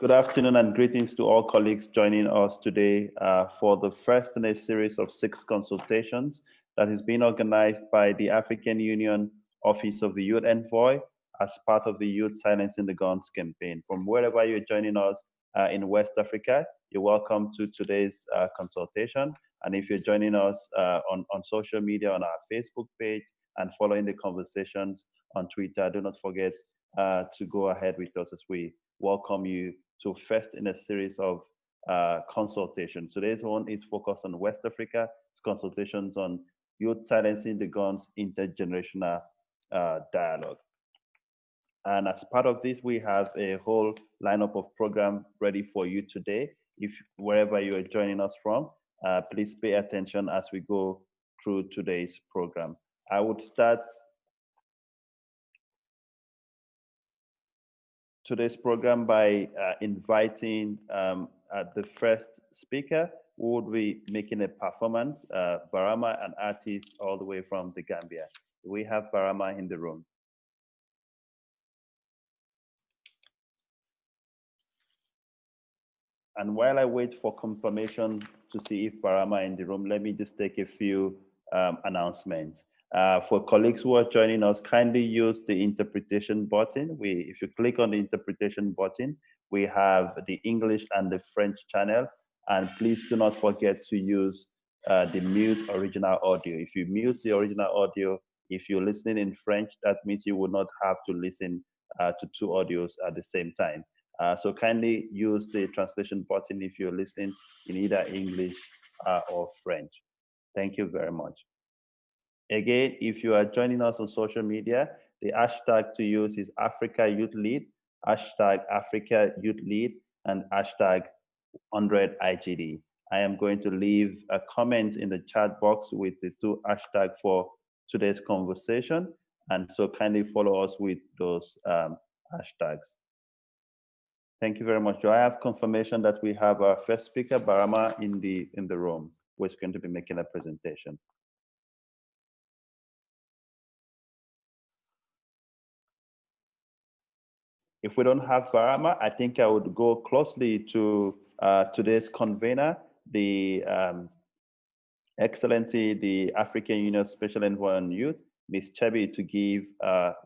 Good afternoon and greetings to all colleagues joining us today for the first in a series of 6 consultations that is being organized by the African Union Office of the Youth Envoy as part of the Youth Silencing the Guns campaign. From wherever you're joining us in West Africa, you're welcome to today's consultation. And if you're joining us on social media, on our Facebook page, and following the conversations on Twitter, do not forget to go ahead with us as we welcome you to first in a series of consultations. Today's one is focused on West Africa. It's consultations on Youth Silencing the Guns Intergenerational Dialogue. And as part of this, we have a whole lineup of program ready for you today. If wherever you are joining us from, please pay attention as we go through today's program. I would start today's program by inviting the first speaker, who would be making a performance, Barama, an artist all the way from the Gambia. We have Barama in the room. And while I wait for confirmation to see if Barama in the room, let me just take a few announcements. For colleagues who are joining us, kindly use the interpretation button. If you click on the interpretation button, we have the English and the French channel. And please do not forget to use the mute original audio. If you mute the original audio, if you're listening in French, that means you will not have to listen to 2 audios at the same time. So kindly use the translation button if you're listening in either English or French. Thank you very much. Again, if you are joining us on social media, the hashtag to use is Africa Youth Lead, hashtag Africa Youth Lead, and hashtag 100IGD. I am going to leave a comment in the chat box with the 2 hashtags for today's conversation. And so kindly follow us with those hashtags. Thank you very much. Do I have confirmation that we have our first speaker, Barama, in the room, who is going to be making a presentation? If we don't have Barama, I think I would go closely to today's convener, the Excellency, the African Union Special Envoy on Youth, Ms. Chebi, to give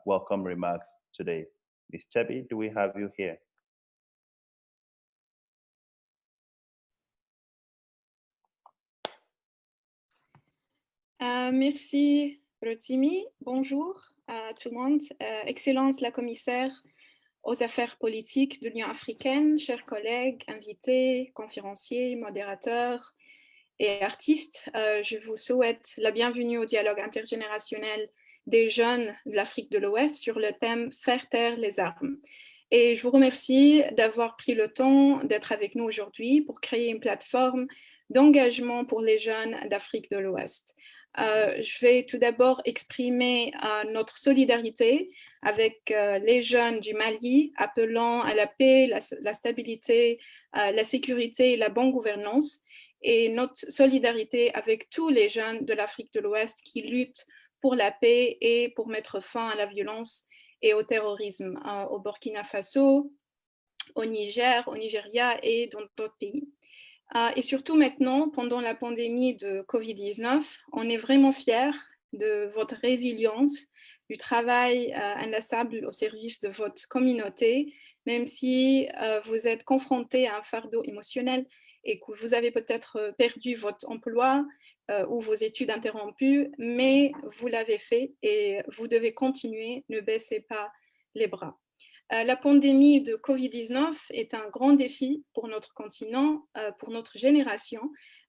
welcome remarks today. Ms. Chebi, do we have you here? Merci, Rotimi. Bonjour à tout le monde. Excellence la commissaire aux affaires politiques de l'Union africaine, chers collègues, invités, conférenciers, modérateurs et artistes, je vous souhaite la bienvenue au dialogue intergénérationnel des jeunes de l'Afrique de l'Ouest sur le thème « Faire taire les armes ». Et je vous remercie d'avoir pris le temps d'être avec nous aujourd'hui pour créer une plateforme d'engagement pour les jeunes d'Afrique de l'Ouest. Je vais tout d'abord exprimer notre solidarité avec les jeunes du Mali, appelant à la paix, la stabilité, la sécurité et la bonne gouvernance, et notre solidarité avec tous les jeunes de l'Afrique de l'Ouest qui luttent pour la paix et pour mettre fin à la violence et au terrorisme au Burkina Faso, au Niger, au Nigeria et dans d'autres pays. Et surtout maintenant, pendant la pandémie de Covid-19, on est vraiment fiers de votre résilience, du travail inlassable au service de votre communauté, même si vous êtes confrontés à un fardeau émotionnel et que vous avez peut-être perdu votre emploi ou vos études interrompues, mais vous l'avez fait et vous devez continuer, ne baissez pas les bras. La pandémie de Covid-19 est un grand défi pour notre continent, pour notre génération,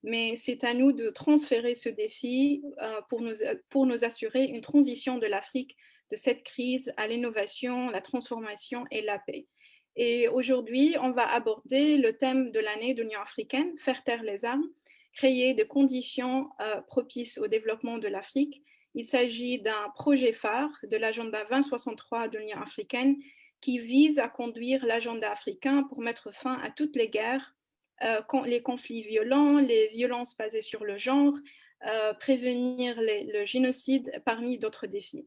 mais c'est à nous de transférer ce défi pour nous assurer une transition de l'Afrique de cette crise à l'innovation, la transformation et la paix. Et aujourd'hui, on va aborder le thème de l'année de l'Union africaine, faire taire les armes, créer des conditions propices au développement de l'Afrique. Il s'agit d'un projet phare de l'agenda 2063 de l'Union africaine qui vise à conduire l'agenda africain pour mettre fin à toutes les guerres, les conflits violents, les violences basées sur le genre, prévenir le génocide parmi d'autres défis.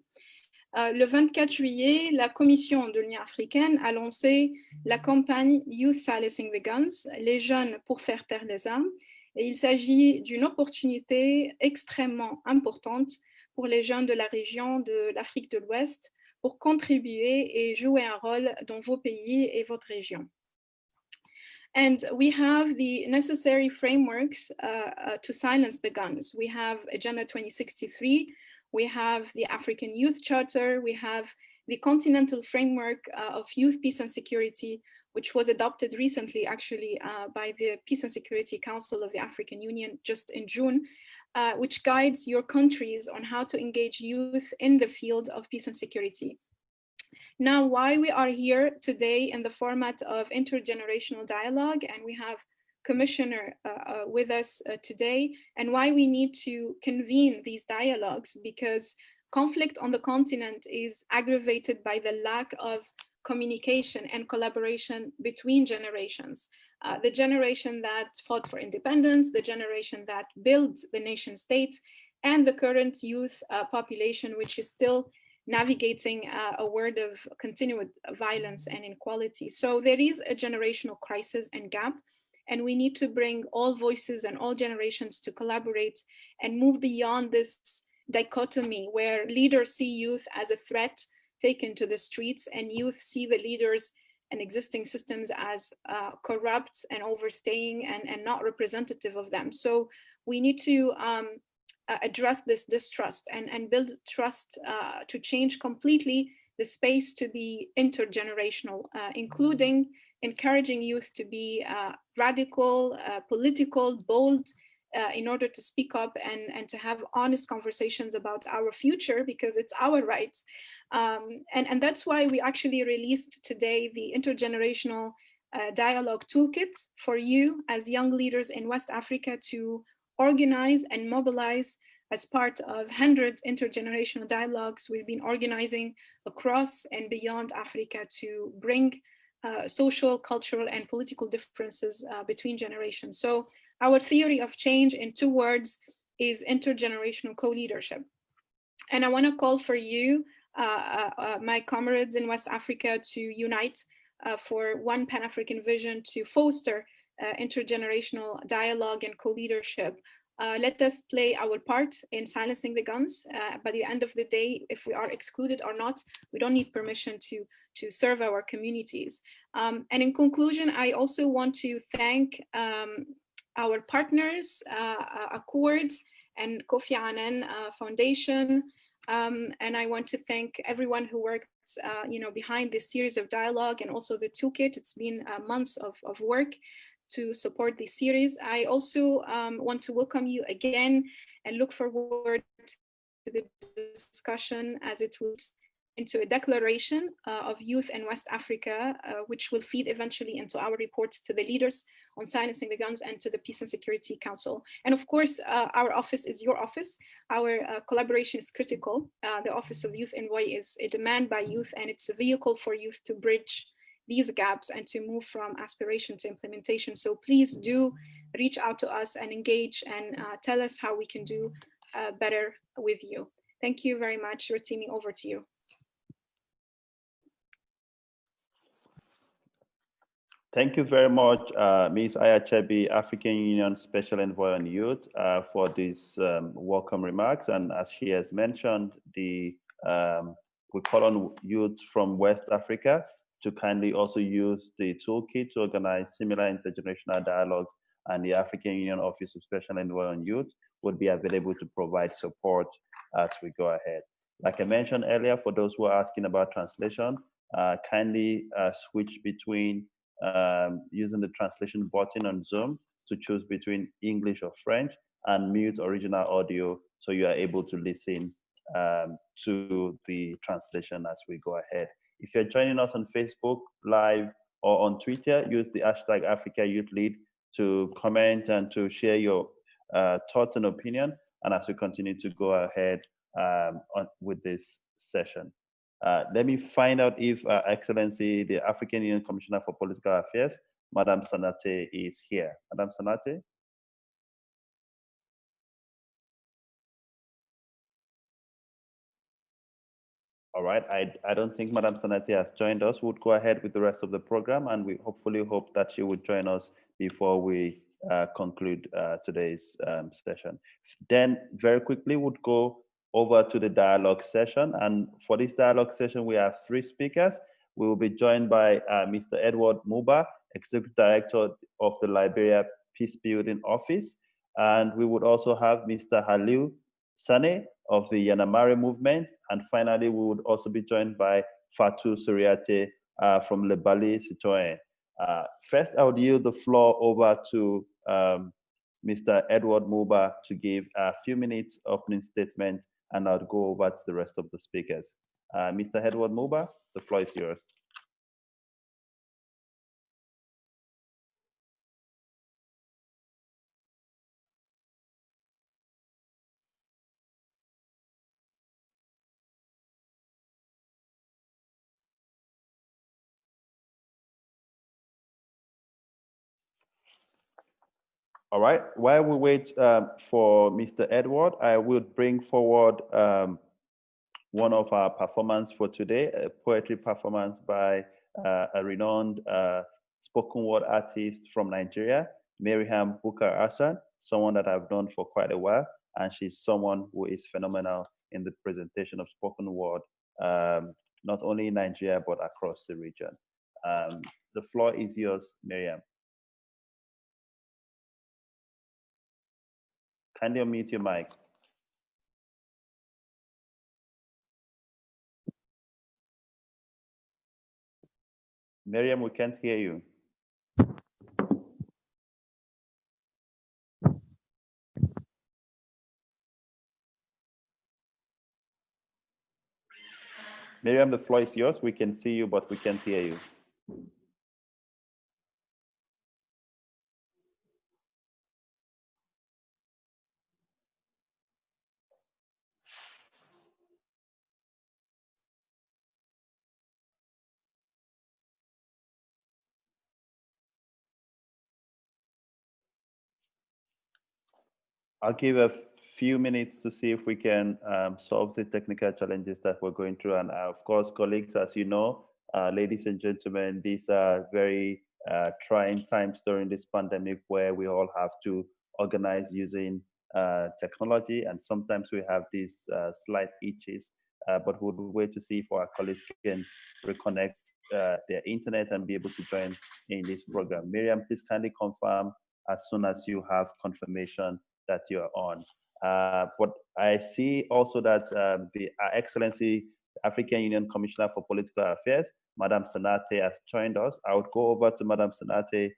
Le 24 juillet, la Commission de l'Union africaine a lancé la campagne Youth Silencing the Guns, les jeunes pour faire taire les armes. Et il s'agit d'une opportunité extrêmement importante pour les jeunes de la région de l'Afrique de l'Ouest pour contribuer et jouer un rôle dans vos pays et votre région. And we have the necessary frameworks to silence the guns. We have Agenda 2063, we have the African Youth Charter, we have the Continental Framework of Youth, Peace and Security, which was adopted recently, actually, by the Peace and Security Council of the African Union just in June, which guides your countries on how to engage youth in the field of peace and security. Now, why we are here today in the format of intergenerational dialogue, and we have Commissioner with us today, and why we need to convene these dialogues, because conflict on the continent is aggravated by the lack of communication and collaboration between generations. The generation that fought for independence, the generation that built the nation state, and the current youth population, which is still navigating a world of continued violence and inequality. So there is a generational crisis and gap, and we need to bring all voices and all generations to collaborate and move beyond this dichotomy where leaders see youth as a threat taken to the streets, and youth see the leaders and existing systems as corrupt and overstaying and not representative of them. So we need to address this distrust and build trust to change completely the space to be intergenerational, including encouraging youth to be radical, political, bold, in order to speak up and to have honest conversations about our future, because it's our right. And that's why we actually released today the Intergenerational Dialogue Toolkit for you as young leaders in West Africa to organize and mobilize as part of 100 intergenerational dialogues we've been organizing across and beyond Africa to bring social, cultural, and political differences between generations. So our theory of change in 2 words is intergenerational co-leadership. And I want to call for you, my comrades in West Africa, to unite for one Pan-African vision to foster intergenerational dialogue and co-leadership. Let us play our part in silencing the guns. By the end of the day, if we are excluded or not, we don't need permission to serve our communities. And in conclusion, I also want to thank our partners, Accord and Kofi Annan Foundation. And I want to thank everyone who worked behind this series of dialogue and also the toolkit. It's been months of work to support this series. I also want to welcome you again and look forward to the discussion as it would into a declaration of youth in West Africa, which will feed eventually into our reports to the leaders on silencing the guns and to the Peace and Security Council. And of course, our office is your office. Our collaboration is critical. The Office of Youth Envoy is a demand by youth, and it's a vehicle for youth to bridge these gaps and to move from aspiration to implementation. So please do reach out to us and engage and tell us how we can do better with you. Thank you very much. Rotimi, over to you. Thank you very much, Ms. Ayachebi, African Union Special Envoy on Youth, for these welcome remarks. And as she has mentioned, we call on youth from West Africa to kindly also use the toolkit to organize similar intergenerational dialogues, and the African Union Office of Special Envoy on Youth would be available to provide support as we go ahead. Like I mentioned earlier, for those who are asking about translation, kindly switch between using the translation button on Zoom to choose between English or French, and mute original audio so you are able to listen to the translation as we go ahead. If you're joining us on Facebook Live or on Twitter, use the hashtag #AfricaYouthLead to comment and to share your thoughts and opinion, and as we continue to go ahead with this session. Let me find out if Excellency, the African Union Commissioner for Political Affairs, Madam Sanate, is here. Madam Sanate? All right, I don't think Madam Sanate has joined us. We'll go ahead with the rest of the program, and we hopefully hope that she would join us before we conclude today's session. Then very quickly, we'll go over to the dialogue session. And for this dialogue session, we have 3 speakers. We will be joined by Mr. Edward Muba, Executive Director of the Liberia Peace Building Office. And we would also have Mr. Halil Sane of the Yanamari movement. And finally, we would also be joined by Fatou Suriate from Le Bali Citoyen. First, I would yield the floor over to Mr. Edward Muba to give a few minutes opening statement, and I'll go over to the rest of the speakers. Mr. Edward Muba, the floor is yours. All right, while we wait for Mr. Edward, I will bring forward one of our performances for today, a poetry performance by a renowned spoken word artist from Nigeria, Maryam Bukar Hassan, someone that I've known for quite a while, and she's someone who is phenomenal in the presentation of spoken word, not only in Nigeria, but across the region. The floor is yours, Maryam. Kindly unmute your mic. Miriam, we can't hear you. Miriam, the floor is yours. We can see you, but we can't hear you. I'll give a few minutes to see if we can solve the technical challenges that we're going through. And of course, colleagues, as you know, ladies and gentlemen, these are very trying times during this pandemic where we all have to organize using technology. And sometimes we have these slight itches, but we'll wait to see if our colleagues can reconnect their internet and be able to join in this program. Miriam, please kindly confirm as soon as you have confirmation that you're on. But I see also that the Excellency African Union Commissioner for Political Affairs, Madam Sanate, has joined us. I would go over to Madam Sanate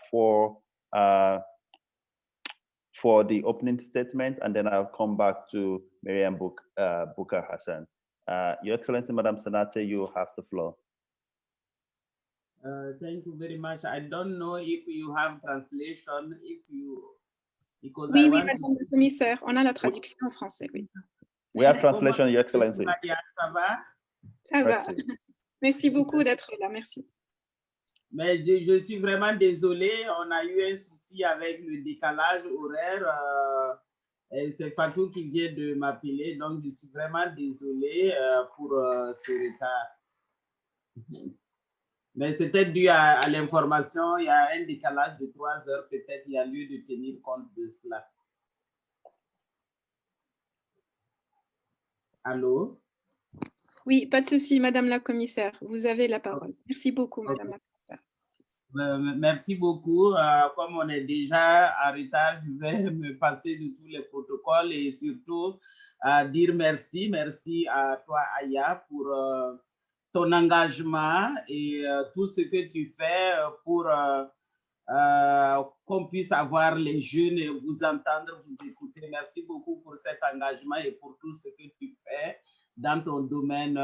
for the opening statement, and then I'll come back to Maryam Bukar Hassan. Your Excellency, Madam Sanate, you have the floor. Thank you very much. I don't know if you have translation, Oui, oui, Madame la Commissaire, on a la traduction en français, oui. We have translation, Your Excellency. Ça va? Ça va. Merci beaucoup d'être là, merci. Mais je suis vraiment désolée, on a eu un souci avec le décalage horaire. C'est Fatou qui vient de m'appeler, donc je suis vraiment désolée pour ce retard. Mais c'était dû à l'information, il y a un décalage de 3 heures, peut-être il y a lieu de tenir compte de cela. Allô? Oui, pas de souci, Madame la Commissaire, vous avez la parole. Merci beaucoup, Madame la Commissaire. Merci beaucoup. Comme on est déjà en retard, je vais me passer de tous les protocoles et surtout dire merci. Merci à toi, Aya, pour ton engagement et tout ce que tu fais pour qu'on puisse avoir les jeunes et vous entendre, vous écouter. Merci beaucoup pour cet engagement et pour tout ce que tu fais dans ton domaine.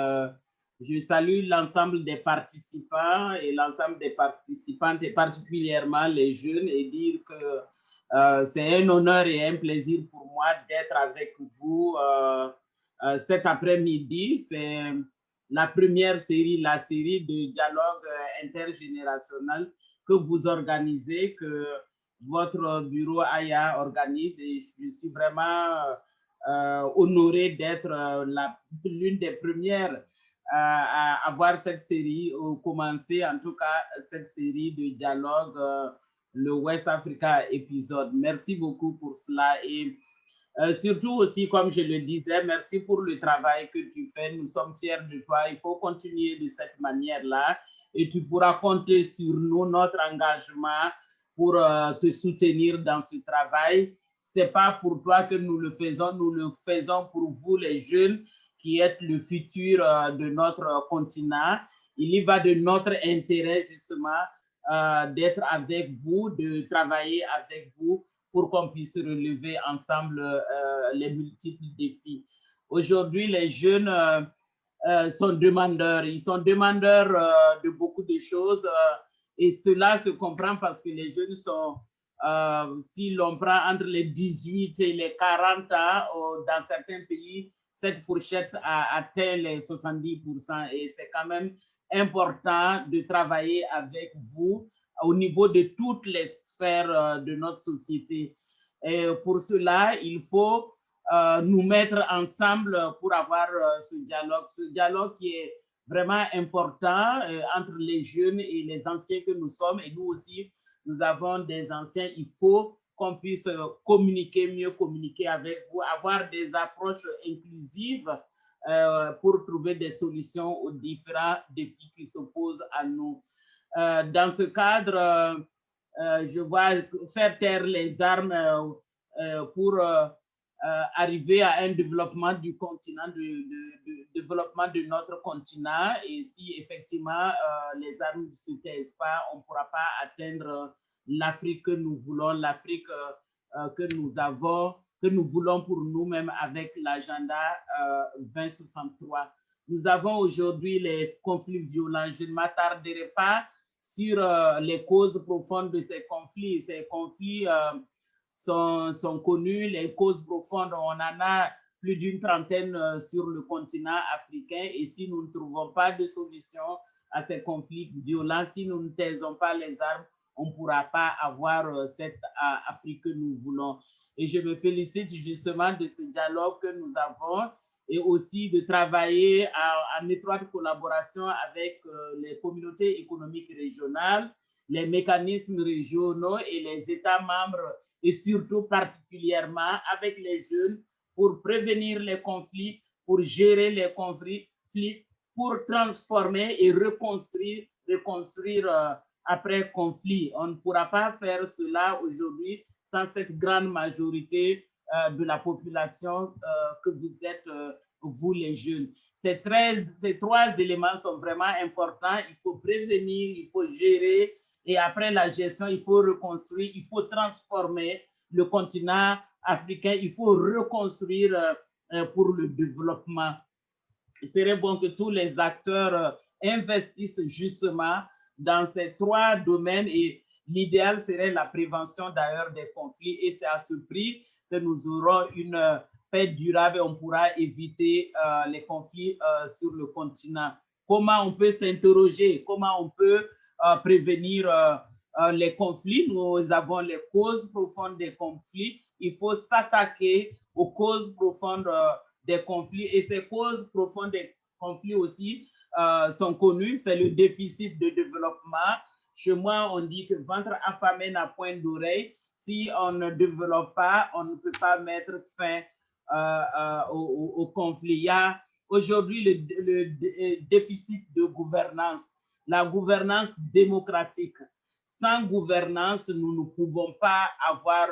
Je salue l'ensemble des participants et l'ensemble des participantes et particulièrement les jeunes et dire que c'est un honneur et un plaisir pour moi d'être avec vous cet après-midi. C'est la première série, la série de dialogue intergénérationnel que vous organisez, que votre bureau AYA organise et je suis vraiment honorée d'être l'une des premières à avoir cette série, ou commencer en tout cas cette série de dialogue, le West Africa épisode. Merci beaucoup pour cela et surtout aussi, comme je le disais, merci pour le travail que tu fais. Nous sommes fiers de toi. Il faut continuer de cette manière-là et tu pourras compter sur nous, notre engagement pour te soutenir dans ce travail. Ce n'est pas pour toi que nous le faisons pour vous les jeunes qui êtes le futur de notre continent. Il y va de notre intérêt justement d'être avec vous, de travailler avec vous pour qu'on puisse relever ensemble les multiples défis. Aujourd'hui, les jeunes sont demandeurs. Ils sont demandeurs de beaucoup de choses et cela se comprend parce que les jeunes sont, si l'on prend entre les 18 et les 40 ans, dans certains pays, cette fourchette atteint les 70% et c'est quand même important de travailler avec vous au niveau de toutes les sphères de notre société. Et pour cela, il faut nous mettre ensemble pour avoir ce dialogue qui est vraiment important entre les jeunes et les anciens que nous sommes. Et nous aussi, nous avons des anciens. Il faut qu'on puisse mieux communiquer avec vous, avoir des approches inclusives pour trouver des solutions aux différents défis qui s'opposent à nous. Dans ce cadre, je vois faire taire les armes pour arriver à un développement du continent, développement de notre continent. Et si effectivement les armes ne se taisent pas, on ne pourra pas atteindre l'Afrique que nous voulons, l'Afrique que nous voulons pour nous-mêmes avec l'agenda 2063. Nous avons aujourd'hui les conflits violents. Je ne m'attarderai pas sur les causes profondes de ces conflits. Ces conflits sont connus, les causes profondes, on en a plus d'une trentaine sur le continent africain et si nous ne trouvons pas de solution à ces conflits violents, si nous ne taisons pas les armes, on ne pourra pas avoir cette Afrique que nous voulons. Et je me félicite justement de ce dialogue que nous avons et aussi de travailler en étroite collaboration avec les communautés économiques régionales, les mécanismes régionaux et les États membres et surtout particulièrement avec les jeunes pour prévenir les conflits, pour gérer les conflits, pour transformer et reconstruire après conflit. On ne pourra pas faire cela aujourd'hui sans cette grande majorité de la population que vous êtes, vous les jeunes. Ces trois éléments sont vraiment importants. Il faut prévenir, il faut gérer et après la gestion, il faut reconstruire, il faut transformer le continent africain, il faut reconstruire pour le développement. Il serait bon que tous les acteurs investissent justement dans ces trois domaines et l'idéal serait la prévention d'ailleurs des conflits et c'est à ce prix que nous aurons une paix durable et on pourra éviter les conflits sur le continent. Comment on peut s'interroger, comment on peut prévenir les conflits? Nous avons les causes profondes des conflits. Il faut s'attaquer aux causes profondes des conflits et ces causes profondes des conflits aussi sont connues. C'est le déficit de développement. Chez moi, on dit que ventre affamé n'a point d'oreille. Si on ne développe pas, on ne peut pas mettre fin au conflit. Il y a aujourd'hui le déficit de gouvernance, la gouvernance démocratique. Sans gouvernance, nous ne pouvons pas avoir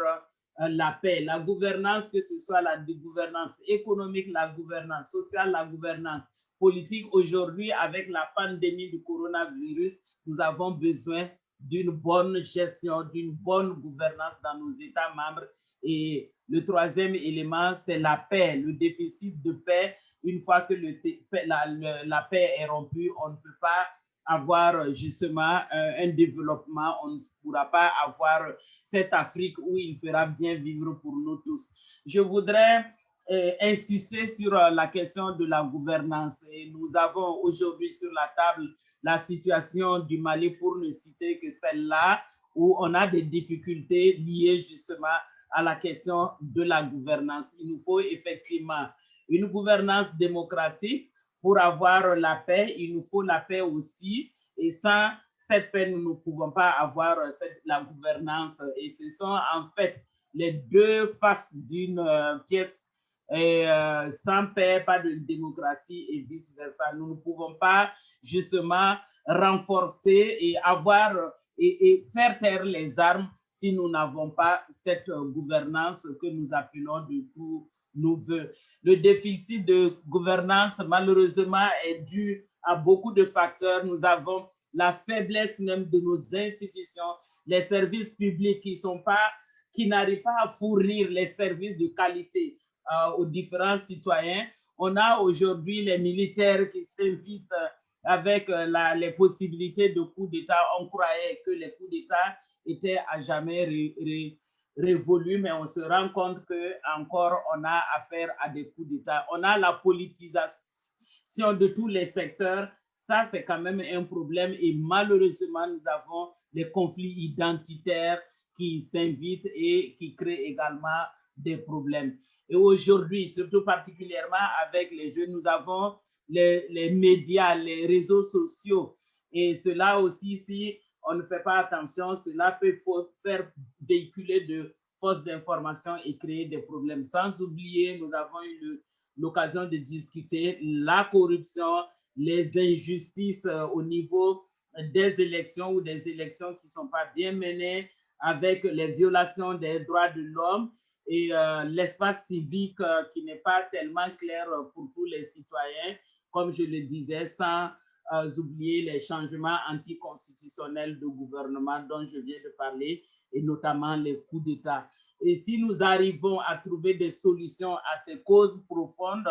la paix. La gouvernance, que ce soit la gouvernance économique, la gouvernance sociale, la gouvernance politique. Aujourd'hui, avec la pandémie du coronavirus, nous avons besoin d'une bonne gestion, d'une bonne gouvernance dans nos États membres. Et le troisième élément, c'est la paix, le déficit de paix. Une fois que la paix est rompue, on ne peut pas avoir justement un développement, on ne pourra pas avoir cette Afrique où il fera bien vivre pour nous tous. Je voudrais insister sur la question de la gouvernance. Et nous avons aujourd'hui sur la table la situation du Mali, pour ne citer que celle-là, où on a des difficultés liées justement à la question de la gouvernance. Il nous faut effectivement une gouvernance démocratique pour avoir la paix. Il nous faut la paix aussi. Et sans cette paix, nous ne pouvons pas avoir la gouvernance. Et ce sont en fait les deux faces d'une pièce. Et sans paix, pas de démocratie et vice-versa. Nous ne pouvons pas justement renforcer et avoir et faire taire les armes si nous n'avons pas cette gouvernance que nous appelons de tous nos voeux. Le déficit de gouvernance, malheureusement, est dû à beaucoup de facteurs. Nous avons la faiblesse même de nos institutions, les services publics qui n'arrivent pas à fournir les services de qualité aux différents citoyens. On a aujourd'hui les militaires qui s'invitent avec les possibilités de coups d'État. On croyait que les coups d'État étaient à jamais révolus, mais on se rend compte qu'encore on a affaire à des coups d'État. On a la politisation de tous les secteurs. Ça, c'est quand même un problème et malheureusement, nous avons des conflits identitaires qui s'invitent et qui créent également des problèmes. Et aujourd'hui, surtout particulièrement avec les jeunes, nous avons les médias, les réseaux sociaux. Et cela aussi, si on ne fait pas attention, cela peut faire véhiculer de fausses informations et créer des problèmes. Sans oublier, nous avons eu l'occasion de discuter la corruption, les injustices au niveau des élections ou des élections qui ne sont pas bien menées, avec les violations des droits de l'homme et l'espace civique qui n'est pas tellement clair pour tous les citoyens, comme je le disais, sans oublier les changements anticonstitutionnels de gouvernement dont je viens de parler, et notamment les coups d'État. Et si nous arrivons à trouver des solutions à ces causes profondes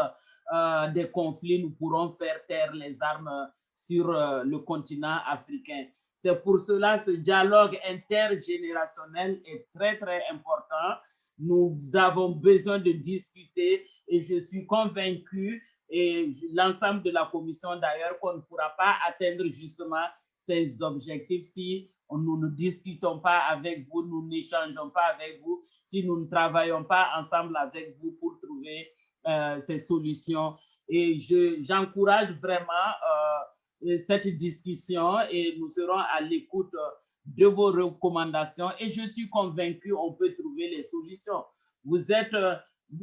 des conflits, nous pourrons faire taire les armes sur le continent africain. C'est pour cela que ce dialogue intergénérationnel est très, très important. Nous avons besoin de discuter et je suis convaincu, et l'ensemble de la commission d'ailleurs, qu'on ne pourra pas atteindre justement ces objectifs si nous ne discutons pas avec vous, nous n'échangeons pas avec vous, si nous ne travaillons pas ensemble avec vous pour trouver ces solutions. Et j'encourage vraiment cette discussion et nous serons à l'écoute de vos recommandations et je suis convaincu qu'on peut trouver les solutions. Vous êtes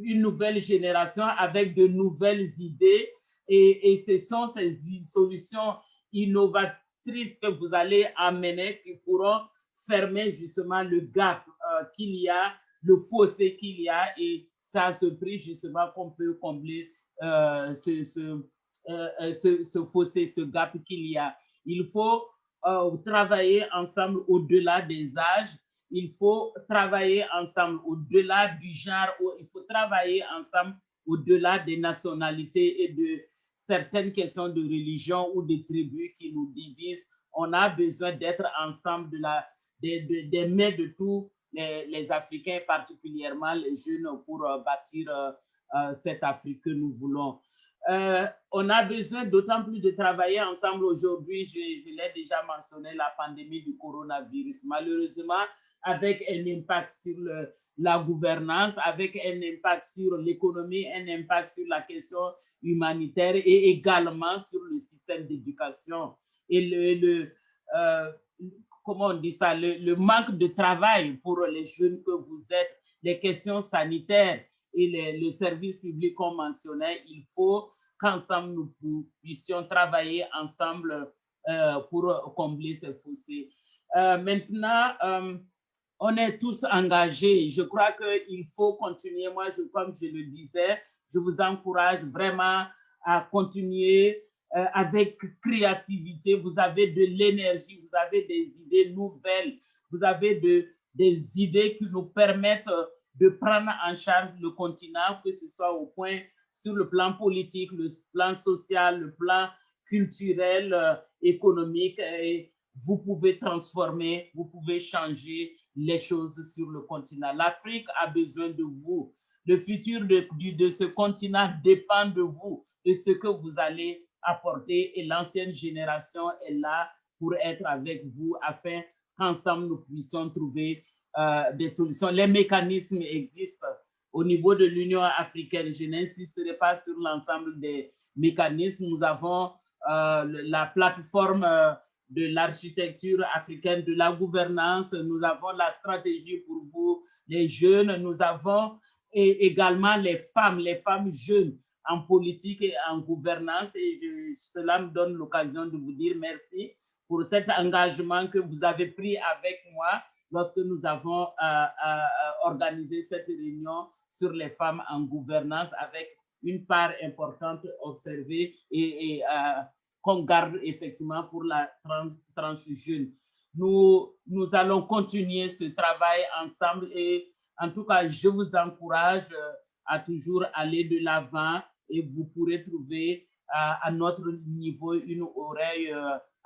une nouvelle génération avec de nouvelles idées et ce sont ces solutions innovatrices que vous allez amener qui pourront fermer justement le gap qu'il y a, le fossé qu'il y a et c'est à ce prix justement qu'on peut combler ce fossé, ce gap qu'il y a. Il faut travailler ensemble au-delà des âges, il faut travailler ensemble au-delà du genre, il faut travailler ensemble au-delà des nationalités et de certaines questions de religion ou de tribus qui nous divisent. On a besoin d'être ensemble des mains de tous les Africains, particulièrement les jeunes, pour bâtir cette Afrique que nous voulons. On a besoin d'autant plus de travailler ensemble aujourd'hui, je l'ai déjà mentionné, la pandémie du coronavirus. Malheureusement, avec un impact sur la gouvernance, avec un impact sur l'économie, un impact sur la question humanitaire et également sur le système d'éducation. Et comment on dit ça, le manque de travail pour les jeunes que vous êtes, les questions sanitaires et le service public qu'on mentionnait, il faut qu'ensemble nous puissions travailler ensemble pour combler ces fossés. Maintenant, on est tous engagés. Je crois qu'il faut continuer. Moi, comme je le disais, je vous encourage vraiment à continuer avec créativité. Vous avez de l'énergie, vous avez des idées nouvelles, vous avez des idées qui nous permettent de prendre en charge le continent, que ce soit au point sur le plan politique, le plan social, le plan culturel, économique. Et vous pouvez transformer, vous pouvez changer les choses sur le continent. L'Afrique a besoin de vous. Le futur de ce continent dépend de vous, de ce que vous allez apporter. Et l'ancienne génération est là pour être avec vous afin qu'ensemble nous puissions trouver des solutions. Les mécanismes existent au niveau de l'Union africaine. Je n'insisterai pas sur l'ensemble des mécanismes. Nous avons la plateforme de l'architecture africaine de la gouvernance. Nous avons la stratégie pour vous, les jeunes. Nous avons également les femmes jeunes en politique et en gouvernance. Et cela me donne l'occasion de vous dire merci pour cet engagement que vous avez pris avec moi lorsque nous avons organisé cette réunion sur les femmes en gouvernance avec une part importante observée et qu'on garde effectivement pour la tranche jeune. Nous allons continuer ce travail ensemble et en tout cas, je vous encourage à toujours aller de l'avant et vous pourrez trouver à notre niveau une oreille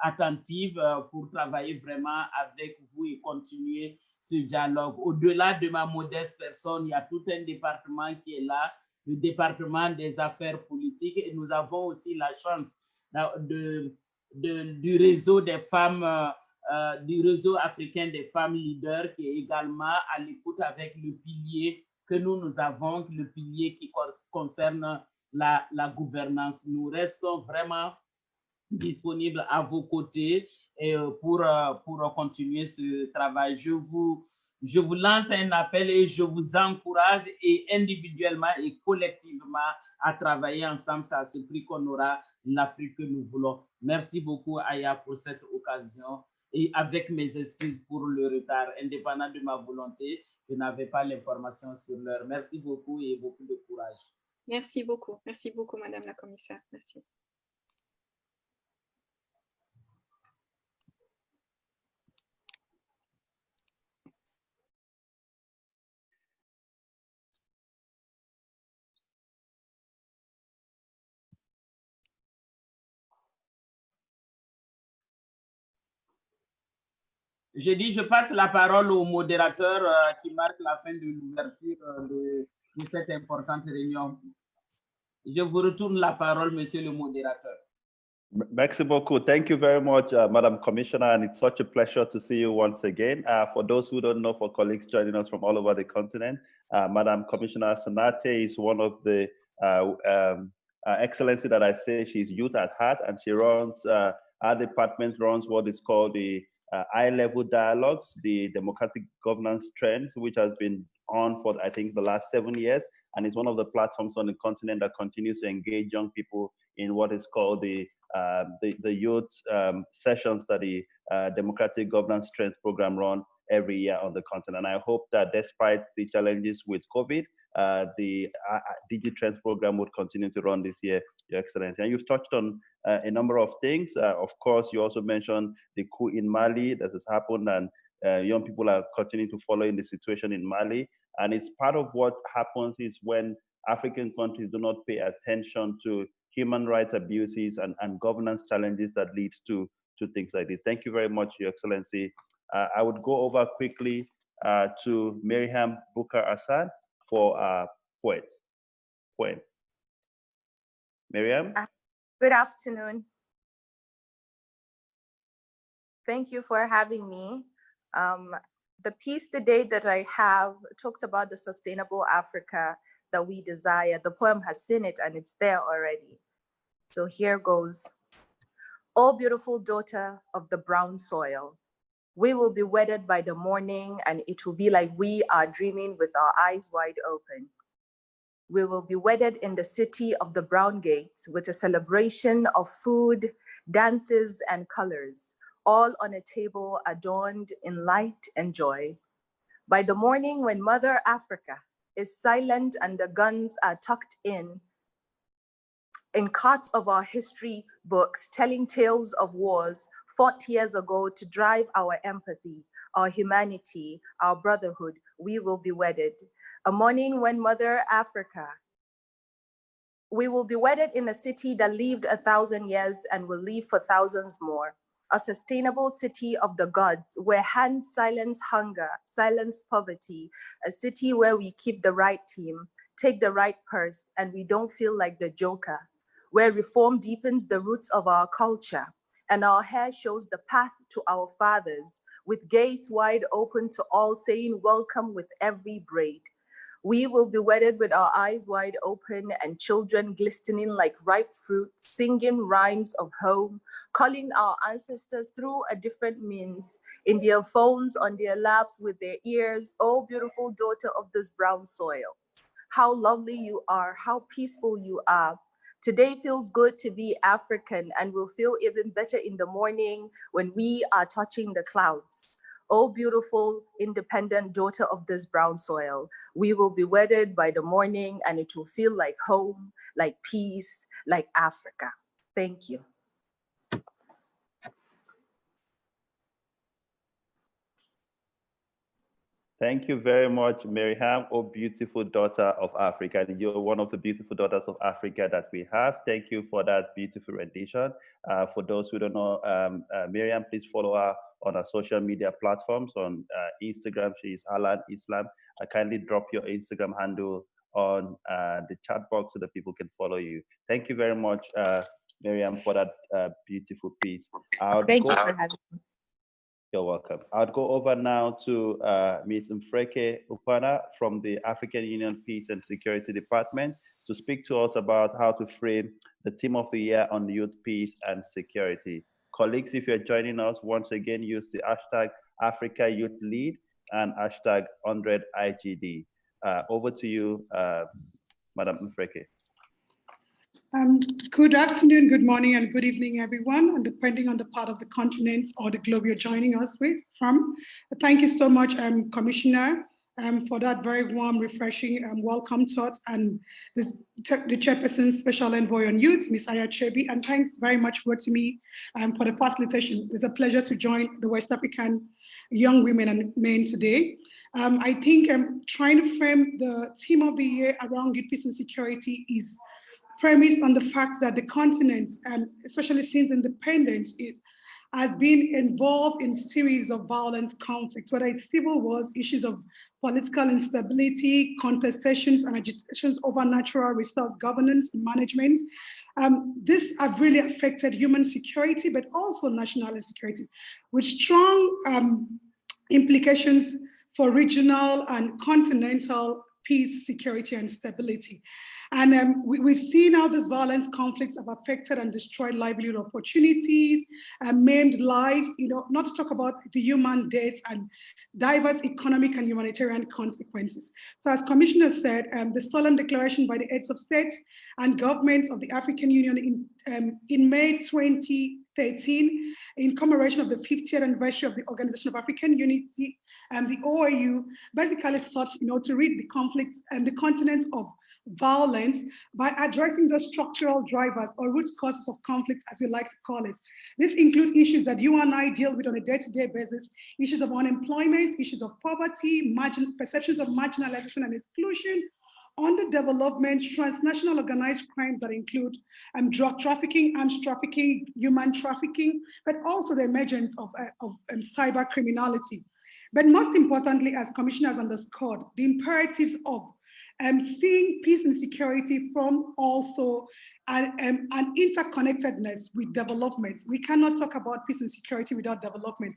attentive pour travailler vraiment avec vous et continuer ce dialogue. Au-delà de ma modeste personne, il y a tout un département qui est là, le département des affaires politiques, et nous avons aussi la chance du réseau des femmes, du réseau africain des femmes leaders qui est également à l'écoute avec le pilier que nous avons, le pilier qui concerne la gouvernance. Nous restons vraiment disponibles à vos côtés et pour continuer ce travail. Je vous lance un appel et je vous encourage et individuellement et collectivement à travailler ensemble. C'est à ce prix qu'on aura l'Afrique que nous voulons. Merci beaucoup, Aya, pour cette occasion. Et avec mes excuses pour le retard, indépendant de ma volonté, je n'avais pas l'information sur l'heure. Merci beaucoup et beaucoup de courage. Merci beaucoup, Madame la Commissaire. Merci. Je dis, je passe la parole au modérateur qui marque la fin de l'ouverture de cette importante réunion. Je vous retourne la parole, monsieur le modérateur. Merci beaucoup. Thank you very much, Madam Commissioner, and it's such a pleasure to see you once again. For those who don't know, for colleagues joining us from all over the continent, Madam Commissioner Sanate is one of the excellency that I say. She's youth at heart, and she runs, our department runs what is called the high-level dialogues, the democratic governance trends, which has been on for, I think, the last 7 years. And it's one of the platforms on the continent that continues to engage young people in what is called the youth sessions that the Democratic Governance Trends Program run every year on the continent. And I hope that despite the challenges with COVID, the DigiTrends program would continue to run this year, Your Excellency. And you've touched on a number of things. Of course, you also mentioned the coup in Mali that has happened, and young people are continuing to follow in the situation in Mali. And it's part of what happens is when African countries do not pay attention to human rights abuses and governance challenges that leads to things like this. Thank you very much, Your Excellency. I would go over quickly to Miriam Bukar Assad for poem. Miriam? Good afternoon. Thank you for having me. The piece today that I have talks about the sustainable Africa that we desire. The poem has seen it and it's there already. So here goes. Oh, beautiful daughter of the brown soil, we will be wedded by the morning and it will be like we are dreaming with our eyes wide open. We will be wedded in the city of the brown gates with a celebration of food, dances, and colors, all on a table adorned in light and joy. By the morning when Mother Africa is silent and the guns are tucked in carts of our history books, telling tales of wars fought years ago to drive our empathy, our humanity, our brotherhood, we will be wedded. A morning when Mother Africa, we will be wedded in a city that lived 1,000 years and will live for thousands more. A sustainable city of the gods where hands silence hunger, silence poverty, a city where we keep the right team, take the right purse, and we don't feel like the joker, where reform deepens the roots of our culture, and our hair shows the path to our fathers, with gates wide open to all, saying welcome with every braid. We will be wedded with our eyes wide open and children glistening like ripe fruit, singing rhymes of home, calling our ancestors through a different means, in their phones, on their laps, with their ears. Oh, beautiful daughter of this brown soil. How lovely you are, how peaceful you are. Today feels good to be African and will feel even better in the morning when we are touching the clouds. Oh, beautiful, independent daughter of this brown soil. We will be wedded by the morning and it will feel like home, like peace, like Africa. Thank you. Thank you very much, Miriam, oh beautiful daughter of Africa. You're one of the beautiful daughters of Africa that we have. Thank you for that beautiful rendition. For those who don't know Miriam, please follow her on our social media platforms. On Instagram, she is Alan Islam. I kindly drop your Instagram handle on the chat box so that people can follow you. Thank you very much, Miriam, for that beautiful piece. Thank you for having me. You're welcome. I'll go over now to Ms. Mfreke Upana from the African Union Peace and Security Department to speak to us about how to frame the theme of the year on youth, peace, and security. Colleagues, if you're joining us, once again, use the hashtag Africa Youth Lead and hashtag 100IGD. Over to you, Madam Mfreke. Good afternoon, good morning, and good evening, everyone, and depending on the part of the continent or the globe you're joining us from. Thank you so much, Commissioner, for that very warm, refreshing welcome thoughts, and the Chairperson Special Envoy on Youth, Ms. Aya Chebi, and thanks very much, Rotimi, for the facilitation. It's a pleasure to join the West African young women and men today. I think trying to frame the theme of the year around youth, peace, and security is premised on the fact that the continent, especially since independence, it has been involved in series of violent conflicts, whether it's civil wars, issues of political instability, contestations and agitations over natural resource governance and management. This have really affected human security, but also national security, with strong implications for regional and continental peace, security, and stability. And we've seen how these violent conflicts have affected and destroyed livelihood opportunities, maimed lives, not to talk about the human deaths and diverse economic and humanitarian consequences. So as Commissioner said, the solemn declaration by the heads of state and governments of the African Union in May 2013, in commemoration of the 50th anniversary of the Organization of African Unity, and the OAU basically sought to rid the conflicts and the continent of violence by addressing the structural drivers or root causes of conflicts, as we like to call it. This includes issues that you and I deal with on a day-to-day basis, issues of unemployment, issues of poverty, perceptions of marginalization and exclusion, underdevelopment, transnational organized crimes that include drug trafficking, arms trafficking, human trafficking, but also the emergence of cyber criminality. But most importantly, as Commissioner has underscored, the imperatives of seeing peace and security from also an interconnectedness with development. We cannot talk about peace and security without development.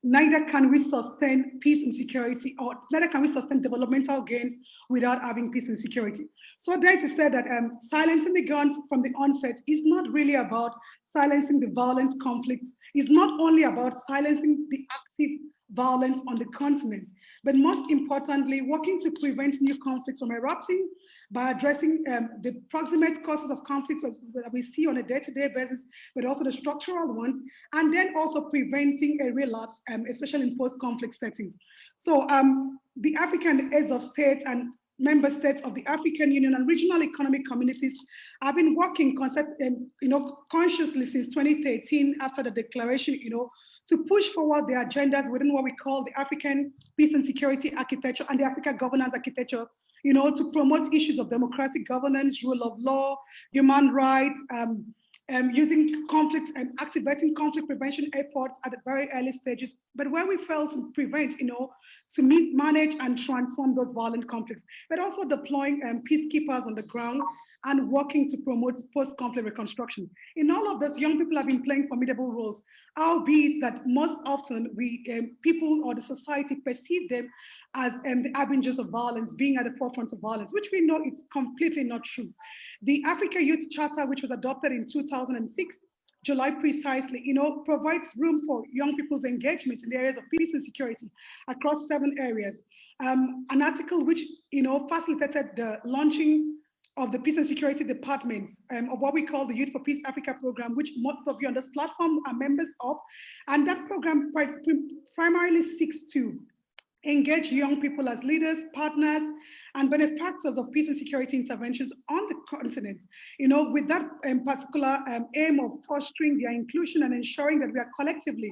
Neither can we sustain peace and security, or neither can we sustain developmental gains without having peace and security. So there to say that silencing the guns from the onset is not really about silencing the violent conflicts. It's not only about silencing the active violence on the continent, but most importantly, working to prevent new conflicts from erupting by addressing the proximate causes of conflicts that we see on a day-to-day basis, but also the structural ones, and then also preventing a relapse, especially in post-conflict settings. So the African heads of state and member states of the African Union and regional economic communities have been working consciously since 2013 after the declaration, to push forward their agendas within what we call the African Peace and Security Architecture and the Africa Governance Architecture, to promote issues of democratic governance, rule of law, human rights, using conflicts and activating conflict prevention efforts at the very early stages, but where we fail to prevent, to manage and transform those violent conflicts, but also deploying peacekeepers on the ground and working to promote post-conflict reconstruction. In all of this, young people have been playing formidable roles, albeit that most often people or the society perceive them as the harbingers of violence, being at the forefront of violence, which we know is completely not true. The Africa Youth Charter, which was adopted in 2006, July precisely, provides room for young people's engagement in the areas of peace and security across 7 areas. An article which, facilitated the launching of the Peace and Security Departments of what we call the Youth for Peace Africa program, which most of you on this platform are members of. And that program primarily seeks to engage young people as leaders, partners, and benefactors of peace and security interventions on the continent, with that particular aim of fostering their inclusion and ensuring that we are collectively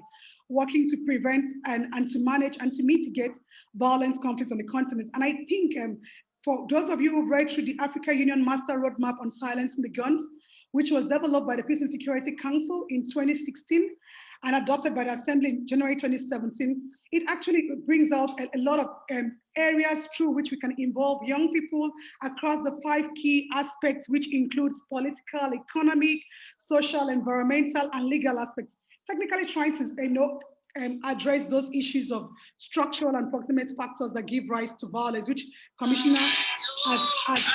working to prevent and to manage and to mitigate violent conflicts on the continent. And I think for those of you who've read through the Africa Union Master Roadmap on Silencing the Guns, which was developed by the Peace and Security Council in 2016 and adopted by the Assembly in January 2017, it actually brings out a lot of areas through which we can involve young people across the 5 key aspects, which includes political, economic, social, environmental, and legal aspects. Technically trying to address those issues of structural and proximate factors that give rise to violence, which Commissioner has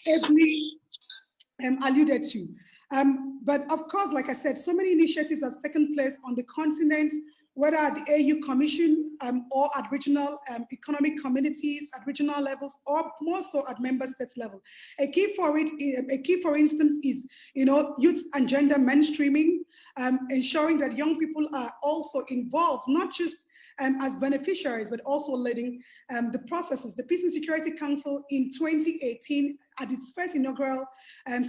ably alluded to. But of course, like I said, so many initiatives have taken place on the continent, whether at the AU Commission or at regional economic communities, at regional levels, or more so at member states level. A key for instance, is youth and gender mainstreaming, ensuring that young people are also involved, not just as beneficiaries, but also leading the processes. The Peace and Security Council in 2018, at its first inaugural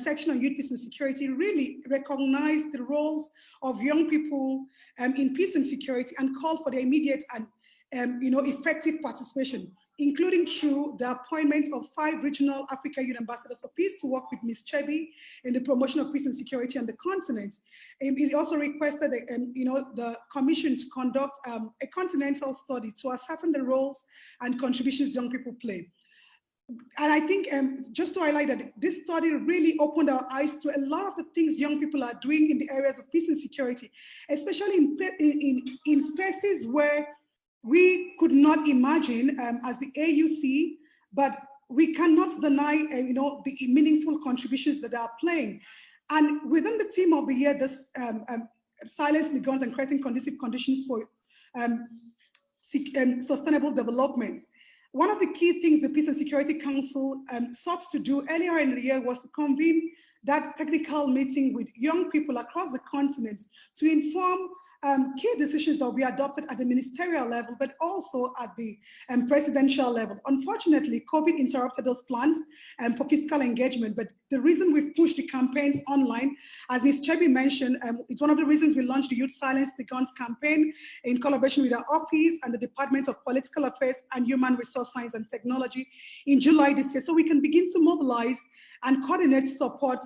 section on youth, peace and security, really recognized the roles of young people in peace and security and called for the immediate and effective participation, including through the appointment of 5 regional Africa Youth Ambassadors for Peace to work with Ms. Chebi in the promotion of peace and security on the continent. It also requested the Commission to conduct a continental study to ascertain the roles and contributions young people play. And I think just to highlight that this study really opened our eyes to a lot of the things young people are doing in the areas of peace and security, especially in spaces where we could not imagine as the AUC, but we cannot deny the meaningful contributions that they are playing. And within the theme of the year, this Silence the Guns and Creating Conducive Conditions for Sustainable Development. One of the key things the Peace and Security Council sought to do earlier in the year was to convene that technical meeting with young people across the continent to inform key decisions that will be adopted at the ministerial level, but also at the presidential level. Unfortunately, COVID interrupted those plans for fiscal engagement, but the reason we've pushed the campaigns online, as Ms. Chebi mentioned, it's one of the reasons we launched the Youth Silence the Guns campaign in collaboration with our office and the Department of Political Affairs and Human Resource Science and Technology in July this year, so we can begin to mobilize and coordinate support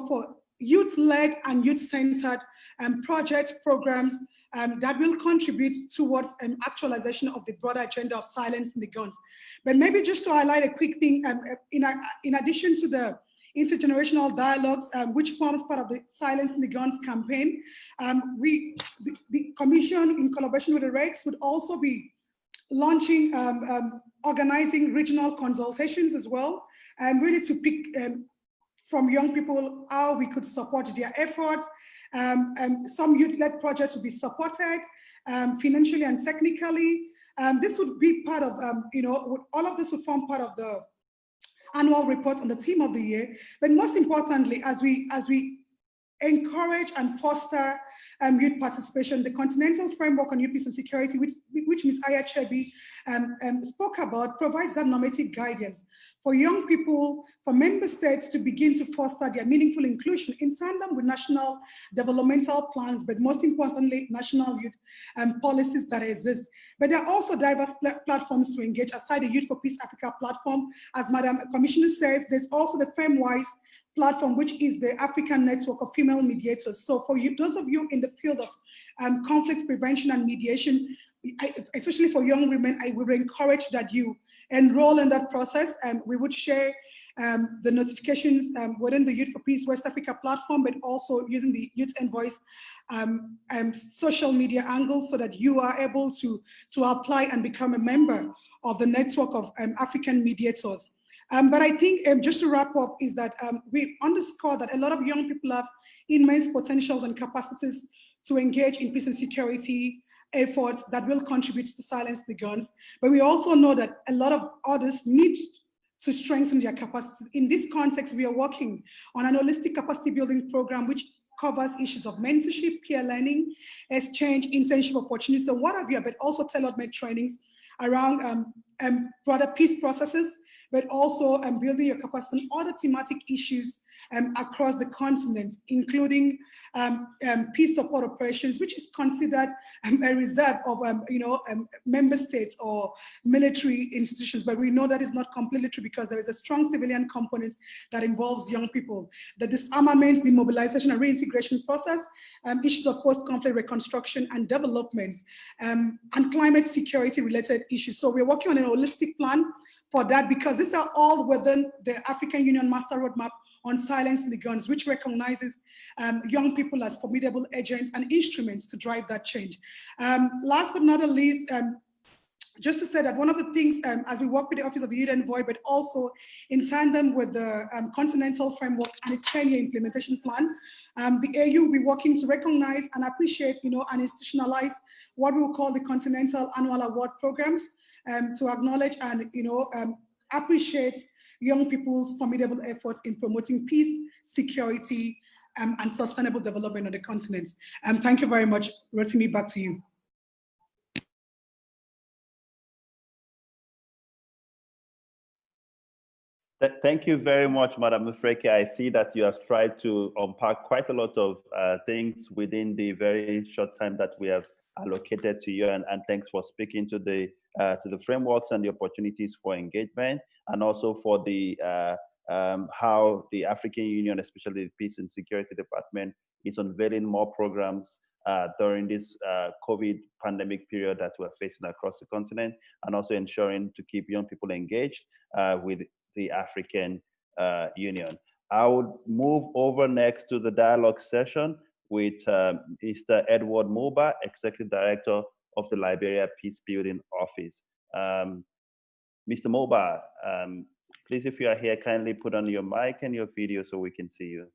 for youth-led and youth-centered projects, programs that will contribute towards an actualization of the broader agenda of silencing the guns. But maybe just to highlight a quick thing, in addition to the intergenerational dialogues, which forms part of the Silencing the Guns campaign, the Commission, in collaboration with the REX, would also be launching, organizing regional consultations as well, and really to pick from young people how we could support their efforts. Some youth-led projects would be supported financially and technically. This would be part of, all of this would form part of the annual report on the theme of the year. But most importantly, as we encourage and foster youth participation, the Continental Framework on Youth Peace and Security, which Ms. Aya Chebi spoke about, provides that normative guidance for young people, for member states to begin to foster their meaningful inclusion in tandem with national developmental plans, but most importantly, national youth policies that exist. But there are also diverse platforms to engage aside the Youth for Peace Africa platform. As Madam Commissioner says, there's also the FemWise platform, which is the African Network of Female Mediators. So for you, those of you in the field of conflict prevention and mediation, especially for young women, I would encourage that you enroll in that process, and we would share the notifications within the Youth for Peace West Africa platform, but also using the Youth Envoys social media angles so that you are able to apply and become a member of the network of African mediators. But I think just to wrap up is that we underscore that a lot of young people have immense potentials and capacities to engage in peace and security efforts that will contribute to silence the guns. But we also know that a lot of others need to strengthen their capacity. In this context, we are working on an holistic capacity building program which covers issues of mentorship, peer learning, exchange, internship opportunities, and what have you, but also tailor-made trainings around broader peace processes, but also building your capacity on other thematic issues across the continent, including peace support operations, which is considered a reserve of member states or military institutions. But we know that is not completely true because there is a strong civilian component that involves young people. The disarmament, demobilization, and reintegration process, issues of post-conflict reconstruction and development, and climate security related issues. So we're working on a holistic plan for that because these are all within the African Union Master Roadmap on silencing the guns, which recognizes young people as formidable agents and instruments to drive that change. Last but not least, just to say that one of the things as we work with the Office of the Youth Envoy, but also in tandem with the Continental Framework and its 10-year implementation plan, the AU will be working to recognize and appreciate, and institutionalize what we will call the Continental Annual Award programs to acknowledge and, appreciate young people's formidable efforts in promoting peace, security, and sustainable development on the continent. Thank you very much. Rotimi, back to you. Thank you very much, Madam Mufreke. I see that you have tried to unpack quite a lot of things within the very short time that we have allocated to you, and thanks for speaking to the frameworks and the opportunities for engagement, and also for the how the African Union, especially the Peace and Security Department, is unveiling more programs during this COVID pandemic period that we're facing across the continent, and also ensuring to keep young people engaged with the African Union. I would move over next to the dialogue session with Mr. Edward Moba, Executive Director of the Liberia Peace Building Office. Mr. Moba, please, if you are here, kindly put on your mic and your video so we can see you.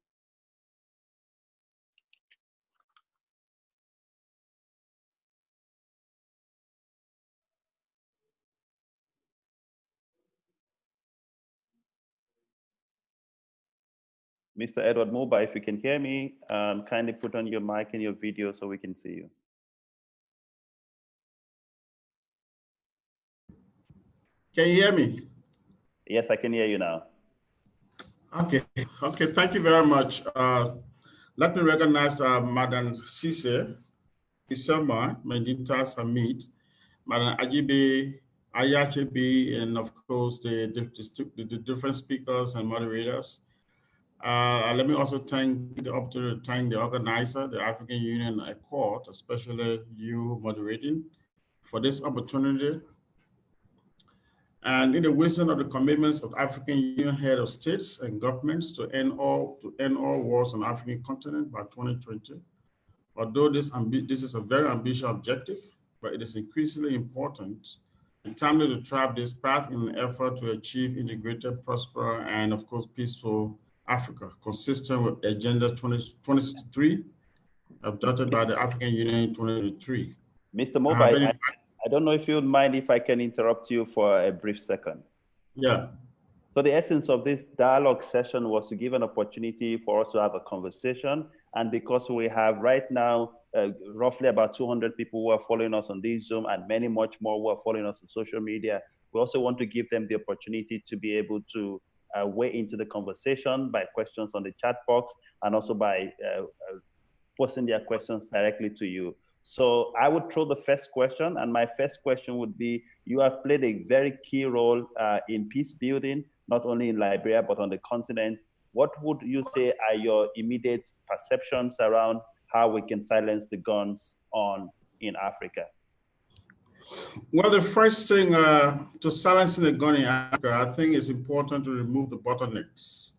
Mr. Edward Moba, if you can hear me, kindly put on your mic and your video so we can see you. Can you hear me? Yes, I can hear you now. Okay, thank you very much. Let me recognize Madam Sise Isama, Mendinta Samit, Madam Ajibe Ayachebi, and of course the different speakers and moderators. Let me also take the opportunity to thank the organizer, the African Union Accord, especially you moderating, for this opportunity. And in the wisdom of the commitments of African Union head of states and governments to end all wars on the African continent by 2020. Although this is a very ambitious objective, but it is increasingly important and timely to travel this path in an effort to achieve integrated, prosperous, and of course peaceful Africa, consistent with Agenda 2063, adopted by the African Union in 2023. Mr. Moba, I don't know if you would mind if I can interrupt you for a brief second. Yeah. So the essence of this dialogue session was to give an opportunity for us to have a conversation. And because we have right now roughly about 200 people who are following us on this Zoom and many much more who are following us on social media, we also want to give them the opportunity to be able to weigh into the conversation by questions on the chat box and also by posting their questions directly to you. So I would throw the first question, and my first question would be, you have played a very key role in peace building, not only in Liberia, but on the continent. What would you say are your immediate perceptions around how we can silence the guns in Africa? Well, the first thing to silencing the gun in Africa, I think it's important to remove the bottlenecks.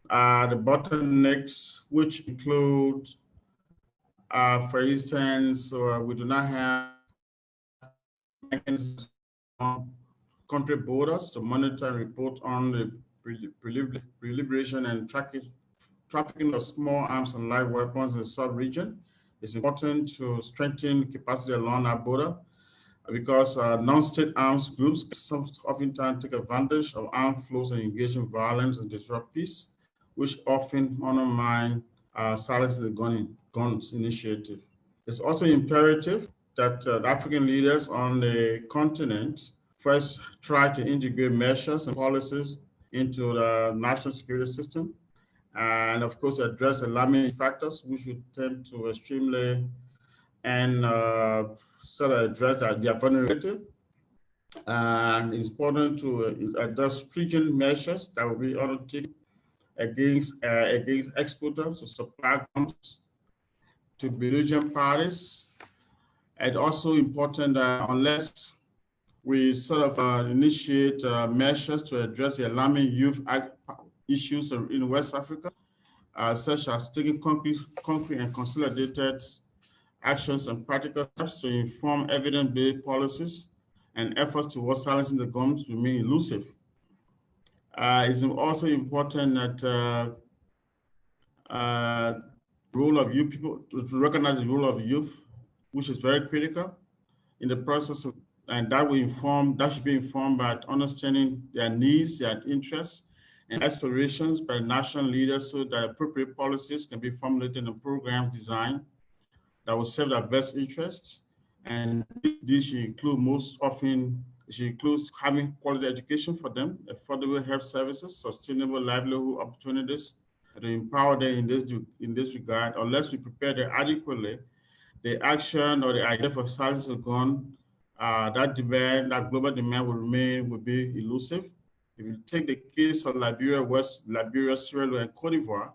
The bottlenecks, which include, for instance, we do not have mechanisms on country borders to monitor and report on the proliferation and trafficking of small arms and live weapons in the sub-region. It's important to strengthen capacity along our border because non-state arms groups oftentimes take advantage of armed flows and engage in violence and disrupt peace, which often undermine silencing the guns initiative. It's also imperative that African leaders on the continent first try to integrate measures and policies into the national security system, and of course address alarming factors which would tend to extremely and sort of address their vulnerability. And it's important to adopt stringent measures that will be undertaken against exporters to supply guns to belligerent parties. And also important that unless we sort of initiate measures to address the alarming youth issues in West Africa, such as taking concrete and consolidated actions and practical steps to inform evidence-based policies and efforts towards silencing the guns remain elusive. It's also important that role of youth people, to recognize the role of youth, which is very critical in the process of, and that should be informed by understanding their needs, their interests, and aspirations by national leaders so that appropriate policies can be formulated and programs designed that will serve their best interests. And this should include having quality education for them, affordable health services, sustainable livelihood opportunities, and to empower them in this regard. Unless we prepare them adequately, the action or the idea for silencing the gun, that global demand will be elusive. If you take the case of Liberia, Sierra Leone, and Cote d'Ivoire,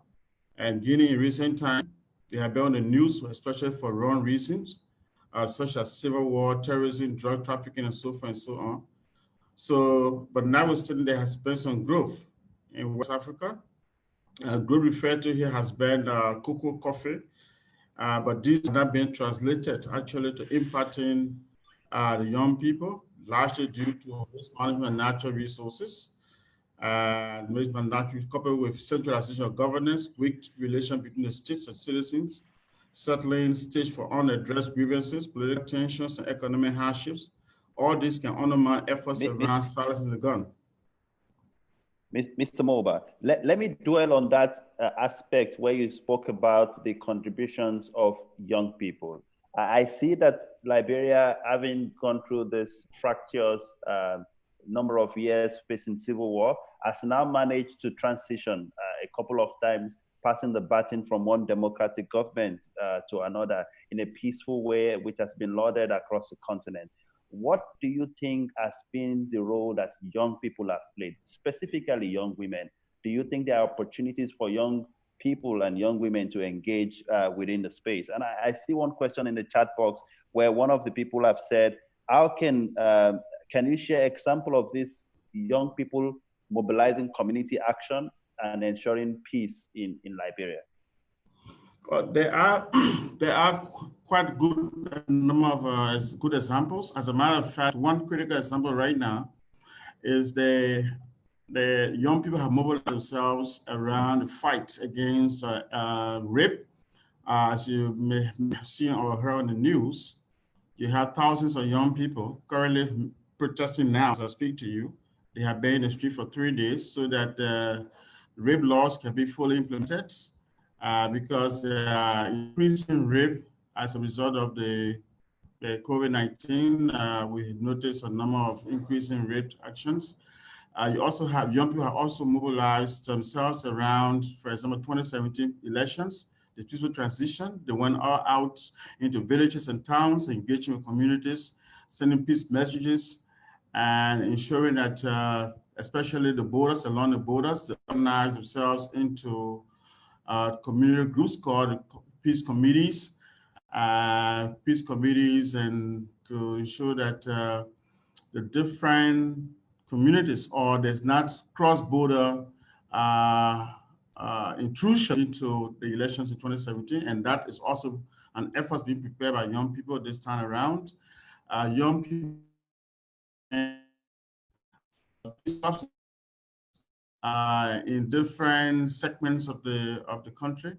and Guinea in recent times, they have been on the news, especially for wrong reasons, such as civil war, terrorism, drug trafficking, and so forth and so on. So, but notwithstanding, there has been some growth in West Africa. Growth referred to here has been cocoa, coffee, but these are not being translated actually to impacting the young people, largely due to mismanagement of natural resources, coupled with centralization of governance, weak relation between the states and citizens, settling stage for unaddressed grievances, political tensions, and economic hardships. All this can undermine efforts around silencing the gun. Mr. Moba, let me dwell on that aspect where you spoke about the contributions of young people. I see that Liberia, having gone through this fractious number of years facing civil war, has now managed to transition a couple of times, passing the baton from one democratic government to another in a peaceful way, which has been lauded across the continent. What do you think has been the role that young people have played, specifically young women? Do you think there are opportunities for young people and young women to engage within the space? And I see one question in the chat box where one of the people have said, how can you share example of these young people mobilizing community action and ensuring peace in Liberia? There are quite good number of good examples. As a matter of fact, one critical example right now is the young people have mobilized themselves around the fight against rape. As you may have seen or heard on the news, you have thousands of young people currently protesting now as I speak to you. They have been in the street for 3 days so that rape laws can be fully implemented. Because there are increasing rape as a result of the COVID-19. We noticed a number of increasing rape actions. You also have young people have also mobilized themselves around, for example, 2017 elections, the peaceful transition. They went all out into villages and towns, engaging with communities, sending peace messages, and ensuring that, especially the borders, along the borders, they organize themselves into community groups called peace committees, and to ensure that the different communities, or there's not cross-border intrusion into the elections in 2017, and that is also an effort being prepared by young people this time around. Young people in different segments of the country.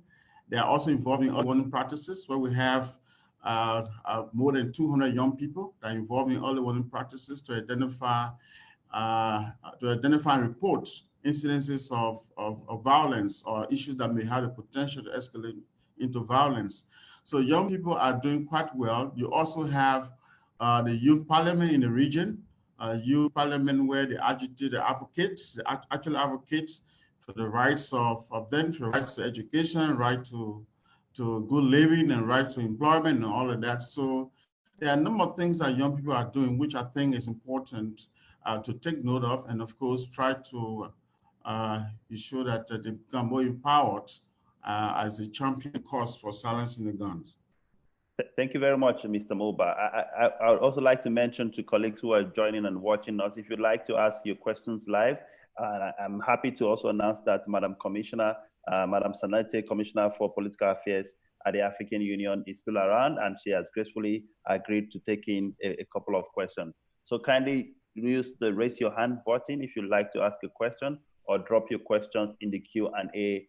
They are also involved in early warning practices, where we have more than 200 young people that are involved in early warning practices to identify and report incidences of violence or issues that may have the potential to escalate into violence. So young people are doing quite well. You also have the youth parliament in the region, youth parliament where they agitate the advocates, the actual advocates for the rights of them, for the rights to education, right to good living, and right to employment and all of that. So there are a number of things that young people are doing, which I think is important to take note of, and of course try to ensure that they become more empowered as a champion cause for silencing the guns. Thank you very much, Mr. Moba. I would also like to mention to colleagues who are joining and watching us, if you'd like to ask your questions live, I'm happy to also announce that Madam Commissioner, Madam Sanate, Commissioner for Political Affairs at the African Union, is still around, and she has gracefully agreed to take in a couple of questions. So kindly use the raise your hand button if you'd like to ask a question, or drop your questions in the Q&A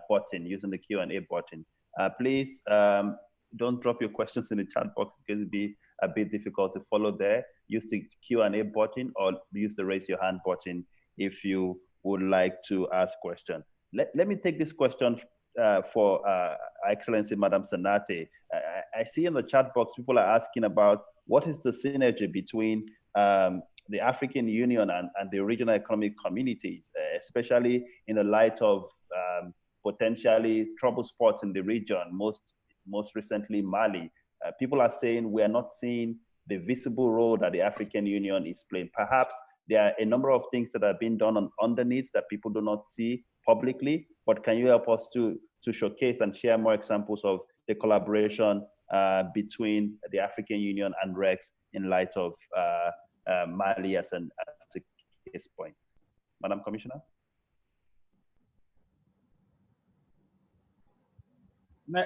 button, using the Q&A button. Please, don't drop your questions in the chat box. It's going to be a bit difficult to follow there. Use the Q&A button, or use the raise your hand button if you would like to ask questions. Let me take this question for Excellency Madam Sanate. I see in the chat box, people are asking about what is the synergy between the African Union and the regional economic communities, especially in the light of potentially trouble spots in the region, most recently Mali. People are saying we are not seeing the visible role that the African Union is playing. Perhaps there are a number of things that are being done underneath that people do not see publicly, but can you help us to showcase and share more examples of the collaboration between the African Union and REX in light of Mali as a case point? Madam Commissioner?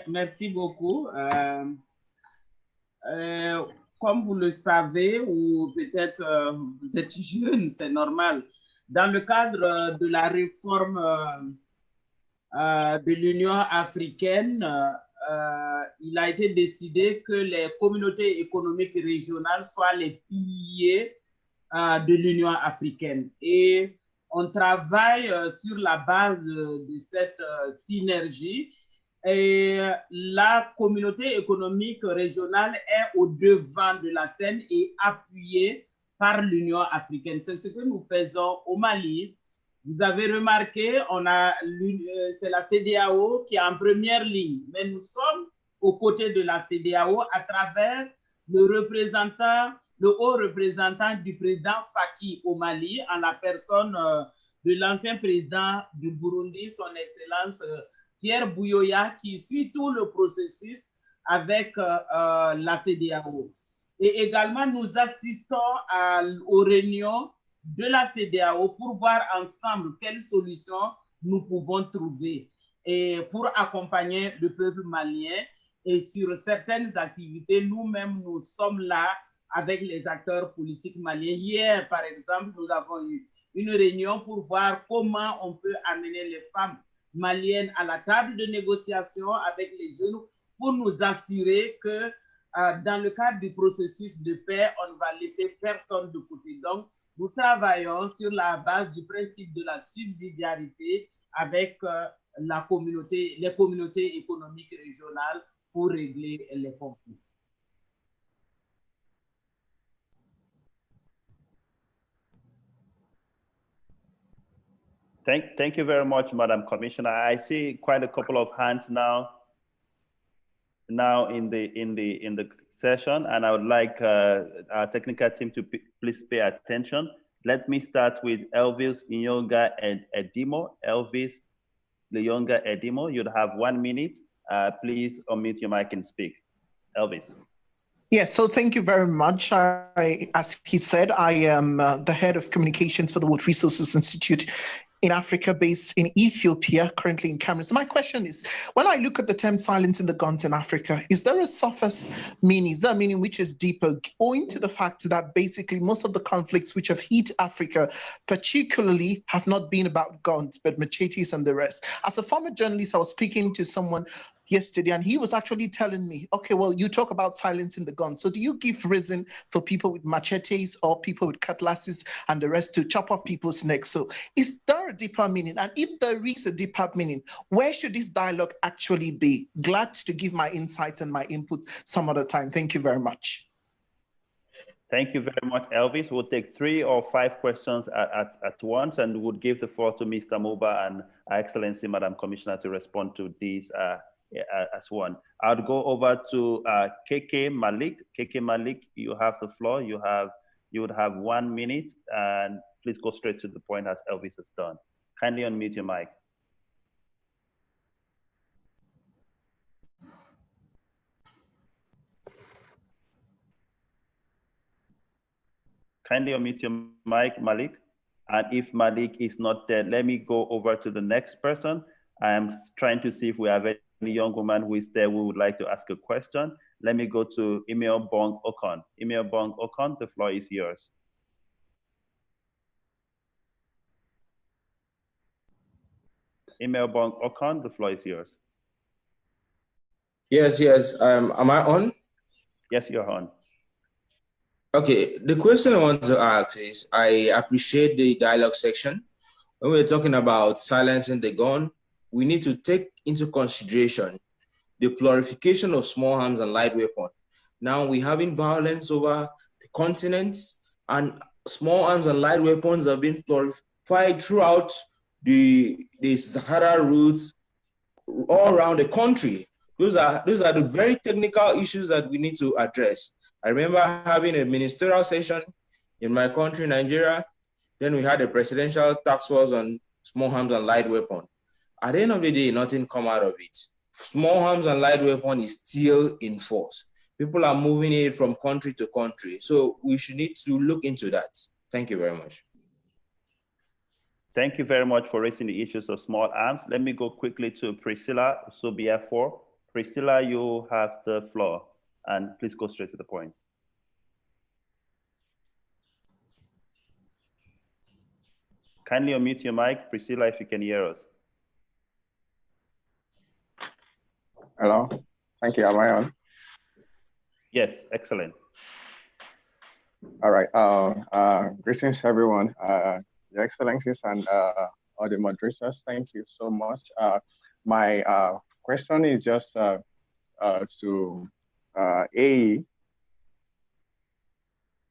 Merci beaucoup. Comme vous le savez, ou peut-être vous êtes jeune, c'est normal. Dans le cadre de la réforme de l'Union africaine, il a été décidé que les communautés économiques régionales soient les piliers de l'Union africaine. Et on travaille sur la base de cette synergie. Et la communauté économique régionale est au devant de la scène et appuyée par l'Union africaine. C'est ce que nous faisons au Mali. Vous avez remarqué, c'est la CEDEAO qui est en première ligne, mais nous sommes aux côtés de la CEDEAO à travers le haut représentant du président Faki au Mali, en la personne de l'ancien président du Burundi, son Excellence Pierre Bouyoya, qui suit tout le processus avec la CEDEAO. Et également, nous assistons aux réunions de la CEDEAO pour voir ensemble quelles solutions nous pouvons trouver et pour accompagner le peuple malien. Et sur certaines activités, nous-mêmes, nous sommes là avec les acteurs politiques maliens. Hier, par exemple, nous avons eu une réunion pour voir comment on peut amener les femmes maliennes à la table de négociation avec les jeunes pour nous assurer que dans le cadre du processus de paix, on ne va laisser personne de côté. Donc, nous travaillons sur la base du principe de la subsidiarité avec les communautés économiques régionales pour régler les conflits. Thank you very much, Madam Commissioner. I see quite a couple of hands now in the session, and I would like our technical team to please pay attention. Let me start with Elvis Nyonga and Edimo. Elvis Nyonga Edimo, you'd have 1 minute. Please unmute your mic and speak. Elvis. Yes, so thank you very much. As he said, I am the head of communications for the World Resources Institute in Africa, based in Ethiopia, currently in Cameroon. So my question is, when I look at the term silencing the guns in Africa, is there a surface meaning? Is there a meaning which is deeper, owing to the fact that basically most of the conflicts which have hit Africa particularly have not been about guns, but machetes and the rest? As a former journalist, I was speaking to someone yesterday, and he was actually telling me, okay, well, you talk about silencing the gun. So do you give reason for people with machetes or people with cutlasses and the rest to chop off people's necks? So is there a deeper meaning? And if there is a deeper meaning, where should this dialogue actually be? Glad to give my insights and my input some other time. Thank you very much. Thank you very much, Elvis. We'll take 3 or 5 questions at once, and we'll give the floor to Mr. Muba and Her Excellency, Madam Commissioner, to respond to these as one. I'll go over to KK Malik. KK Malik, you have the floor. You would have 1 minute, and please go straight to the point as Elvis has done. Kindly unmute your mic. Kindly unmute your mic, Malik. And if Malik is not there, let me go over to the next person. I am trying to see if we have any young woman who is there who would like to ask a question. Let me go to Emil Bong Okon. Emil Bong Okon, the floor is yours. Emil Bong Okon, the floor is yours. Yes. Am I on? Yes, you're on. Okay, the question I want to ask is, I appreciate the dialogue section. When we're talking about silencing the gun, we need to take into consideration the proliferation of small arms and light weapons. Now we're having violence over the continents, and small arms and light weapons have been prolified throughout the Sahara routes all around the country. Those are the very technical issues that we need to address. I remember having a ministerial session in my country, Nigeria. Then we had a presidential task force on small arms and light weapons. At the end of the day, nothing come out of it. Small arms and light weapon is still in force. People are moving it from country to country. So we should need to look into that. Thank you very much. Thank you very much for raising the issues of small arms. Let me go quickly to Priscilla Sobia4. Priscilla, you have the floor, and please go straight to the point. Kindly unmute your mic, Priscilla, if you can hear us. Hello, thank you. Am I on? Yes, excellent. All right. Greetings, everyone. Your Excellencies and all the moderators, thank you so much. My question is just to AE.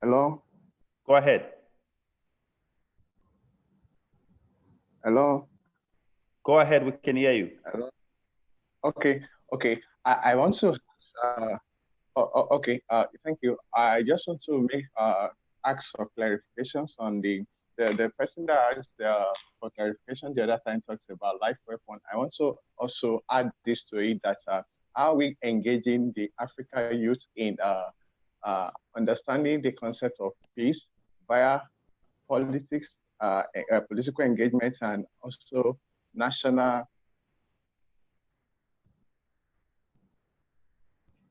Hello? Go ahead. Hello? Go ahead, we can hear you. Hello? Okay. I want to, thank you. I just want to ask for clarifications on the person that asked for clarification the other time talks about life weapon. I want to also add this to it, that are we engaging the Africa youth in understanding the concept of peace via politics, political engagement, and also national.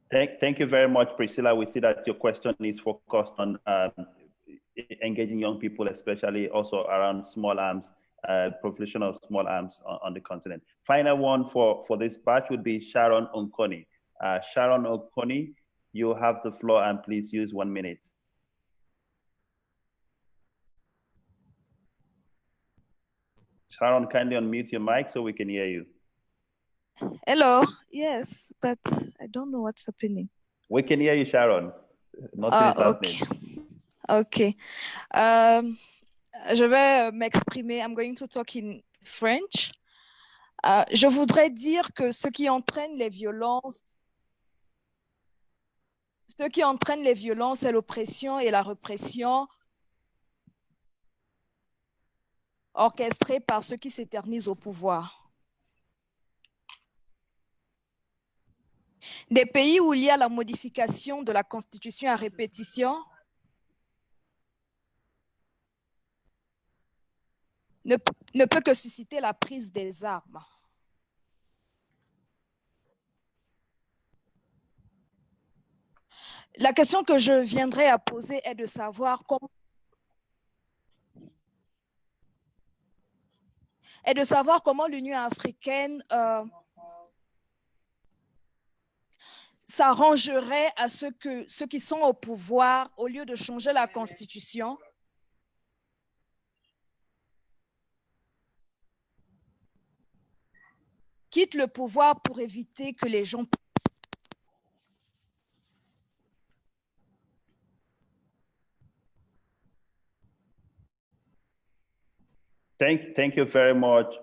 Thank you very much, Priscilla. We see that your question is focused on engaging young people, especially also around small arms, proliferation of small arms on the continent. Final one for this batch would be Sharon Onkoni. Sharon Onkoni, you have the floor, and please use 1 minute. Sharon, kindly unmute your mic so we can hear you. Hello, yes, but I don't know what's happening. We can hear you, Sharon. Nothing is happening. Okay. Je vais m'exprimer. I'm going to talk in French. Je voudrais dire que ce qui entraîne les violences et l'oppression et la répression orchestrées par ceux qui s'éternisent au pouvoir. Des pays où il y a la modification de la Constitution à répétition ne peut que susciter la prise des armes. La question que je viendrai à poser est de savoir comment l'Union africaine s'arrangerait à ce que ceux qui sont au pouvoir, au lieu de changer la Constitution, quittent le pouvoir pour éviter que les gens... Thank you very much,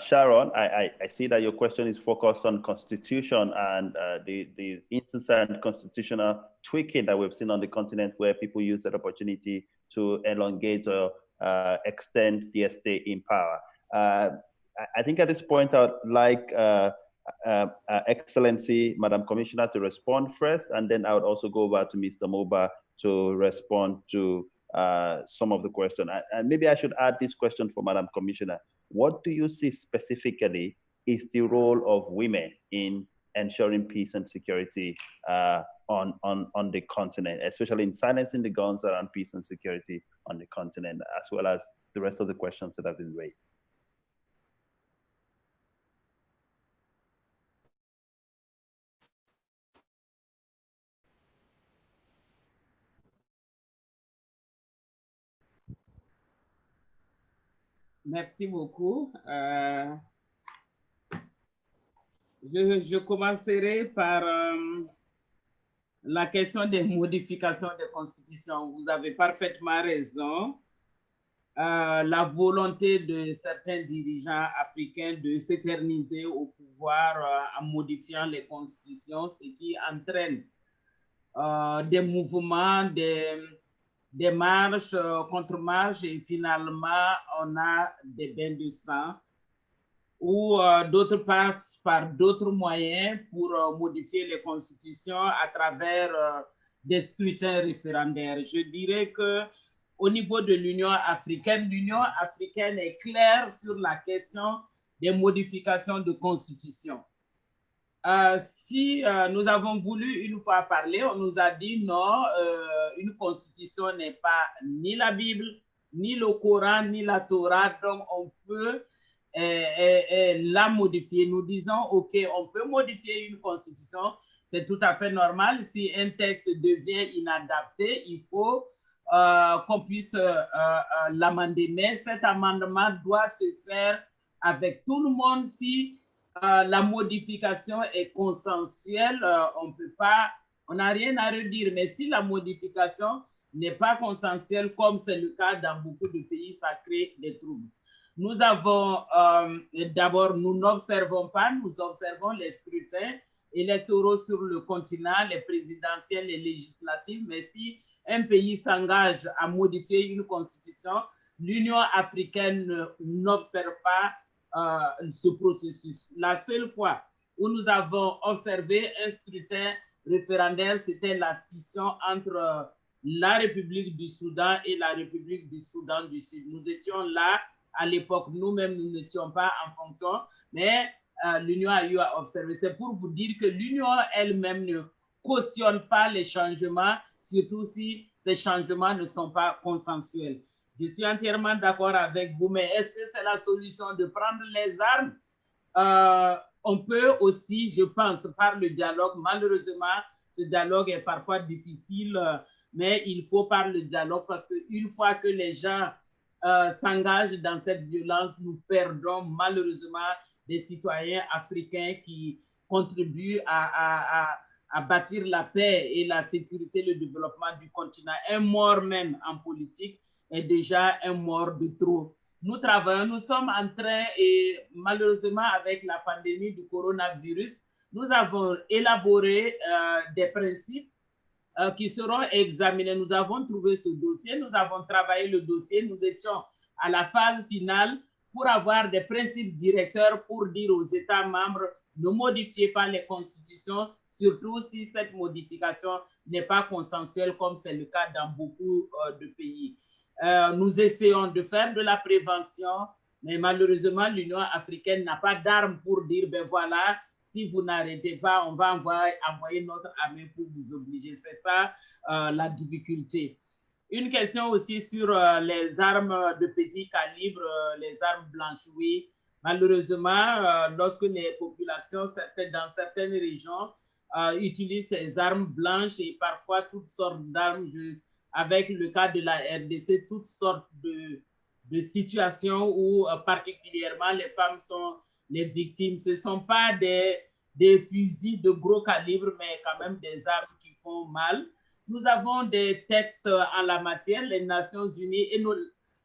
Sharon. I see that your question is focused on constitution and the incessant constitutional tweaking that we've seen on the continent, where people use that opportunity to elongate or extend their stay in power. I think at this point, I'd like Excellency, Madam Commissioner, to respond first, and then I would also go over to Mr. Moba to respond to some of the question. And maybe I should add this question for Madam Commissioner. What do you see specifically is the role of women in ensuring peace and security on the continent, especially in silencing the guns around peace and security on the continent, as well as the rest of the questions that have been raised? Merci beaucoup. Je commencerai par la question des modifications de constitution. Vous avez parfaitement raison. La volonté de certains dirigeants africains de s'éterniser au pouvoir en modifiant les constitutions, ce qui entraîne des mouvements, des marches, contre-marches, et finalement, on a des bains de sang, ou d'autres passent par d'autres moyens pour modifier les constitutions à travers des scrutins référendaires. Je dirais qu'au niveau de l'Union africaine est claire sur la question des modifications de constitution. Si nous avons voulu une fois parler, on nous a dit non, une constitution n'est pas ni la Bible, ni le Coran, ni la Torah, donc on peut la modifier. Nous disons, OK, on peut modifier une constitution, c'est tout à fait normal. Si un texte devient inadapté, il faut qu'on puisse l'amender. Mais cet amendement doit se faire avec tout le monde. Si la modification est consensuelle, on n'a rien à redire. Mais si la modification n'est pas consensuelle, comme c'est le cas dans beaucoup de pays, ça crée des troubles. Nous avons, d'abord, nous n'observons pas, nous observons les scrutins électoraux sur le continent, les présidentielles, les législatives, mais si un pays s'engage à modifier une constitution, l'Union africaine n'observe pas ce processus. La seule fois où nous avons observé un scrutin référendaire, c'était la scission entre la République du Soudan et la République du Soudan du Sud. Nous étions là à l'époque, nous-mêmes, nous n'étions pas en fonction, mais l'Union a eu à observer. C'est pour vous dire que l'Union elle-même ne cautionne pas les changements, surtout si ces changements ne sont pas consensuels. Je suis entièrement d'accord avec vous, mais est-ce que c'est la solution de prendre les armes? On peut aussi, je pense, par le dialogue. Malheureusement, ce dialogue est parfois difficile, mais il faut par le dialogue parce qu'une fois que les gens s'engagent dans cette violence, nous perdons malheureusement des citoyens africains qui contribuent à bâtir la paix et la sécurité, le développement du continent. Un mort même en politique est déjà un mort de trop. Nous travaillons, nous sommes en train, et malheureusement avec la pandémie du coronavirus, nous avons élaboré des principes qui seront examinés. Nous avons trouvé ce dossier, nous avons travaillé le dossier, nous étions à la phase finale pour avoir des principes directeurs pour dire aux États membres ne modifiez pas les constitutions, surtout si cette modification n'est pas consensuelle comme c'est le cas dans beaucoup de pays. Nous essayons de faire de la prévention, mais malheureusement, l'Union africaine n'a pas d'armes pour dire, ben voilà, si vous n'arrêtez pas, on va envoyer notre armée pour vous obliger. C'est ça la difficulté. Une question aussi sur les armes de petit calibre, les armes blanches, oui. Malheureusement, lorsque les populations dans certaines régions utilisent ces armes blanches et parfois toutes sortes d'armes, avec le cas de la RDC, toutes sortes de situations où particulièrement les femmes sont les victimes. Ce ne sont pas des fusils de gros calibre, mais quand même des armes qui font mal. Nous avons des textes en la matière, les Nations Unies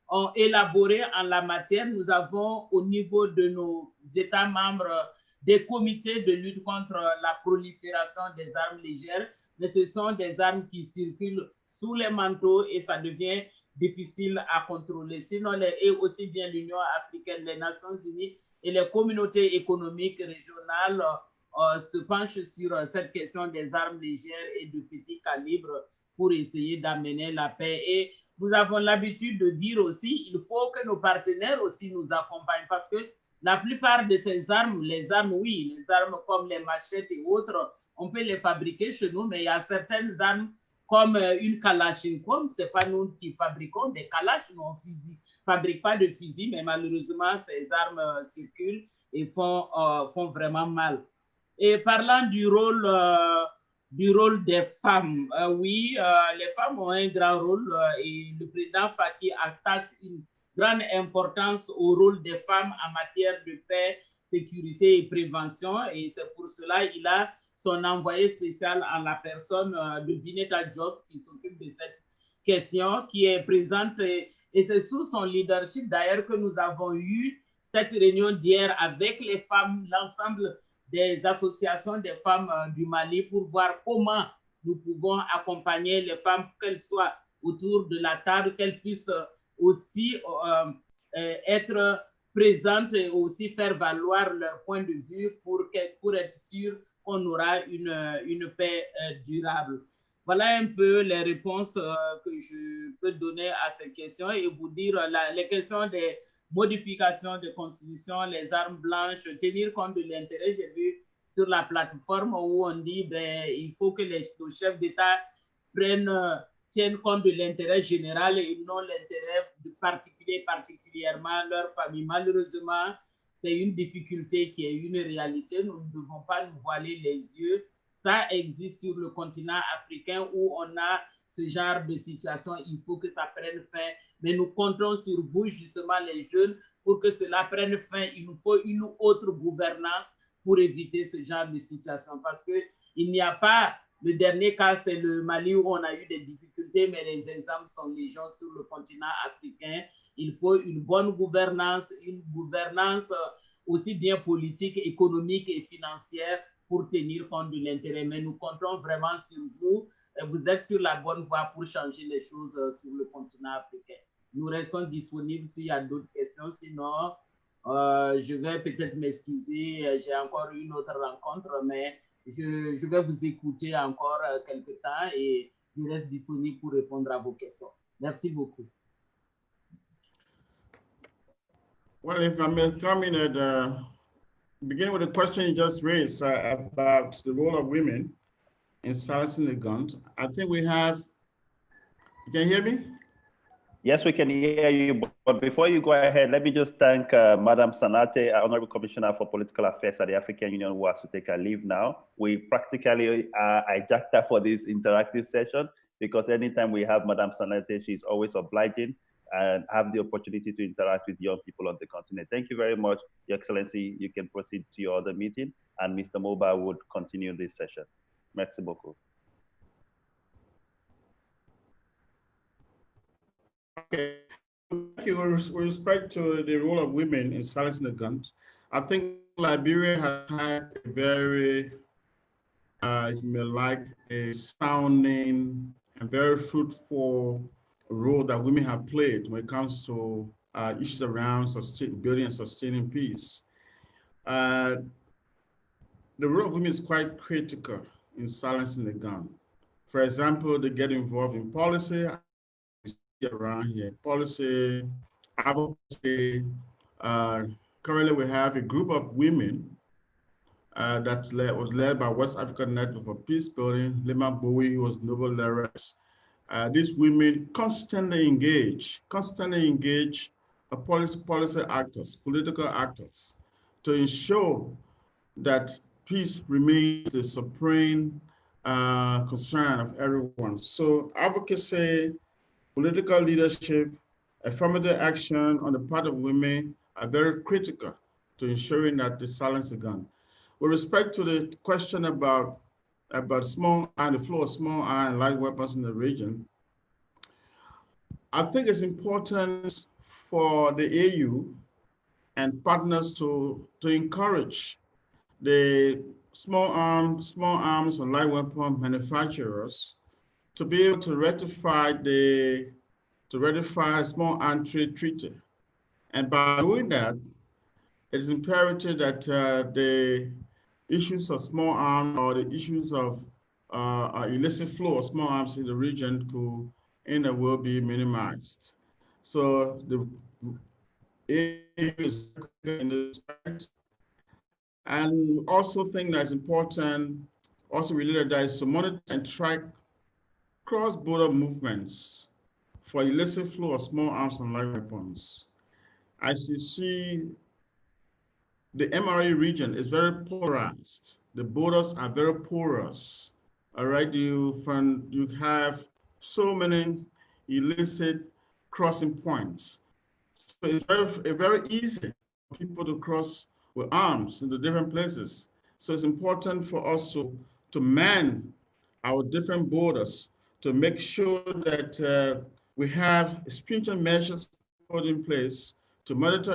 ont élaboré en la matière. Nous avons au niveau de nos États membres des comités de lutte contre la prolifération des armes légères, mais ce sont des armes qui circulent sous les manteaux et ça devient difficile à contrôler. Sinon, et aussi bien l'Union africaine, les Nations Unies et les communautés économiques régionales se penchent sur cette question des armes légères et de petit calibre pour essayer d'amener la paix. Et nous avons l'habitude de dire aussi, il faut que nos partenaires aussi nous accompagnent parce que la plupart de ces armes, les armes, oui, les armes comme les machettes et autres, on peut les fabriquer chez nous, mais il y a certaines armes comme une Kalachnikov, ce n'est pas nous qui fabriquons des Kalash, nous on ne fabrique pas de fusils, mais malheureusement, ces armes circulent et font vraiment mal. Et parlant du rôle des femmes, oui, les femmes ont un grand rôle et le président Faki attache une grande importance au rôle des femmes en matière de paix, sécurité et prévention. Et c'est pour cela qu'il a son envoyé spécial en la personne de Bineta Diop qui s'occupe de cette question, qui est présente. Et c'est sous son leadership d'ailleurs que nous avons eu cette réunion d'hier avec les femmes, l'ensemble des associations des femmes du Mali pour voir comment nous pouvons accompagner les femmes, qu'elles soient autour de la table, qu'elles puissent aussi être présentes et aussi faire valoir leur point de vue pour être sûr qu'on aura une paix durable. Voilà un peu les réponses que je peux donner à ces questions et vous dire les questions des modifications de constitution, les armes blanches, tenir compte de l'intérêt. J'ai vu sur la plateforme où on dit il faut que les chefs d'État tiennent compte de l'intérêt général et non l'intérêt particulier, particulièrement leur famille. Malheureusement, c'est une difficulté qui est une réalité. Nous ne devons pas nous voiler les yeux. Ça existe sur le continent africain où on a ce genre de situation. Il faut que ça prenne fin. Mais nous comptons sur vous, justement, les jeunes, pour que cela prenne fin. Il nous faut une autre gouvernance pour éviter ce genre de situation. Parce qu'il n'y a pas... Le dernier cas, c'est le Mali où on a eu des difficultés, mais les exemples sont légion sur le continent africain. Il faut une bonne gouvernance, une gouvernance aussi bien politique, économique et financière pour tenir compte de l'intérêt. Mais nous comptons vraiment sur vous. Vous êtes sur la bonne voie pour changer les choses sur le continent africain. Nous restons disponibles s'il y a d'autres questions. Sinon, je vais peut-être m'excuser. J'ai encore une autre rencontre, mais je vais vous écouter encore quelque temps et je reste disponible pour répondre à vos questions. Merci beaucoup. Well, if I may come in at beginning with the question you just raised about the role of women in silencing the guns, I think we have, you can hear me? Yes, we can hear you. But before you go ahead, let me just thank Madam Sanate, Honorable Commissioner for Political Affairs at the African Union, who has to take her leave now. We practically hijacked her for this interactive session because anytime we have Madam Sanate, she's always obliging and have the opportunity to interact with young people on the continent. Thank you very much, Your Excellency. You can proceed to your other meeting, and Mr. Moba would continue this session. Merci beaucoup. Okay. Thank you. With respect to the role of women in silencing the guns, I think Liberia has had a very, you may like, a sounding and very fruitful role that women have played when it comes to issues around building and sustaining peace. the role of women is quite critical in silencing the gun. For example, they get involved in policy around here, policy, advocacy. Currently, we have a group of women that was led by West African Network for Peace Building, Lema Bowie, who was Nobel laureate. These women constantly engage policy actors, political actors, to ensure that peace remains the supreme concern of everyone. So advocacy, political leadership, affirmative action on the part of women are very critical to ensuring that the silence is gone. With respect to the question about small and the flow of small arms and light weapons in the region, I think it's important for the AU and partners to encourage the small arms and light weapon manufacturers to be able to ratify small arms trade treaty. And by doing that, it is imperative that the issues of small arms or the issues of illicit flow of small arms in the region will be minimized. So the EU is in this respect. And also think that's important, also related, that is to monitor and track cross-border movements for illicit flow of small arms and light weapons. As you see, the MRE region is very polarized. The borders are very porous. All right, you have so many illicit crossing points. So it's very easy for people to cross with arms into different places. So it's important for us to man our different borders to make sure that we have stringent measures put in place to monitor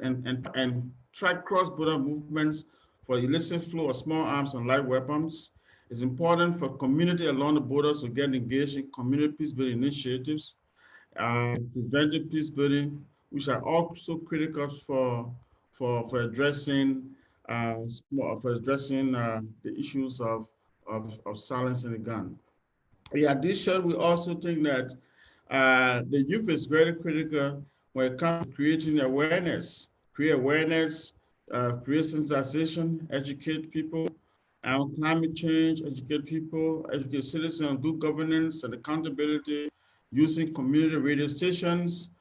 and track cross-border movements for illicit flow of small arms and light weapons. It's important for community along the borders to get engaged in community peace-building initiatives, preventive peace building, which are also critical for addressing the issues of silencing the gun. In addition, we also think that the youth is very critical when it comes to creating awareness, create sensitization, educate people on climate change, educate people, educate citizens on good governance and accountability, using community radio stations,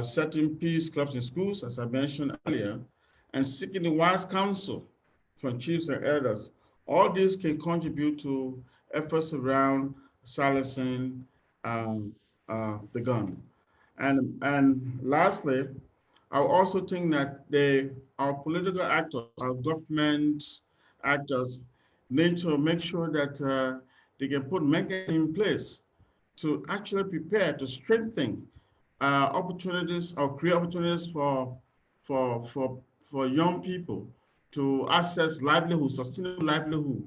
setting peace clubs in schools, as I mentioned earlier, and seeking the wise counsel from chiefs and elders. All this can contribute to efforts around silencing the gun. And lastly, I also think that our political actors, our government actors, need to make sure that they can put mechanisms in place to actually prepare to strengthen opportunities or create opportunities for young people to access livelihood, sustainable livelihood.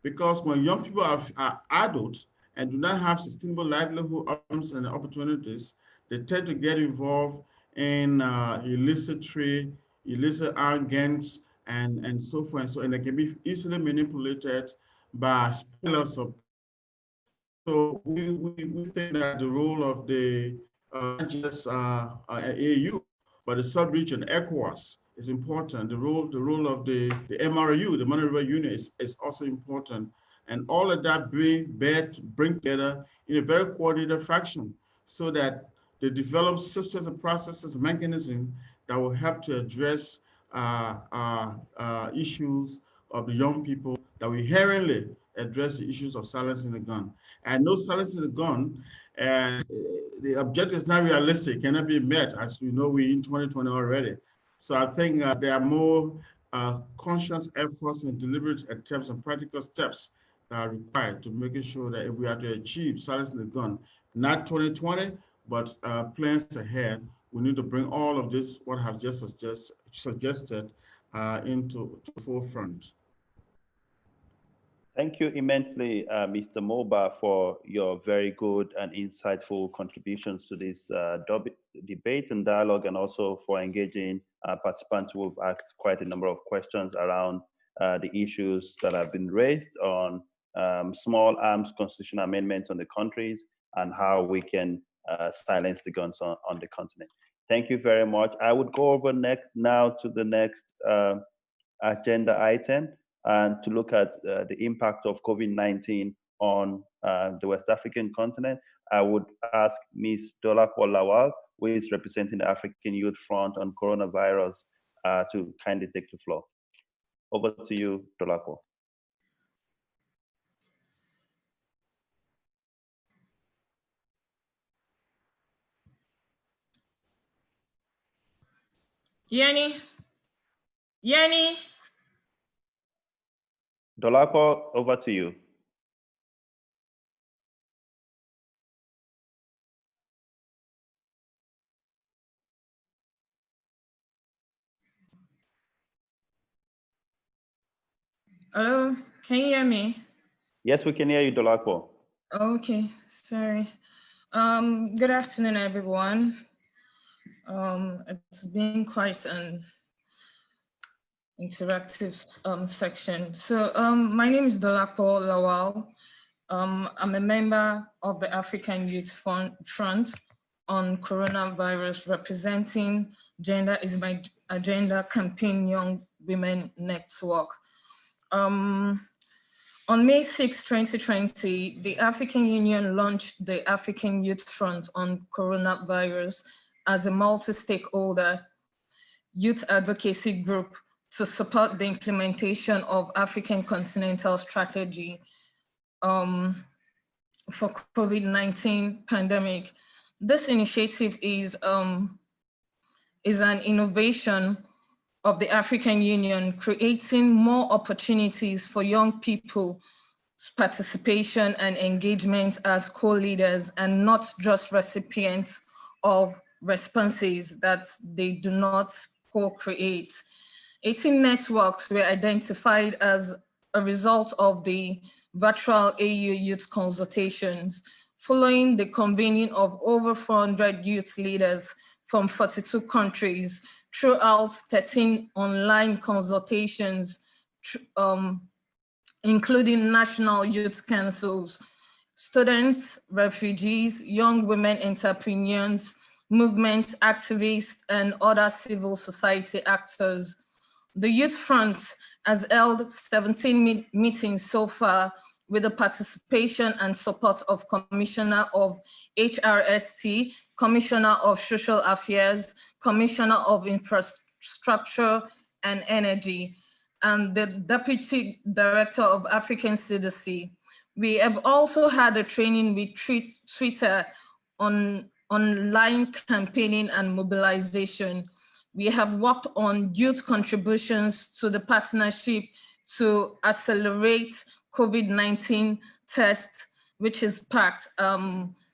Because when young people are adults and do not have sustainable livelihood options and opportunities, they tend to get involved in illicit trade, illicit armed gangs, and so forth. And they can be easily manipulated by spillers of. So we think that the role of the not just AU, but the sub-region ECOWAS is important. The role of the MRU, the Monetary Union, is also important. And all of that bring together in a very coordinated fashion so that they develop systems and processes, mechanisms that will help to address issues of the young people, that will inherently address the issues of silencing the gun. And no silencing the gun, the objective is not realistic, cannot be met, as we know we're in 2020 already. So I think there are more conscious efforts and deliberate attempts and practical steps that are required to making sure that if we are to achieve silencing the gun, not 2020, but plans ahead, we need to bring all of this, what I have just suggested, into the forefront. Thank you immensely, Mr. Moba, for your very good and insightful contributions to this debate and dialogue, and also for engaging participants who have asked quite a number of questions around the issues that have been raised on small arms constitutional amendments on the countries and how we can silence the guns on the continent. Thank you very much. I would go over now to the next agenda item and to look at the impact of COVID-19 on the West African continent. I would ask Ms. Dolapo Lawal, who is representing the African Youth Front on coronavirus, to kindly take the floor. Over to you, Dolapo. Yanni? Dolapo, over to you. Hello, can you hear me? Yes, we can hear you, Dolapo. Okay, sorry. Good afternoon, everyone. It's been quite an interactive section. So my name is Dolapo Lawal. I'm a member of the African Youth Front on coronavirus, representing Gender is My Agenda Campaign Young Women Network. On May 6, 2020, the African Union launched the African Youth Front on coronavirus as a multi-stakeholder youth advocacy group to support the implementation of African continental strategy for COVID-19 pandemic. This initiative is an innovation of the African Union, creating more opportunities for young people's participation and engagement as co-leaders and not just recipients of responses that they do not co-create. 18 networks were identified as a result of the virtual AU youth consultations, following the convening of over 400 youth leaders from 42 countries throughout 13 online consultations, including national youth councils, students, refugees, young women entrepreneurs, movement activists, and other civil society actors. The Youth Front has held 17 meetings so far with the participation and support of Commissioner of HRST, Commissioner of Social Affairs, Commissioner of Infrastructure and Energy, and the Deputy Director of African CDC. We have also had a training with Twitter on online campaigning and mobilization. We have worked on youth contributions to the partnership to accelerate COVID-19 test, which is PACT.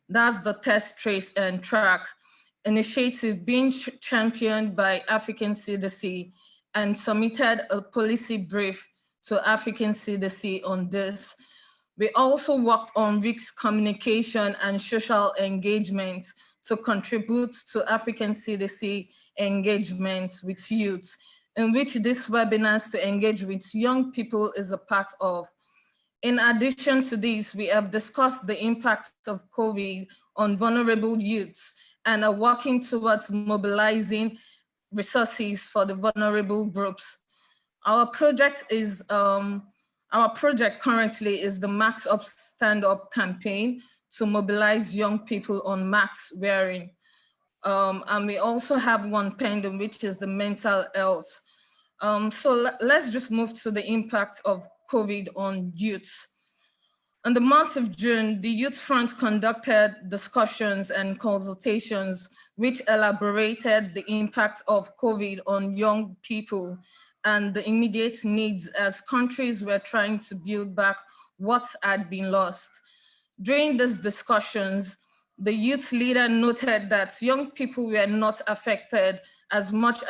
That's the Test, Trace, and Track initiative being championed by African CDC, and submitted a policy brief to African CDC on this. We also worked on risk communication and social engagement to contribute to African CDC engagement with youth, in which this webinars to engage with young people is a part of. In addition to this, we have discussed the impact of COVID on vulnerable youths and are working towards mobilizing resources for the vulnerable groups. Our project currently is the Max Up Stand Up campaign to mobilize young people on mask wearing. And we also have one pending, which is the mental health. So let's just move to the impact of COVID on youth. In the month of June, the Youth Front conducted discussions and consultations which elaborated the impact of COVID on young people and the immediate needs as countries were trying to build back what had been lost. During these discussions, the youth leader noted that young people were not affected as much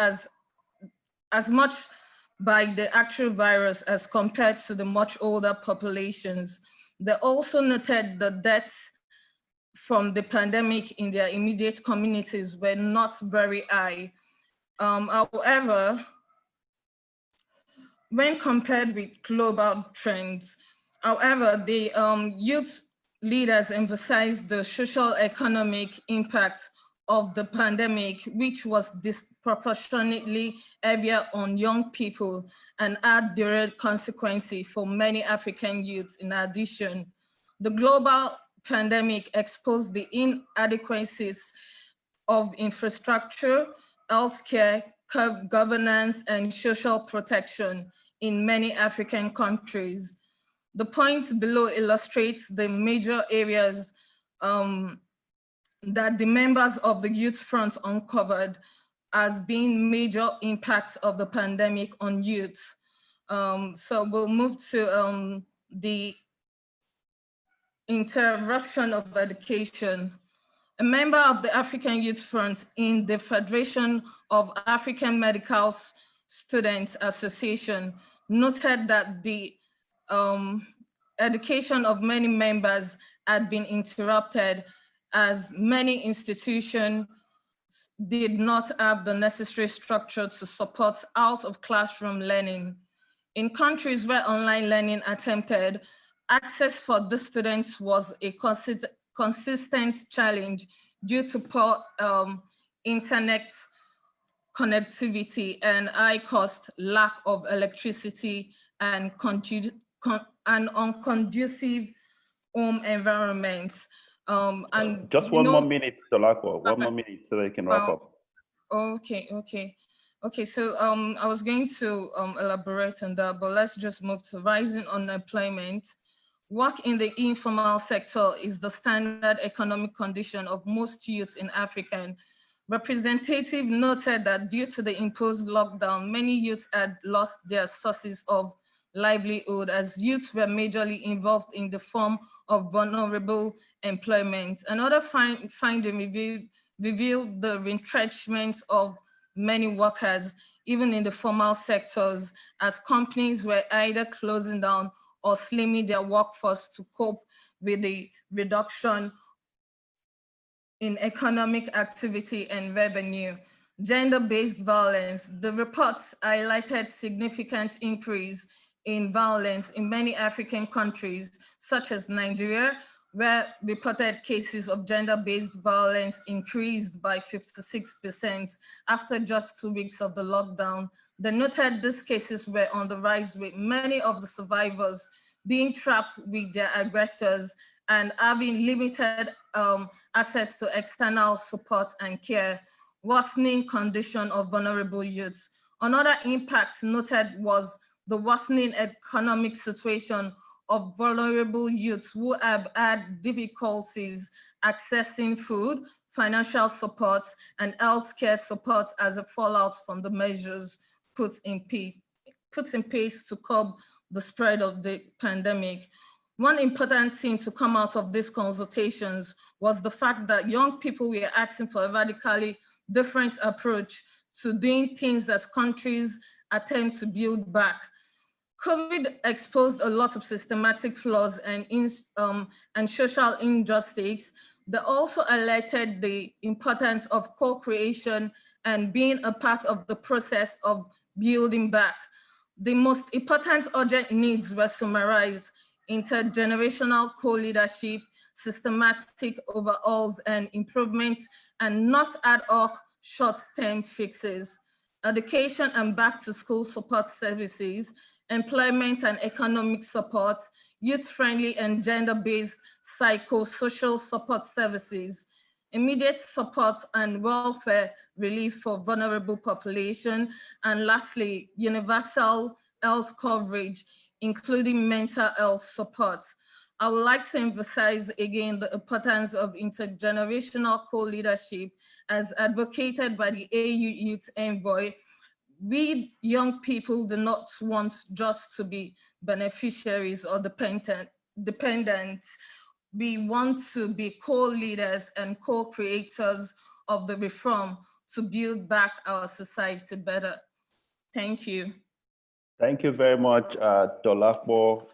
by the actual virus as compared to the much older populations. They also noted the deaths from the pandemic in their immediate communities were not very high. However, when compared with global trends. However, the youth leaders emphasized the social economic impact of the pandemic, which was disproportionately heavier on young people and had direct consequences for many African youths. In addition, the global pandemic exposed the inadequacies of infrastructure, healthcare, governance, and social protection in many African countries. The points below illustrates the major areas that the members of the Youth Front uncovered as being major impacts of the pandemic on youth. So we'll move to the interruption of education. A member of the African Youth Front in the Federation of African Medical Students Association noted that the education of many members had been interrupted as many institutions did not have the necessary structure to support out of classroom learning. In countries where online learning attempted, access for the students was a consistent challenge due to poor internet connectivity and high cost, lack of electricity, and unconducive home environments. And just one more minute, Tolako. One more minute so they can wrap up. Okay. So I was going to elaborate on that, but let's just move to rising unemployment. Work in the informal sector is the standard economic condition of most youths in Africa. Representative noted that due to the imposed lockdown, many youths had lost their sources of livelihood as youths were majorly involved in the form of vulnerable employment. Another finding revealed the retrenchment of many workers, even in the formal sectors, as companies were either closing down or slimming their workforce to cope with the reduction in economic activity and revenue. Gender-based violence. The reports highlighted significant increase in violence in many African countries, such as Nigeria, where reported cases of gender-based violence increased by 56% after just 2 weeks of the lockdown. They noted these cases were on the rise, with many of the survivors being trapped with their aggressors and having limited access to external support and care, worsening condition of vulnerable youths. Another impact noted was the worsening economic situation of vulnerable youths who have had difficulties accessing food, financial support, and healthcare support as a fallout from the measures put in place to curb the spread of the pandemic. One important thing to come out of these consultations was the fact that young people were asking for a radically different approach to doing things as countries attempt to build back. COVID exposed a lot of systematic flaws and social injustice. They also highlighted the importance of co-creation and being a part of the process of building back. The most important urgent needs were summarized: intergenerational co-leadership, systematic overhauls and improvements, and not ad hoc short-term fixes. Education and back-to-school support services, employment and economic support, youth-friendly and gender-based psychosocial support services, immediate support and welfare relief for vulnerable population, and lastly, universal health coverage, including mental health support. I would like to emphasize again the importance of intergenerational co-leadership as advocated by the AU Youth Envoy. We young people do not want just to be beneficiaries or dependents. We want to be co-leaders and co-creators of the reform to build back our society better. Thank you. Thank you very much, Dolapo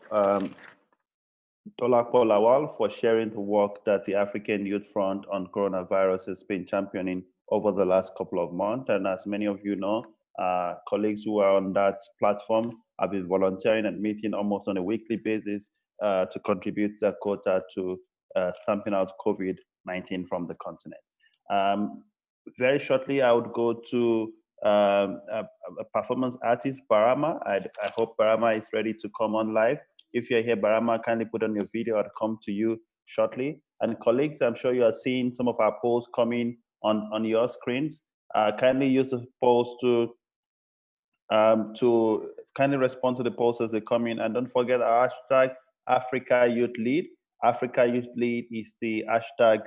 Lawal, for sharing the work that the African Youth Front on Coronavirus has been championing over the last couple of months. And as many of you know, colleagues who are on that platform I've been volunteering at meeting almost on a weekly basis to contribute their quota to stamping out COVID-19 from the continent. Very shortly, I would go to a performance artist, Barama. I hope Barama is ready to come on live. If you're here, Barama, kindly put on your video. I'll come to you shortly. And colleagues, I'm sure you are seeing some of our polls coming on your screens. Kindly use the polls to kindly respond to the polls as they come in. And don't forget our hashtag Africa Youth Lead. Africa Youth Lead is the hashtag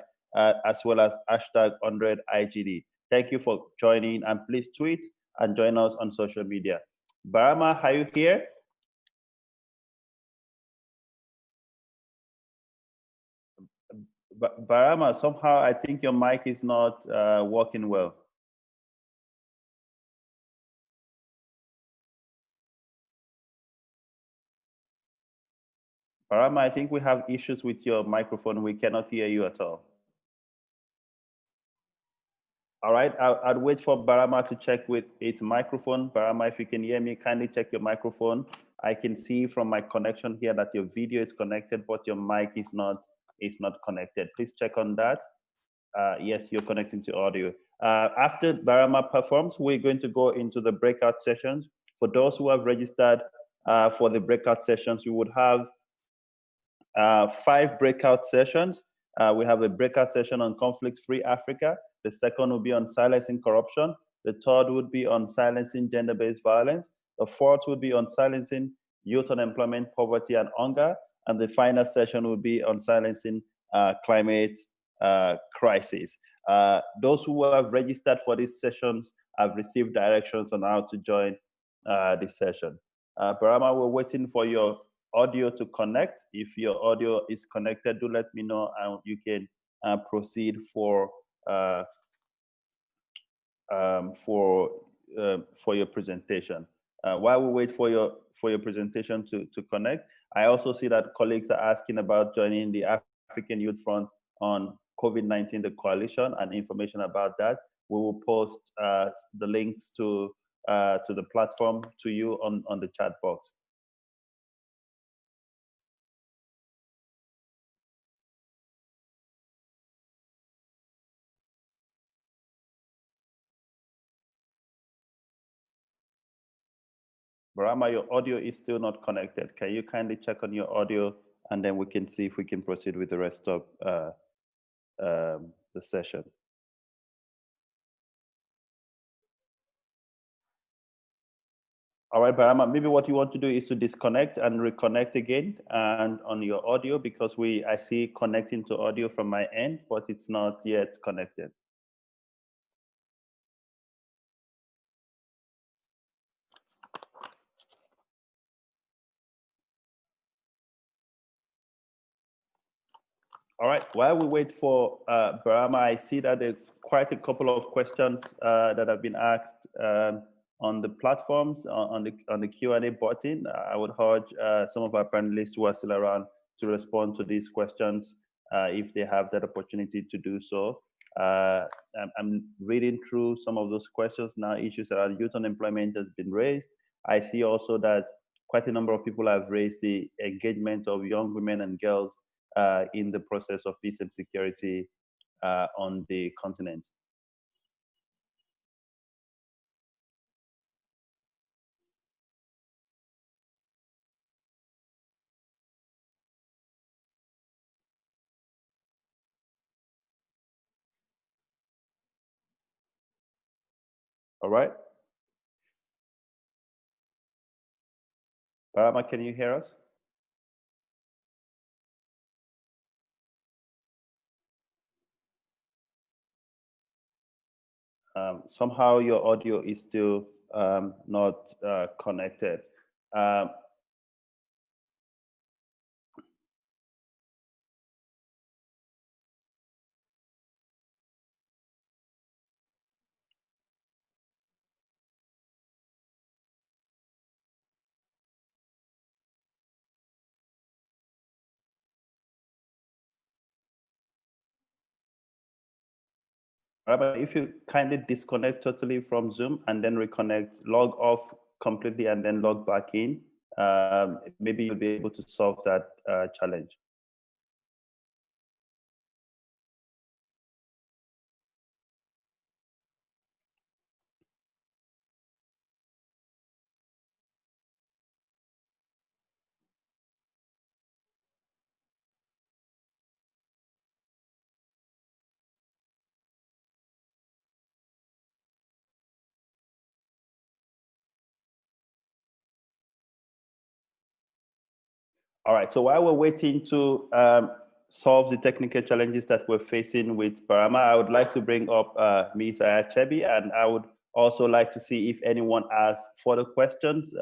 as well as hashtag 100IGD. Thank you for joining, and please tweet and join us on social media. Barama, are you here? Barama, somehow I think your mic is not working well. Barama, I think we have issues with your microphone. We cannot hear you at all. All right, I'll wait for Barama to check with its microphone. Barama, if you can hear me, kindly check your microphone. I can see from my connection here that your video is connected, but your mic is not connected. Please check on that. Yes, you're connecting to audio. After Barama performs, we're going to go into the breakout sessions. For those who have registered for the breakout sessions, we would have 5 breakout sessions. We have a breakout session on conflict-free Africa. The second will be on silencing corruption. The third would be on silencing gender-based violence. The fourth would be on silencing youth unemployment, poverty, and hunger. And the final session will be on silencing climate crisis. Those who have registered for these sessions have received directions on how to join this session. Barama, we're waiting for your audio to connect. If your audio is connected, do let me know, and you can proceed for your presentation. While we wait for your presentation to connect, I also see that colleagues are asking about joining the African Youth Front on COVID-19, the coalition, and information about that. We will post the links to the platform to you on the chat box. Barama, your audio is still not connected. Can you kindly check on your audio, and then we can see if we can proceed with the rest of the session. All right, Barama, maybe what you want to do is to disconnect and reconnect again and on your audio, because I see connecting to audio from my end, but it's not yet connected. All right, while we wait for Barama, I see that there's quite a couple of questions that have been asked on the platforms, on the Q&A button. I would urge some of our panelists who are still around to respond to these questions if they have that opportunity to do so. I'm reading through some of those questions now. Issues around youth unemployment has been raised. I see also that quite a number of people have raised the engagement of young women and girls in the process of peace and security on the continent. All right. Barama, can you hear us? Somehow your audio is still not connected. But if you kindly disconnect totally from Zoom and then reconnect, log off completely and then log back in, maybe you'll be able to solve that challenge. All right, so while we're waiting to solve the technical challenges that we're facing with Parama, I would like to bring up Ms. Ayachebi, and I would also like to see if anyone has further questions.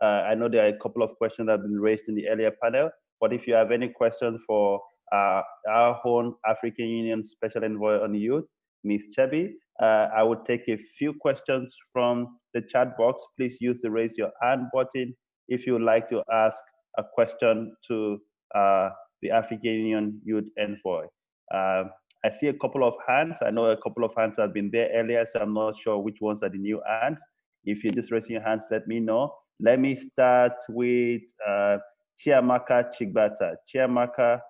I know there are a couple of questions that have been raised in the earlier panel, but if you have any questions for our own African Union Special Envoy on Youth, Ms. Chebi, I would take a few questions from the chat box. Please use the raise your hand button if you would like to ask a question to the African Union Youth Envoy. I see a couple of hands. I know a couple of hands have been there earlier, so I'm not sure which ones are the new hands. If you're just raising your hands, let me know. Let me start with Chiamaka Chigbata. Chiamaka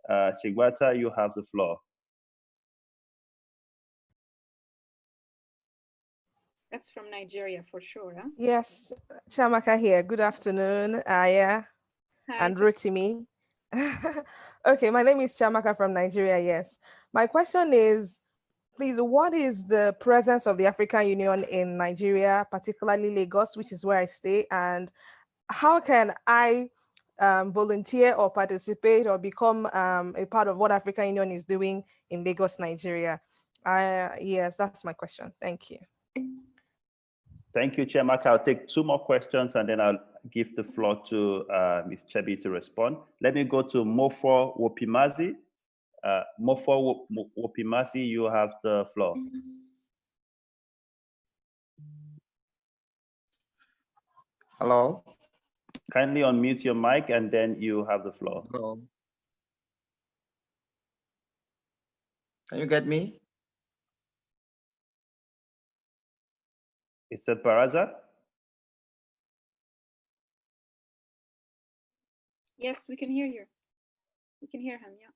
Chigbata, you have the floor. That's from Nigeria for sure, huh? Yes, Chiamaka here. Good afternoon, Aya and Rotimi. Okay, my name is Chiamaka from Nigeria, yes. My question is, please, what is the presence of the African Union in Nigeria, particularly Lagos, which is where I stay, and how can I volunteer or participate or become a part of what African Union is doing in Lagos, Nigeria? Yes, that's my question. Thank you. Thank you, Chiamaka. I'll take two more questions and then I'll give the floor to Ms. Chebi to respond. Let me go to Mofo Wopimazi. Mofo Wopimazi, you have the floor. Hello. Kindly unmute your mic and then you have the floor. Hello. Can you get me? Is that Baraza? Yes, we can hear you. We can hear him, yeah.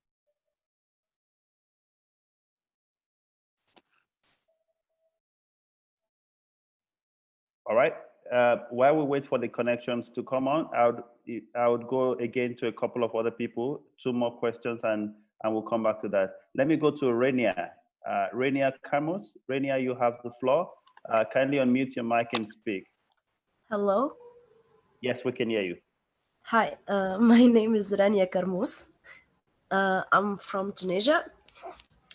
All right. While we wait for the connections to come on, I would go again to a couple of other people, two more questions, and we'll come back to that. Let me go to Renia. Renia Camus. Renia, you have the floor. Kindly unmute your mic and speak. Hello. Yes, we can hear you. Hi, my name is Rania Karmous. I'm from Tunisia,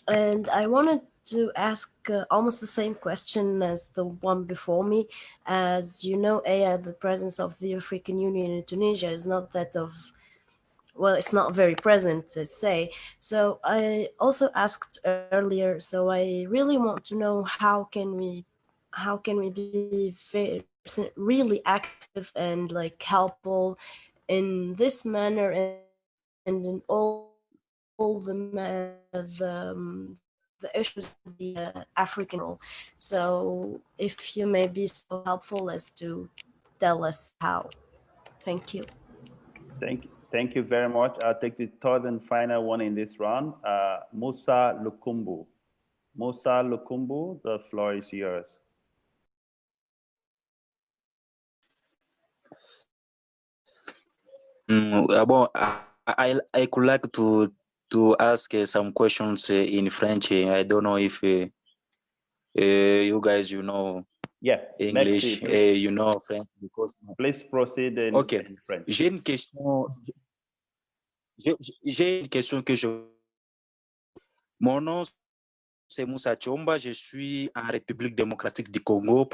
and I wanted to ask almost the same question as the one before me. As you know, the presence of the African Union in Tunisia is not that of, well, it's not very present, let's say. So I also asked earlier, so I really want to know how can we be really active and like helpful in this manner and in all the issues of the African role. So if you may be so helpful as to tell us how. Thank you. Thank you very much. I'll take the third and final one in this round. Musa Lukumbu. Musa Lukumbu, the floor is yours. Well, I could like to ask some questions in French. I don't know if you guys, you know, English, merci, you know French. Because please proceed in, okay. in French. J'ai une question que je... Mon nom, c'est Moussa Tchomba. Je suis en République démocratique du Congo.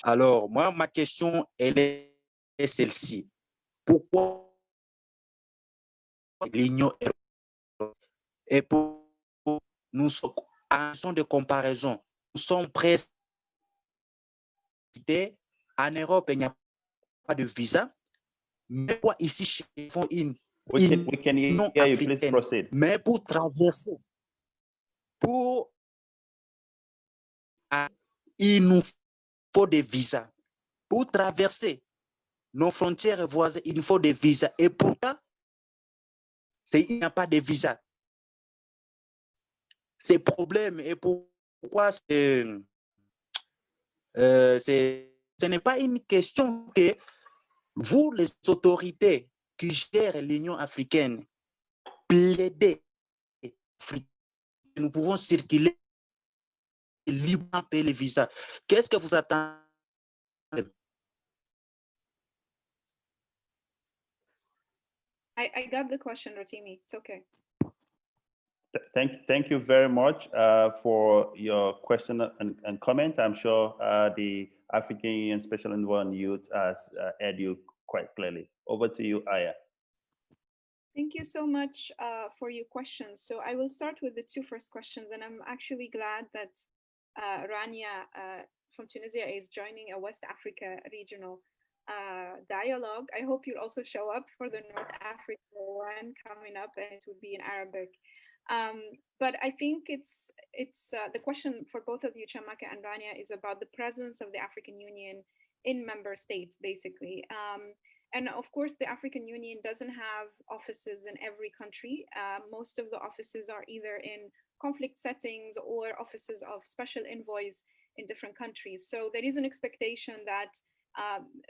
Alors, moi, ma question, elle est celle-ci. Pourquoi l'Union européenne et pour nous sommes en zone de comparaison, nous sommes presque en Europe, il n'y a pas de visa, mais quoi ici chez une Union africaine, mais pour traverser, il nous faut des visas. Pour traverser nos frontières voisines, il faut des visas. Et pourtant, il n'y a pas de visa. Ces problèmes et pourquoi ce n'est pas une question que vous, les autorités qui gèrent l'Union africaine, plaidez. Nous pouvons circuler librement payer les visas. Qu'est-ce que vous attendez? I got the question, Rotimi. It's okay. Thank you very much for your question and comment. I'm sure the African Union Special Envoy on Youth has heard you quite clearly. Over to you, Aya. Thank you so much for your questions. So I will start with the two first questions, and I'm actually glad that Rania from Tunisia is joining a West Africa regional dialogue. I hope you'll also show up for the North Africa one coming up, and it would be in Arabic. But I think it's the question for both of you, Chamaka and Rania, is about the presence of the African Union in member states, basically. And of course, the African Union doesn't have offices in every country. Most of the offices are either in conflict settings or offices of special envoys in different countries. So there is an expectation that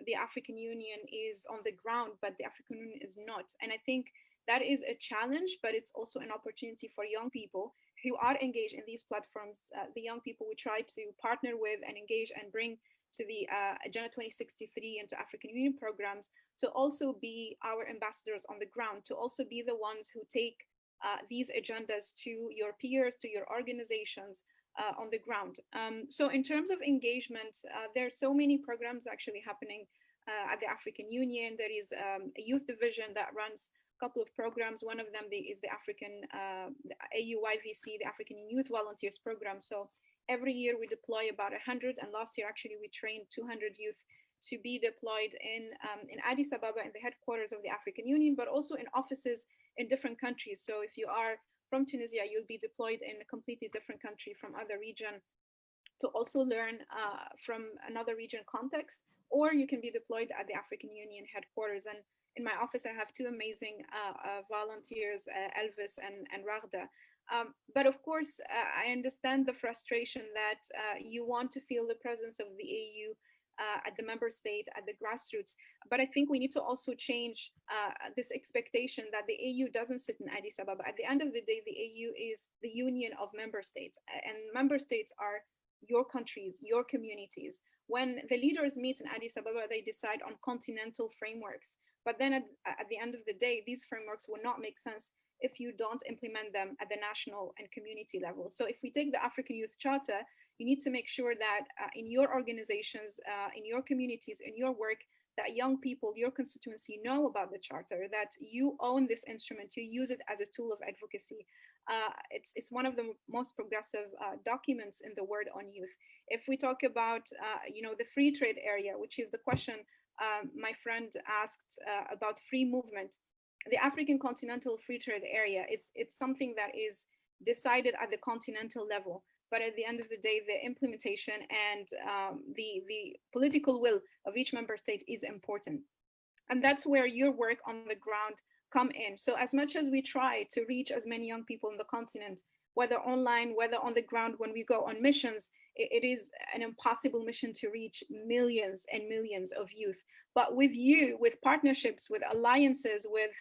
the African Union is on the ground, but the African Union is not. And I think that is a challenge, but it's also an opportunity for young people who are engaged in these platforms. The young people we try to partner with and engage and bring to the Agenda 2063 and to African Union programs to also be our ambassadors on the ground, to also be the ones who take these agendas to your peers, to your organizations on the ground. So in terms of engagement, there are so many programs actually happening at the African Union. There is a youth division that runs a couple of programs. One of them is the African the AUYVC, the African Youth Volunteers Program. So every year we deploy about 100, and last year actually we trained 200 youth to be deployed in Addis Ababa, in the headquarters of the African Union, but also in offices in different countries. So if you are from Tunisia, you'll be deployed in a completely different country from other region to also learn from another region context, or you can be deployed at the African Union headquarters. And in my office, I have two amazing volunteers, Elvis and Ragda. But of course, I understand the frustration that you want to feel the presence of the AU at the member state, at the grassroots. But I think we need to also change this expectation that the AU doesn't sit in Addis Ababa. At the end of the day, the AU is the union of member states, and member states are your countries, your communities. When the leaders meet in Addis Ababa, they decide on continental frameworks. But then at the end of the day, these frameworks will not make sense if you don't implement them at the national and community level. So if we take the African Youth Charter, you need to make sure that in your organizations, in your communities, in your work, that young people, your constituency know about the Charter, that you own this instrument, you use it as a tool of advocacy. It's one of the most progressive documents in the world on youth. If we talk about the free trade area, which is the question my friend asked about free movement, the African Continental Free Trade Area, it's something that is decided at the continental level. But at the end of the day, the implementation and the political will of each member state is important. And that's where your work on the ground come in. So as much as we try to reach as many young people in the continent, whether online, whether on the ground, when we go on missions, it is an impossible mission to reach millions and millions of youth. But with you, with partnerships, with alliances, with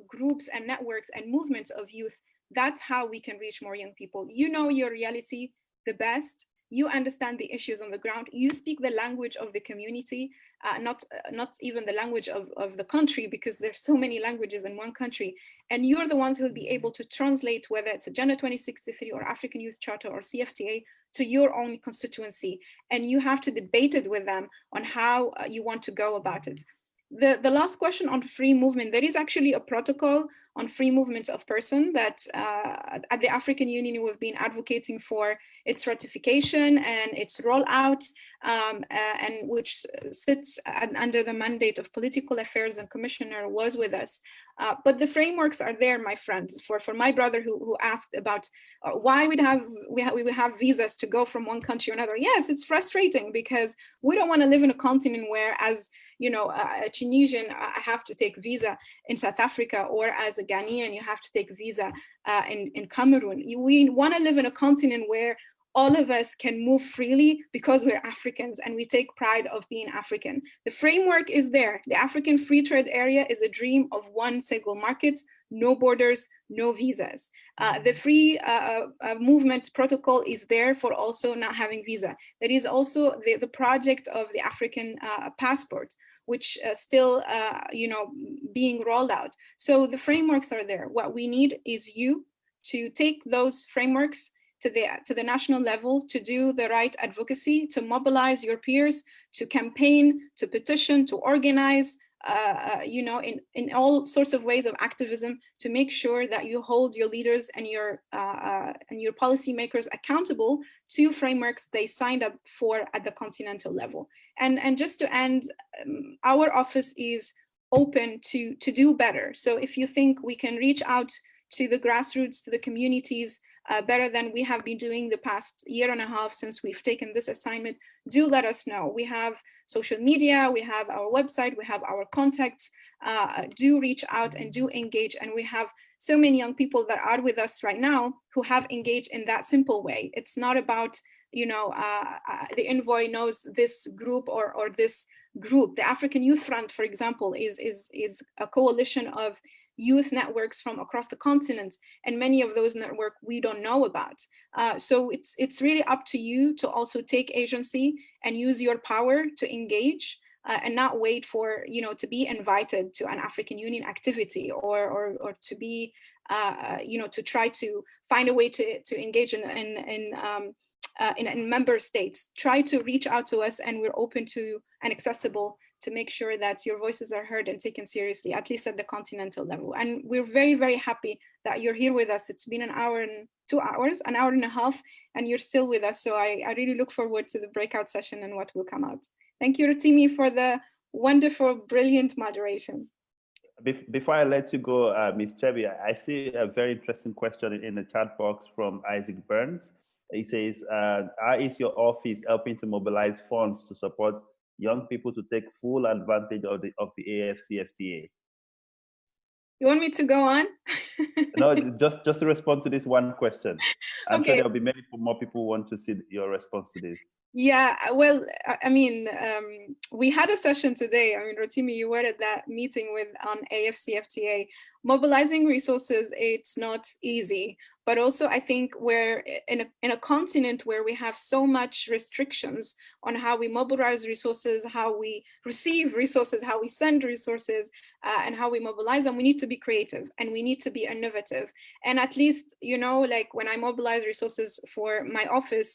groups and networks and movements of youth, that's how we can reach more young people. You know your reality the best. You understand the issues on the ground. You speak the language of the community, not even the language of the country, because there's so many languages in one country. And you're the ones who will be able to translate, whether it's Agenda 2063 or African Youth Charter or CFTA, to your own constituency. And you have to debate it with them on how you want to go about it. The last question on free movement, there is actually a protocol on free movement of person that at the African Union we've been advocating for its ratification and its rollout, and which sits under the mandate of political affairs, and Commissioner was with us. But the frameworks are there, my friends. For my brother who asked about why we have visas to go from one country to another. Yes, it's frustrating because we don't want to live in a continent where, as you know, a Tunisian, I have to take visa in South Africa, or as a Ghanaian, you have to take visa in Cameroon. We want to live in a continent where all of us can move freely because we're Africans and we take pride of being African. The framework is there. The African Free Trade Area is a dream of one single market, no borders, no visas. The free movement protocol is there for also not having visa. There is also the project of the African passport, which still being rolled out. So the frameworks are there. What we need is you to take those frameworks to the national level, to do the right advocacy, to mobilize your peers, to campaign, to petition, to organize, in all sorts of ways of activism, to make sure that you hold your leaders and your policymakers accountable to frameworks they signed up for at the continental level. And just to end, our office is open to do better. So if you think we can reach out to the grassroots, to the communities, better than we have been doing the past year and a half since we've taken this assignment, do let us know. We have social media, we have our website, we have our contacts. Do reach out and do engage. And we have so many young people that are with us right now who have engaged in that simple way. It's not about, the envoy knows this group or this group. The African Youth Front, for example, is a coalition of youth networks from across the continent, and many of those networks we don't know about. So it's really up to you to also take agency and use your power to engage, and not wait for to be invited to an African Union activity or to be to try to find a way to engage in member states. Try to reach out to us, and we're open to and accessible to make sure that your voices are heard and taken seriously, at least at the continental level. And we're very, very happy that you're here with us. It's been an hour and 2 hours, an hour and a half, and you're still with us. So I really look forward to the breakout session and what will come out. Thank you, Rotimi, for the wonderful, brilliant moderation. Before I let you go, Ms. Chebi, I see a very interesting question in the chat box from Isaac Burns. He says, how is your office helping to mobilize funds to support young people to take full advantage of the AFCFTA? You want me to go on? No, just to respond to this one question. I'm Okay. sure there'll be many more people who want to see your response to this. Yeah, well, I mean, we had a session today. I mean, Rotimi, you were at that meeting on AFCFTA. Mobilizing resources, it's not easy. But also, I think we're in a continent where we have so much restrictions on how we mobilize resources, how we receive resources, how we send resources, and how we mobilize them. We need to be creative and we need to be innovative. And at least, like when I mobilize resources for my office,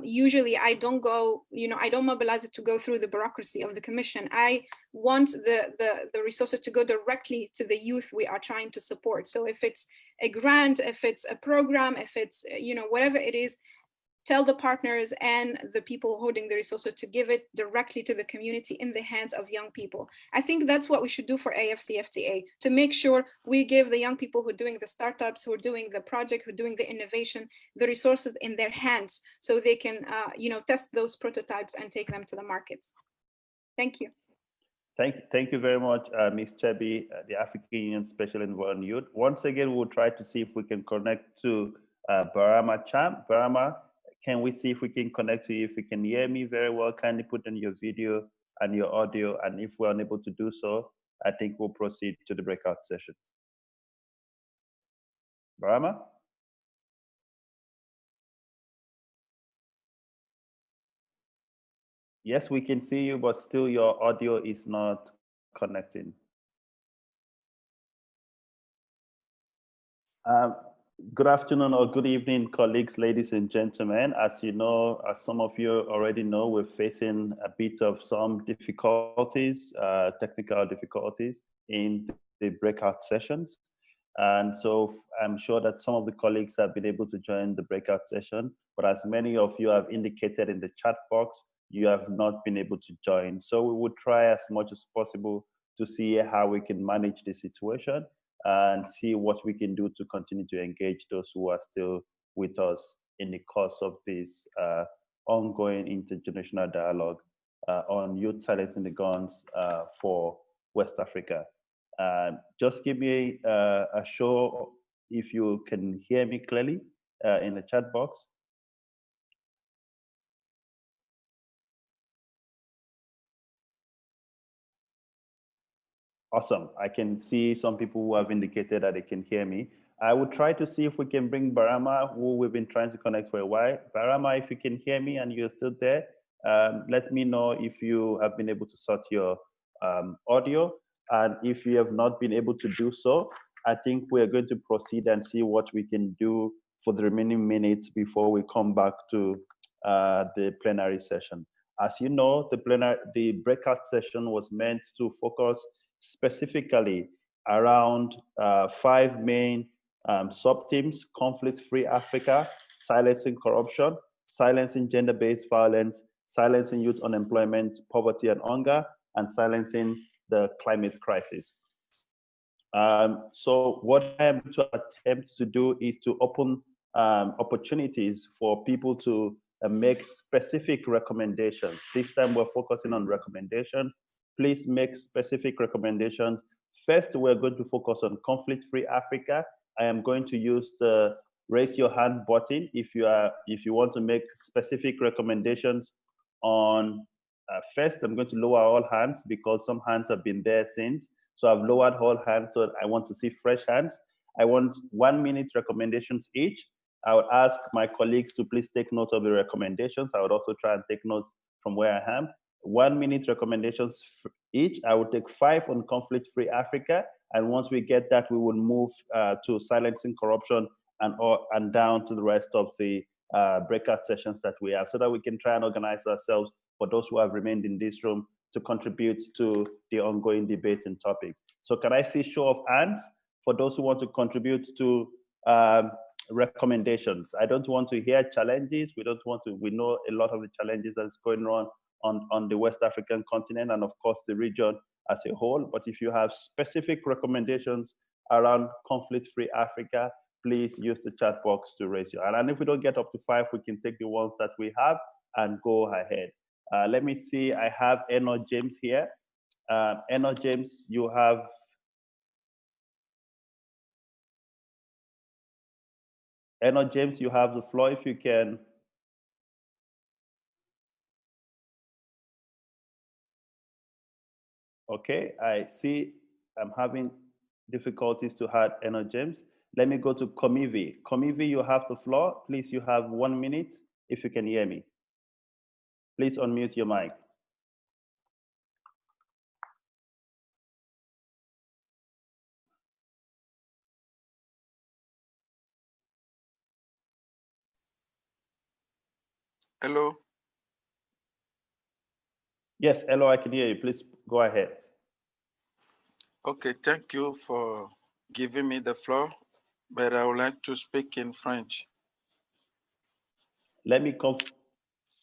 usually I don't go, I don't mobilize it to go through the bureaucracy of the commission. I want the resources to go directly to the youth we are trying to support. So if it's a grant, if it's a program, if it's, whatever it is, tell the partners and the people holding the resources to give it directly to the community in the hands of young people. I think that's what we should do for AFCFTA, to make sure we give the young people who are doing the startups, who are doing the project, who are doing the innovation, the resources in their hands so they can, test those prototypes and take them to the market. Thank you. Thank you very much, Ms. Chebi, the African Union Special Envoy on Youth. Once again, we'll try to see if we can connect to Barama Cham. Barama, can we see if we can connect to you? If you can hear me very well, kindly put in your video and your audio. And if we're unable to do so, I think we'll proceed to the breakout session. Barama? Yes, we can see you, but still your audio is not connecting. Good afternoon or good evening, colleagues, ladies and gentlemen. As you know, as some of you already know, we're facing a bit of some difficulties, technical difficulties in the breakout sessions. And so I'm sure that some of the colleagues have been able to join the breakout session, but as many of you have indicated in the chat box, you have not been able to join. So we would try as much as possible to see how we can manage the situation and see what we can do to continue to engage those who are still with us in the course of this ongoing intergenerational dialogue on youth silencing the guns for West Africa. Just give me a show if you can hear me clearly in the chat box. Awesome. I can see some people who have indicated that they can hear me. I will try to see if we can bring Barama, who we've been trying to connect for a while. Barama, if you can hear me and you're still there, let me know if you have been able to sort your audio. And if you have not been able to do so, I think we're going to proceed and see what we can do for the remaining minutes before we come back to the plenary session. As you know, the breakout session was meant to focus specifically around 5 main sub-themes: conflict-free Africa, silencing corruption, silencing gender-based violence, silencing youth unemployment, poverty and hunger, and silencing the climate crisis. So what I'm to attempt to do is to open opportunities for people to make specific recommendations. This time we're focusing on recommendations. Please make specific recommendations. First, we're going to focus on conflict-free Africa. I am going to use the raise your hand button if you want to make specific recommendations on. First, I'm going to lower all hands because some hands have been there since. So I've lowered all hands, so I want to see fresh hands. I want 1 minute recommendations each. I would ask my colleagues to please take note of the recommendations. I would also try and take notes from where I am. 1 minute recommendations each. I will take 5 on conflict-free Africa. And once we get that, we will move to silencing corruption and down to the rest of the breakout sessions that we have, so that we can try and organize ourselves for those who have remained in this room to contribute to the ongoing debate and topic. So can I see show of hands for those who want to contribute to recommendations? I don't want to hear challenges. We know a lot of the challenges that's going on the West African continent and of course the region as a whole. But if you have specific recommendations around conflict-free Africa, please use the chat box to raise your hand. And if we don't get up to 5, we can take the ones that we have and go ahead. Let me see, I have Eno James here. Eno James, you have the floor if you can. Okay, I see I'm having difficulties to add Eno James. Let me go to Komivi. Komivi, you have the floor. Please, you have 1 minute if you can hear me. Please unmute your mic. Hello. Yes, hello, I can hear you. Please go ahead. Okay, thank you for giving me the floor, but I would like to speak in French.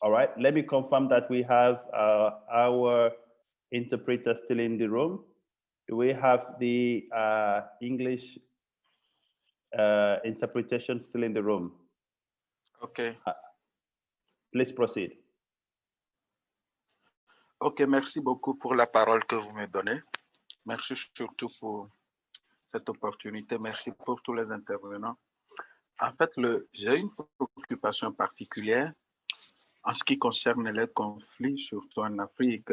All right, let me confirm that we have our interpreter still in the room. Do we have the English interpretation still in the room? Okay. Please proceed. Ok, merci beaucoup pour la parole que vous me donnez. Merci surtout pour cette opportunité. Merci pour tous les intervenants. En fait, j'ai une préoccupation particulière en ce qui concerne les conflits, surtout en Afrique.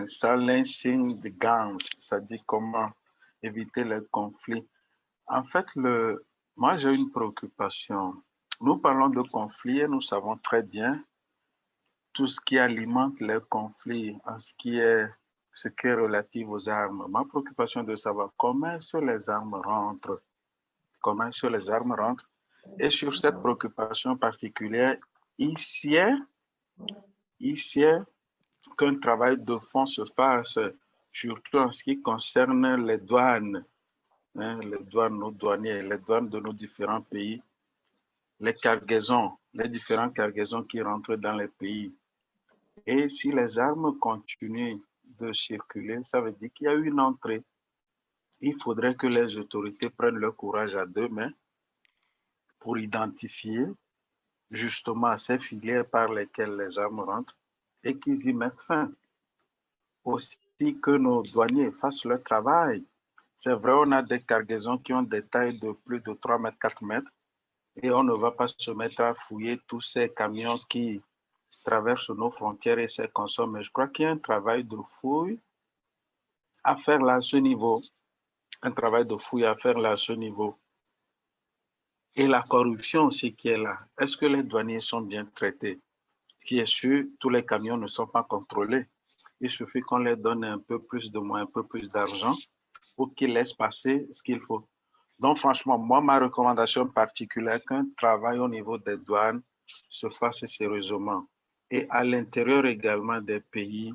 Silencing the guns, c'est-à-dire comment éviter les conflits. En fait, moi, j'ai une préoccupation. Nous parlons de conflits et nous savons très bien tout ce qui alimente les conflits en ce qui est relatif aux armes. Ma préoccupation est de savoir comment est-ce que les armes rentrent. Comment est-ce que les armes rentrent. Et sur cette préoccupation particulière, ici qu'un travail de fond se fasse, surtout en ce qui concerne les douanes. hein, les douanes, nos douaniers, les douanes de nos différents pays, les cargaisons, les différentes cargaisons qui rentrent dans les pays. Et si les armes continuent de circuler, ça veut dire qu'il y a eu une entrée. Il faudrait que les autorités prennent leur courage à deux mains pour identifier justement ces filières par lesquelles les armes rentrent et qu'ils y mettent fin. Aussi que nos douaniers fassent leur travail. C'est vrai, on a des cargaisons qui ont des tailles de plus de 3 mètres, 4 mètres, et on ne va pas se mettre à fouiller tous ces camions qui traversent nos frontières et se consomment. Mais je crois qu'il y a un travail de fouille à faire là à ce niveau. Un travail de fouille à faire là à ce niveau. Et la corruption aussi qui est là. Est-ce que les douaniers sont bien traités? Qui est sûr, tous les camions ne sont pas contrôlés. Il suffit qu'on leur donne un peu plus de moyens, un peu plus d'argent pour qu'ils laissent passer ce qu'il faut. Donc franchement, moi, ma recommandation particulière, qu'un travail au niveau des douanes se fasse sérieusement. Et à l'intérieur également des pays,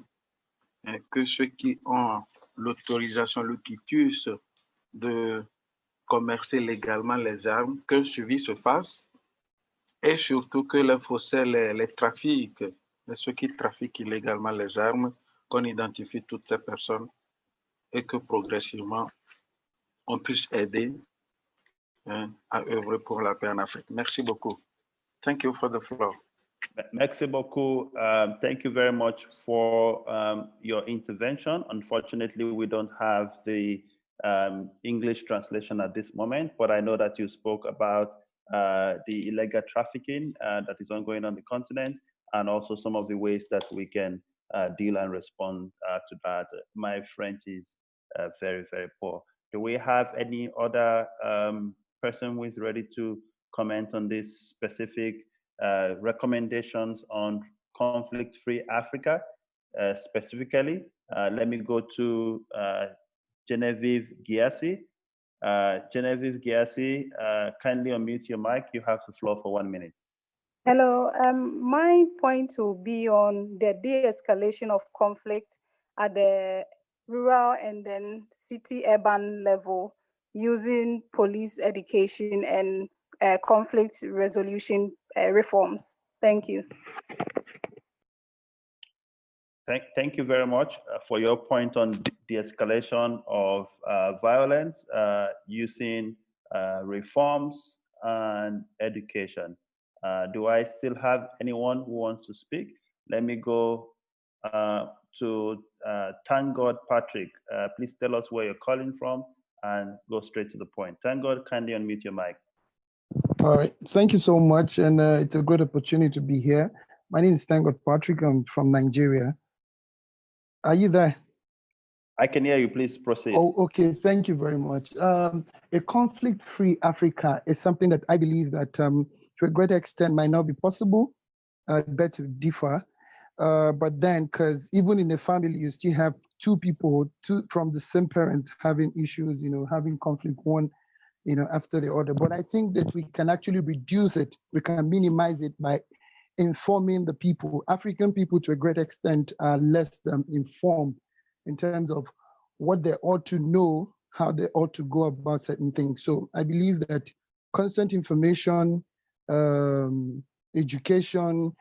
hein, que ceux qui ont l'autorisation, le quitus de commercer légalement les armes, qu'un suivi se fasse et surtout que les faussaires, les trafics, ceux qui trafiquent illégalement les armes, qu'on identifie toutes ces personnes et que progressivement on puisse aider, hein, à œuvrer pour la paix en Afrique. Merci beaucoup. Thank you for the floor. Merci beaucoup. Thank you very much for your intervention. Unfortunately, we don't have the English translation at this moment, but I know that you spoke about the illegal trafficking that is ongoing on the continent, and also some of the ways that we can deal and respond to that. My French is very, very poor. Do we have any other person who is ready to comment on this specific recommendations on conflict-free Africa specifically? Let me go to Genevieve Giassi. Genevieve Giassi, kindly unmute your mic. You have the floor for 1 minute. Hello, my point will be on the de-escalation of conflict at the rural and then city-urban level using police education and conflict resolution reforms. Thank you. Thank you very much for your point on de-escalation of violence using reforms and education. Do I still have anyone who wants to speak? Let me go to Thank God Patrick. Please tell us where you're calling from and go straight to the point. Thank God, kindly unmute your mic. All right, thank you so much, and it's a great opportunity to be here. My name is Thank God Patrick. I'm from Nigeria. Are you there? I can hear you. Please proceed. Oh, okay. Thank you very much. A conflict-free Africa is something that I believe that to a great extent might not be possible. That to differ. But then, because even in a family, you still have two people, from the same parent having issues, having conflict, one, after the other. But I think that we can actually reduce it. We can minimize it by informing the people. African people, to a great extent, are less informed in terms of what they ought to know, how they ought to go about certain things. So I believe that constant information, education,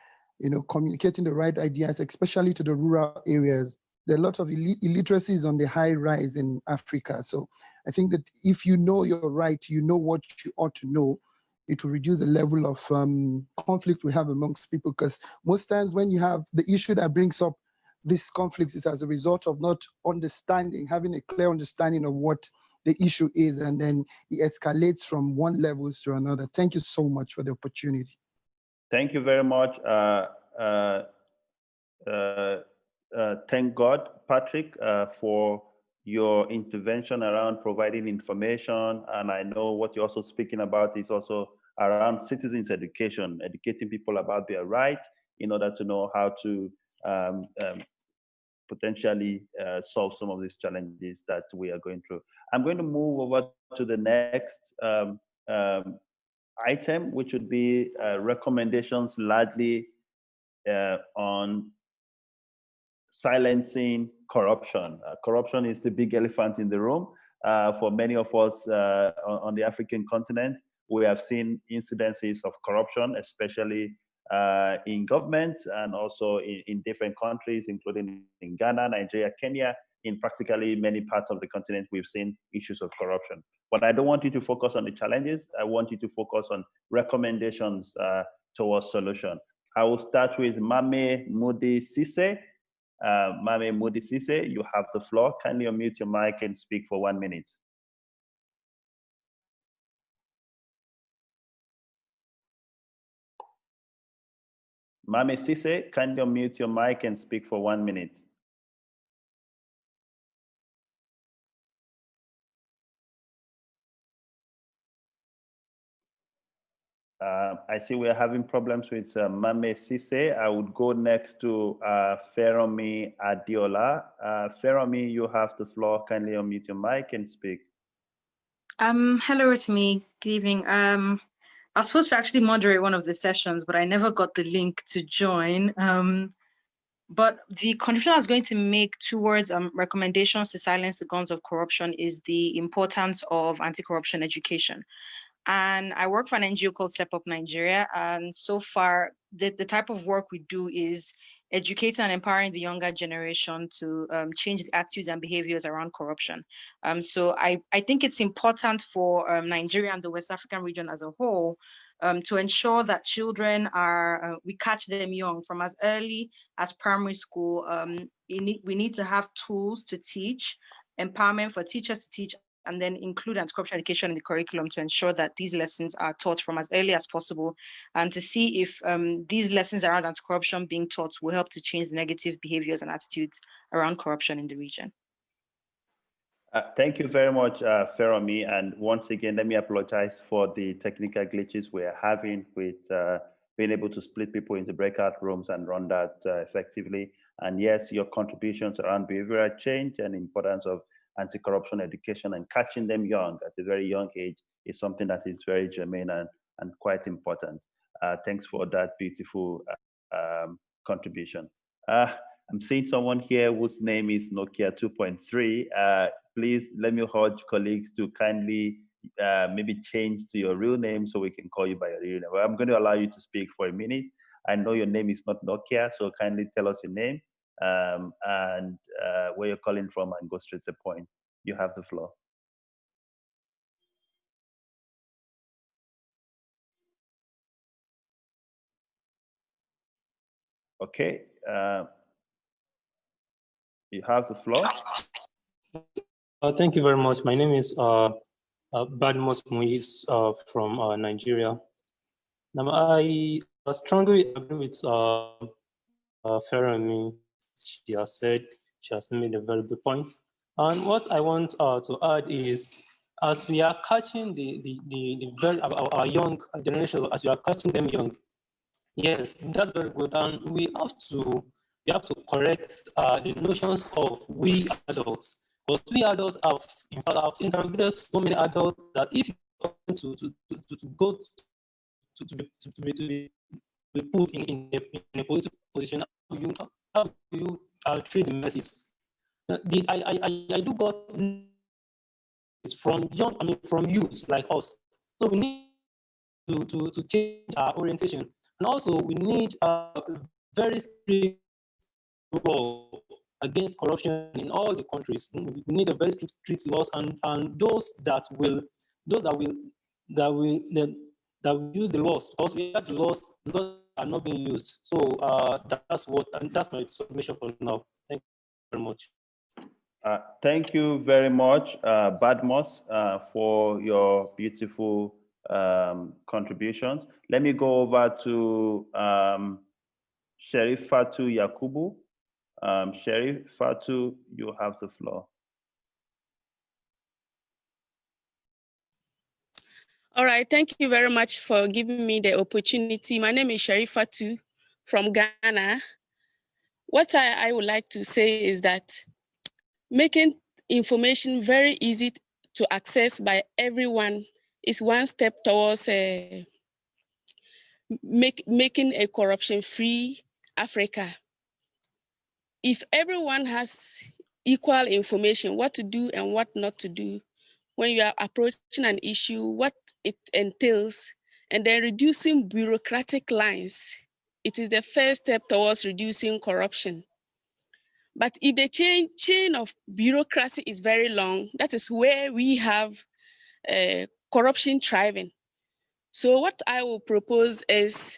communicating the right ideas, especially to the rural areas. There are a lot of illiteracies on the high rise in Africa. So I think that if you know your right, you know what you ought to know, it will reduce the level of conflict we have amongst people. Because most times when you have the issue that brings up this conflict is as a result of not understanding, having a clear understanding of what the issue is, and then it escalates from one level to another. Thank you so much for the opportunity. Thank you very much. Thank God, Patrick, for your intervention around providing information. And I know what you're also speaking about is also around citizens' education, educating people about their rights in order to know how to potentially solve some of these challenges that we are going through. I'm going to move over to the next item, which would be recommendations largely on silencing corruption. Corruption is the big elephant in the room. for many of us on the African continent, we have seen incidences of corruption, especially in government and also in different countries, including in Ghana, Nigeria, Kenya. In practically many parts of the continent, we've seen issues of corruption. But I don't want you to focus on the challenges. I want you to focus on recommendations towards solution. I will start with Mame Moody Sise. Mame Moody Sise, you have the floor. Kindly unmute your mic and speak for 1 minute. Mame Sise, kindly unmute your mic and speak for 1 minute. I see we're having problems with Mame Sise. I would go next to Feromi Adiola. Feromi, you have the floor. Kindly unmute your mic and speak. Hello, it's me. Good evening. I was supposed to actually moderate one of the sessions, but I never got the link to join. But the contribution I was going to make towards recommendations to silence the guns of corruption is the importance of anti-corruption education. And I work for an NGO called Step Up Nigeria. And so far, the type of work we do is educating and empowering the younger generation to change the attitudes and behaviors around corruption. So I think it's important for Nigeria and the West African region as a whole to ensure that children are, we catch them young from as early as primary school. We need to have tools to teach, empowerment for teachers to teach, and then include anti-corruption education in the curriculum to ensure that these lessons are taught from as early as possible, and to see if these lessons around anti-corruption being taught will help to change the negative behaviors and attitudes around corruption in the region. Thank you very much, Feromi. And once again, let me apologize for the technical glitches we're having with being able to split people into breakout rooms and run that effectively. And yes, your contributions around behavioral change and importance of anti-corruption education and catching them young at a very young age is something that is very germane and quite important. Thanks for that beautiful contribution. I'm seeing someone here whose name is Nokia 2.3. Please let me urge colleagues to kindly maybe change to your real name so we can call you by your real name. I'm going to allow you to speak for a minute. I know your name is not Nokia, so kindly tell us your name and where you're calling from and go straight to the point. You have the floor. Okay, you have the floor. Thank you very much. My name is Badmos Muiz from Nigeria. Now, I strongly agree with Feromi. She has said, she has made a very good point. And what I want to add is, as we are catching our young generation, as we are catching them young, yes, that's very good. And we have to correct the notions of we adults. But we adults have, in fact, have interviewed so many adults that if you want to go to be put in a political position, how do you treat the masses? I do got is from young, from youth like us. So we need to change our orientation, and also we need a very strict law against corruption in all the countries. We need a very strict laws, and those that will use the laws, because we have the laws are not being used. So that's my submission for now. Thank you very much. Thank you very much, Badmos, for your beautiful contributions. Let me go over to Sherifatu Yakubu. Sherifatu, you have the floor. All right, thank you very much for giving me the opportunity. My name is Sherifatu from Ghana. What I would like to say is that making information very easy to access by everyone is one step towards making a corruption-free Africa. If everyone has equal information, what to do and what not to do, when you are approaching an issue, what it entails, and then reducing bureaucratic lines. It is the first step towards reducing corruption. But if the chain of bureaucracy is very long, that is where we have corruption thriving. So what I will propose is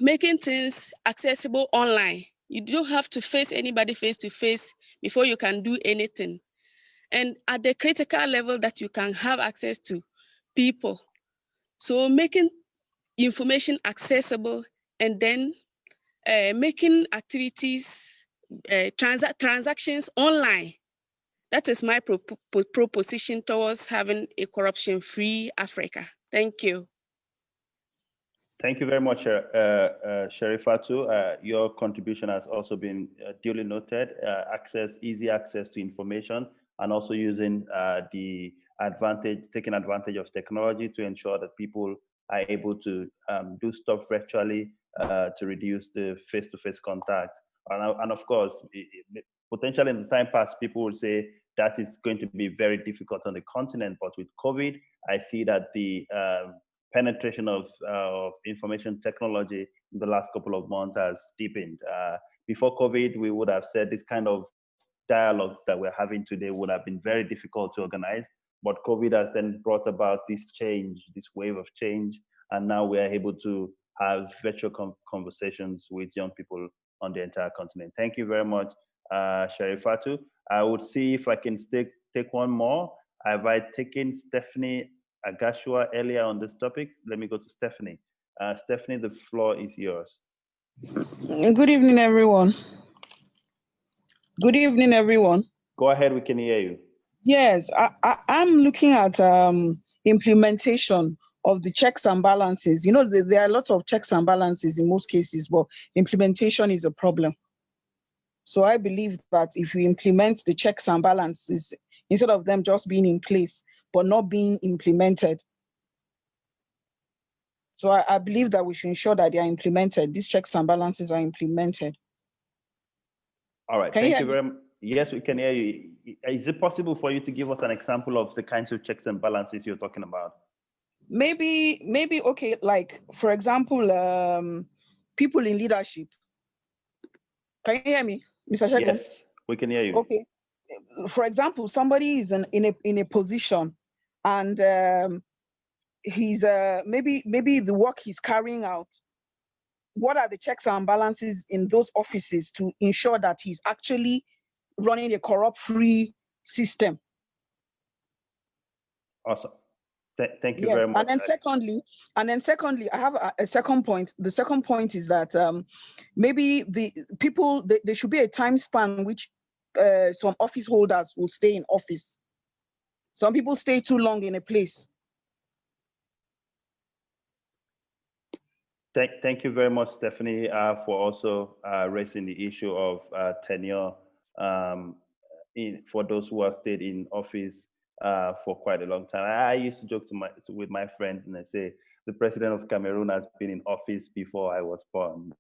making things accessible online. You don't have to face anybody face to face before you can do anything. And at the critical level that you can have access to people. So making information accessible, and then making activities, transactions online. That is my proposition towards having a corruption-free Africa. Thank you. Thank you very much, Sherifatu. Your contribution has also been duly noted. Easy access to information, and also using taking advantage of technology to ensure that people are able to do stuff virtually to reduce the face-to-face contact. And of course, potentially in the time past, people will say that is going to be very difficult on the continent, but with COVID, I see that the penetration of information technology in the last couple of months has deepened. Before COVID, we would have said this kind of dialogue that we're having today would have been very difficult to organize, but COVID has then brought about this change, this wave of change, and now we are able to have virtual conversations with young people on the entire continent. Thank you very much, Sherifatu. I would see if I can take one more. Have I taken Stephanie Agashua earlier on this topic? Let me go to Stephanie. Stephanie, the floor is yours. Good evening, everyone. Good evening, everyone. Go ahead, we can hear you. Yes, I'm looking at implementation of the checks and balances. You know, there are lots of checks and balances in most cases, but implementation is a problem. So I believe that if we implement the checks and balances, instead of them just being in place, but not being implemented. So I believe that we should ensure that they are implemented. These checks and balances are implemented. All right, thank you very much. Yes, we can hear you. Is it possible for you to give us an example of the kinds of checks and balances you're talking about? Maybe, okay, like, for example, people in leadership. Can you hear me, Mr. Shegun? Yes, we can hear you. Okay. For example, somebody is in a position, and he's maybe the work he's carrying out. What are the checks and balances in those offices to ensure that he's actually running a corrupt-free system? Awesome. Thank you very much. And then secondly, I have a second point. The second point is that maybe the people, there should be a time span which some office holders will stay in office. Some people stay too long in a place. Thank you very much, Stephanie, for also raising the issue of tenure for those who have stayed in office for quite a long time. I used to joke with my friends, and I say, the president of Cameroon has been in office before I was born,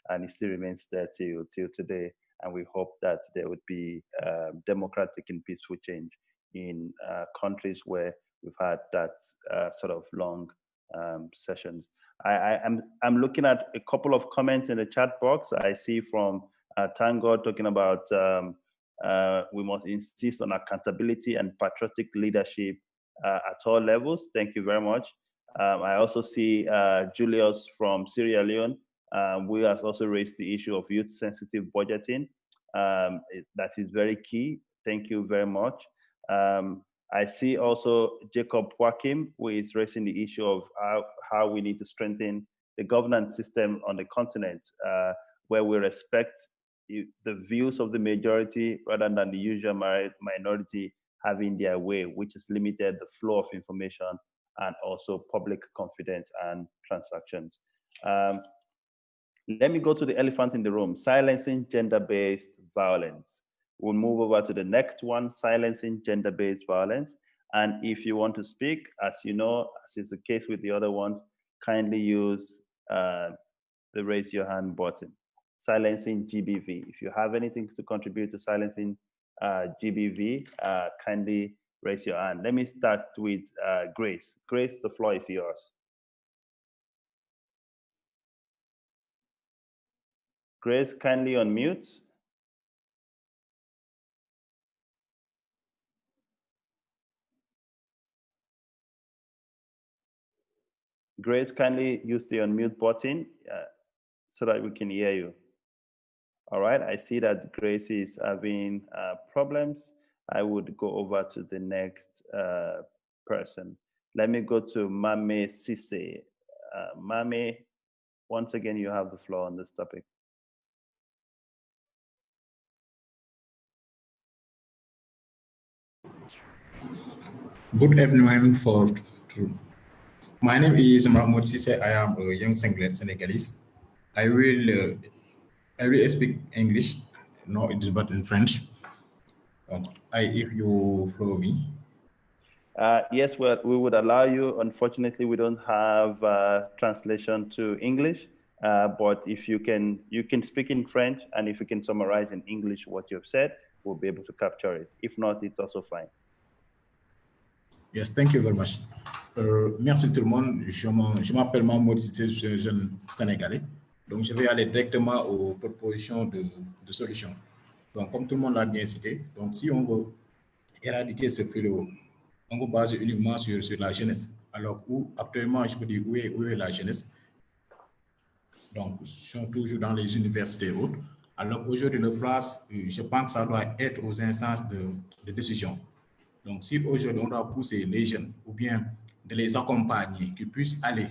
and he still remains there till today. And we hope that there would be democratic and peaceful change in countries where we've had that sort of long sessions. I'm looking at a couple of comments in the chat box. I see from Tango talking about we must insist on accountability and patriotic leadership at all levels. Thank you very much. I also see Julius from Sierra Leone. We have also raised the issue of youth-sensitive budgeting. That is very key. Thank you very much. I see also Jacob Joachim, who is raising the issue of how we need to strengthen the governance system on the continent, where we respect the views of the majority rather than the usual minority having their way, which has limited the flow of information and also public confidence and transactions. Let me go to the elephant in the room, silencing gender-based violence. We'll move over to the next one, silencing gender-based violence. And if you want to speak, as you know, as is the case with the other ones, kindly use the raise your hand button. Silencing GBV. If you have anything to contribute to silencing GBV, kindly raise your hand. Let me start with Grace. Grace, the floor is yours. Grace, kindly unmute. Grace, kindly use the unmute button so that we can hear you. All right, I see that Grace is having problems. I would go over to the next person. Let me go to Mame Sise. Mame, once again, you have the floor on this topic. Good evening my name is Mahmoud Sise. I am a young Senegalese. I will speak English, no, it is but in French. If you follow me. Yes, well, we would allow you. Unfortunately, we don't have translation to English, but if you can speak in French, and if you can summarize in English what you've said, we'll be able to capture it. If not, it's also fine. Yes, thank you very much. Merci tout le monde. Je m'appelle Mahmoud Sissé, je suis un jeune Sénégalais. Donc, je vais aller directement aux propositions de solutions. Donc, comme tout le monde l'a bien cité, donc si on veut éradiquer ce fléau, on va baser uniquement sur la jeunesse. Alors, actuellement, je peux dire où est la jeunesse? Donc, ils sont toujours dans les universités et autres. Alors, aujourd'hui, le place, je pense que ça doit être aux instances de décision. Donc, si aujourd'hui, on doit pousser les jeunes ou bien de les accompagner, qu'ils puissent aller,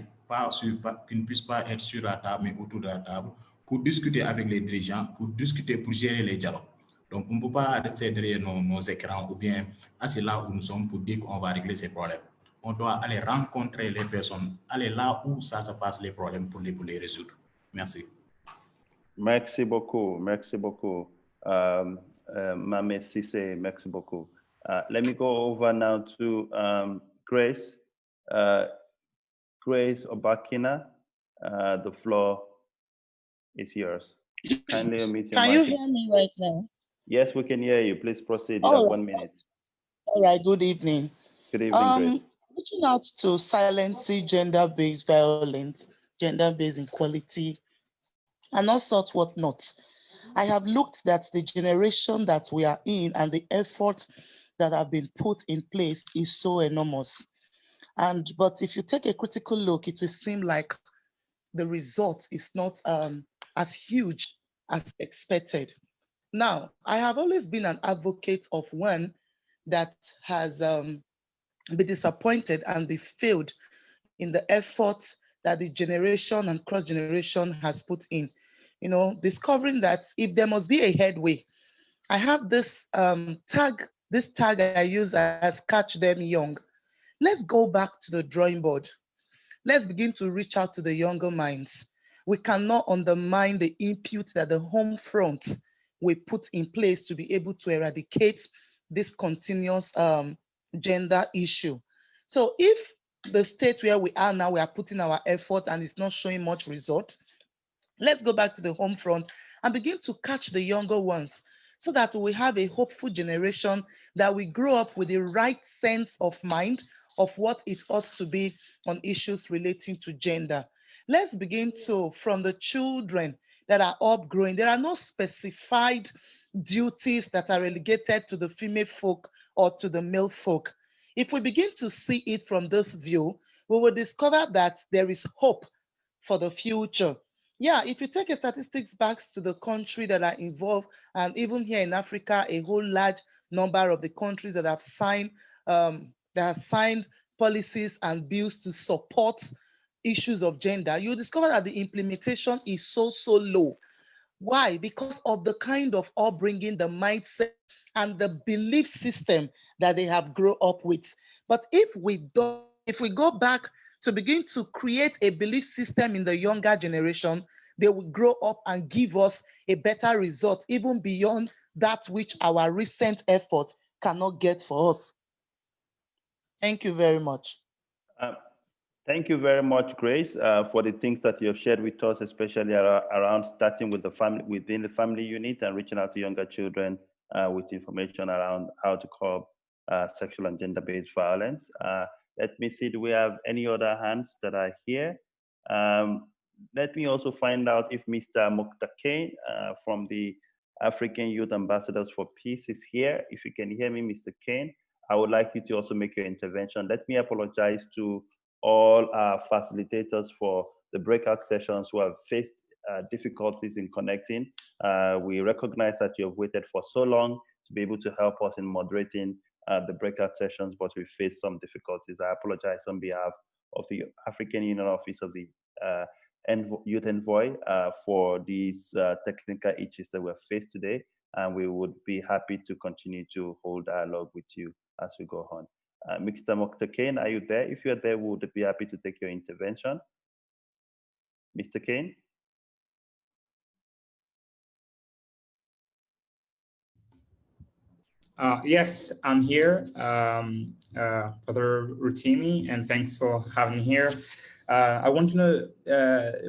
qu'ils ne puissent pas être sur la table, mais autour de la table, pour discuter avec les dirigeants, pour discuter, pour gérer les dialogues. Donc, on ne peut pas rester derrière nos écrans ou bien assis là où nous sommes pour dire qu'on va régler ces problèmes. On doit aller rencontrer les personnes, aller là où ça se passe les problèmes pour les résoudre. Merci. Merci beaucoup. Merci beaucoup. Mame Sise, merci beaucoup. Let me go over now to Grace. Grace Obakina, the floor is yours. Kindly unmute your Can mic. you hear me right now? Yes, we can hear you. Please proceed. You have 1 minute. All right, good evening. Good evening, Grace. Reaching out to silencing gender-based violence, gender-based inequality, and all sorts whatnot. I have looked at the generation that we are in and the effort that have been put in place is so enormous. But if you take a critical look, it will seem like the result is not as huge as expected. Now, I have always been an advocate of one that has been disappointed and be failed in the effort that the generation and cross-generation has put in. You know, discovering that if there must be a headway, I have this tag I use as catch them young. Let's go back to the drawing board. Let's begin to reach out to the younger minds. We cannot undermine the input that the home front we put in place to be able to eradicate this continuous gender issue. So if the state where we are now, we are putting our effort and it's not showing much result, let's go back to the home front and begin to catch the younger ones so that we have a hopeful generation that we grow up with the right sense of mind of what it ought to be on issues relating to gender. Let's begin to, from the children that are upgrowing, there are no specified duties that are relegated to the female folk or to the male folk. If we begin to see it from this view, we will discover that there is hope for the future. Yeah, if you take a statistics back to the country that are involved, and even here in Africa, a whole large number of the countries that have signed policies and bills to support issues of gender, you discover that the implementation is so low. Why? Because of the kind of upbringing, the mindset, and the belief system that they have grown up with. But if we go back to begin to create a belief system in the younger generation, they will grow up and give us a better result, even beyond that which our recent effort cannot get for us. Thank you very much. Thank you very much, Grace, for the things that you have shared with us, especially around starting with the family, within the family unit, and reaching out to younger children with information around how to curb sexual and gender-based violence. Let me see, do we have any other hands that are here? Let me also find out if Mr. Mokta Kane from the African Youth Ambassadors for Peace is here. If you can hear me, Mr. Kane, I would like you to also make your intervention. Let me apologize to all our facilitators for the breakout sessions who have faced difficulties in connecting. We recognize that you have waited for so long to be able to help us in moderating the breakout sessions, but we faced some difficulties. I apologize on behalf of the African Union Office of the Youth Envoy for these technical issues that we have faced today. And we would be happy to continue to hold dialogue with you as we go on. Mr. Mokta Kane, are you there? If you're there, we would be happy to take your intervention. Mr. Kane? Yes, I'm here, Brother Rutimi, and thanks for having me here. I want to know,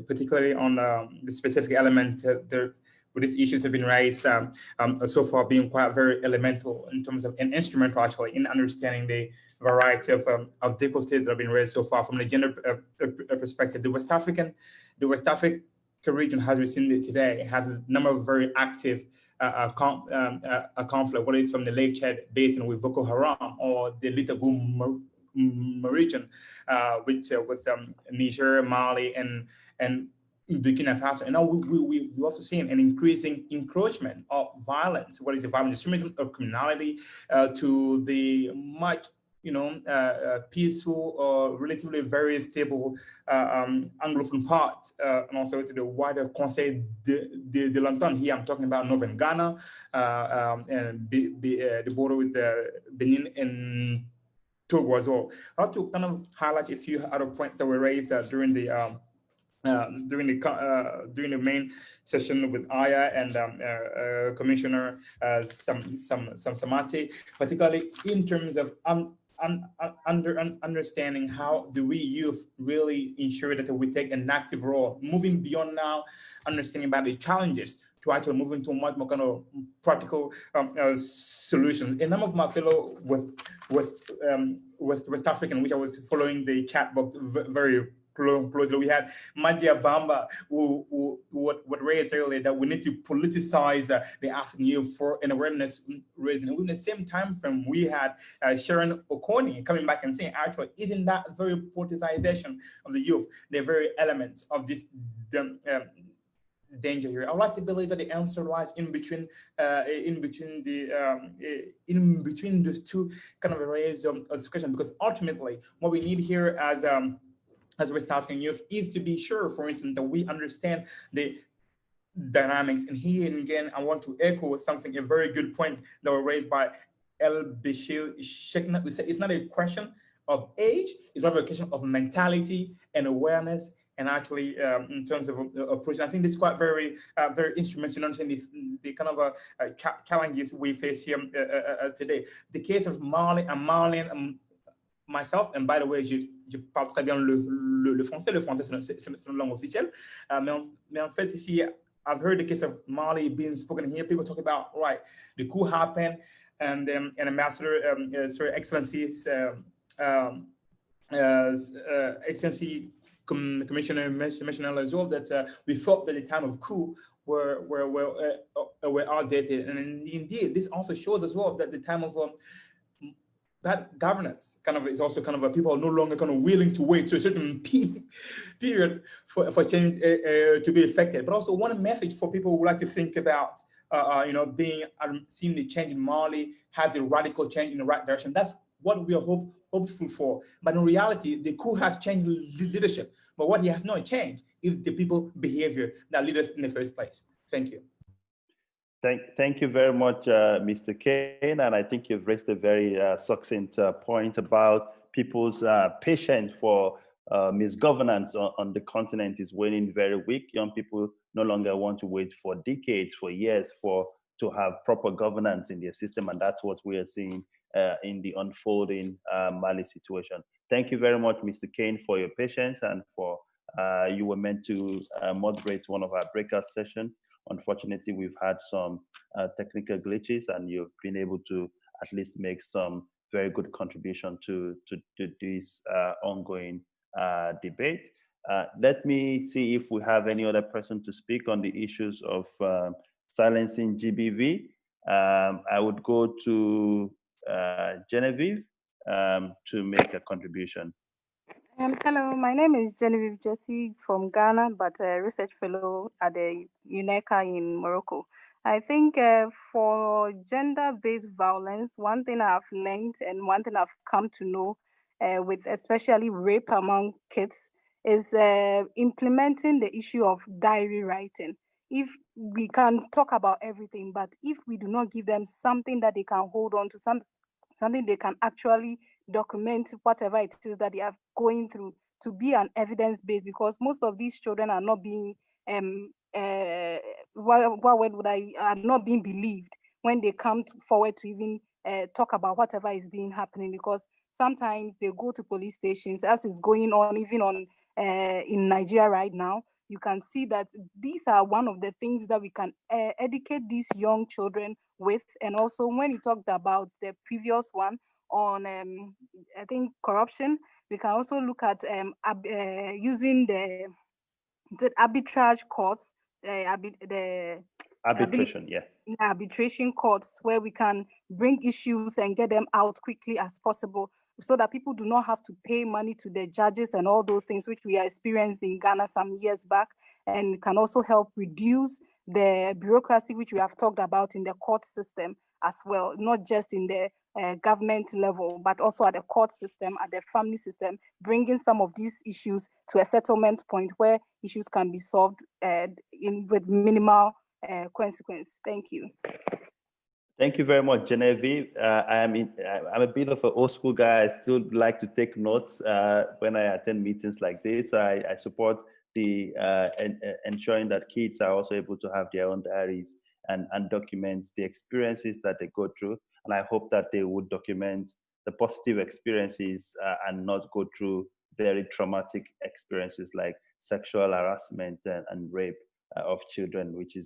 particularly on the specific element where these issues have been raised so far, being quite very elemental in terms of, and instrumental actually, in understanding the variety of difficulties that have been raised so far from the gender perspective. The West African region, as we've seen it today, has a number of very active conflict, whether it's from the Lake Chad Basin with Boko Haram or the Litagum region, which with Niger, Mali, and Burkina Faso. And now we also seen an increasing encroachment of violence, whether it's violent extremism or criminality, to the much peaceful or relatively very stable Anglophone part, and also to the wider Conseil de l'Entente. Here I'm talking about Northern Ghana, and the border with Benin and Togo as well. I'd like to kind of highlight a few other points that were raised during the main session with Aya and Commissioner Samati, particularly in terms of understanding how do we youth really ensure that we take an active role, moving beyond now understanding about the challenges to actually move into a much more kind of practical solution. A number of my fellow West African, which I was following the chat box very closely. We had Madia Bamba, who raised earlier that we need to politicize the African youth for an awareness raising. And within the same time frame, we had Sharon Okoni coming back and saying, actually, isn't that very politicization of the youth the very element of this danger here? I would like to believe that the answer lies in between those two kind of areas of discussion, because ultimately what we need here as West African youth is to be sure, for instance, that we understand the dynamics. And here and again, I want to echo something, a very good point that was raised by El Bashir Shekna. It's not a question of age, it's rather a question of mentality and awareness, and actually in terms of approach. I think this is quite very instrumental in understanding the kind of challenges we face here today. The case of Mali and Malian, myself, and by the way, je parle très bien le français. Le français, c'est une langue officielle. Mais en fait, ici, I've heard the case of Mali being spoken here. People talk about, right, the coup happened, and then an ambassador, sorry, Excellencies, Excellency Commissioner as well, that we thought that the time of coup were outdated. And indeed, this also shows as well that the time of that governance kind of is also kind of people are no longer kind of willing to wait to a certain period for change to be effected. But also one message for people who like to think about, seeing the change in Mali has a radical change in the right direction. That's what we are hopeful for. But in reality, the coup has changed leadership. But what has not changed is the people behavior that lead us in the first place. Thank you. Thank you very much, Mr. Kane. And I think you've raised a very succinct point about people's patience for misgovernance on the continent is waning very weak. Young people no longer want to wait for decades, for years, to have proper governance in their system. And that's what we are seeing in the unfolding Mali situation. Thank you very much, Mr. Kane, for your patience and for you were meant to moderate one of our breakout sessions. Unfortunately, we've had some technical glitches, and you've been able to at least make some very good contribution to this ongoing debate. Let me see if we have any other person to speak on the issues of silencing GBV. I would go to Genevieve to make a contribution. Hello, my name is Genevieve Jesse from Ghana, but a research fellow at the UNECA in Morocco. I think for gender-based violence, one thing I've learned and one thing I've come to know with especially rape among kids is implementing the issue of diary writing. If we can talk about everything, but if we do not give them something that they can hold on to, something they can actually document whatever it is that they are going through to be an evidence base, because most of these children are not being are not being believed when they come forward to even talk about whatever is being happening, because sometimes they go to police stations, as is going on even on in Nigeria right now. You can see that these are one of the things that we can educate these young children with. And also when you talked about the previous one on, I think, corruption, we can also look at using the arbitrage courts, arbitration courts, where we can bring issues and get them out quickly as possible, so that people do not have to pay money to the judges and all those things, which we experienced in Ghana some years back, and can also help reduce the bureaucracy, which we have talked about in the court system as well, not just in the government level, but also at the court system, at the family system, bringing some of these issues to a settlement point where issues can be solved with minimal consequence. Thank you. Thank you very much, Genevieve. I'm a bit of an old school guy. I still like to take notes when I attend meetings like this. I support the ensuring that kids are also able to have their own diaries and document the experiences that they go through. And I hope that they would document the positive experiences and not go through very traumatic experiences like sexual harassment and rape of children, which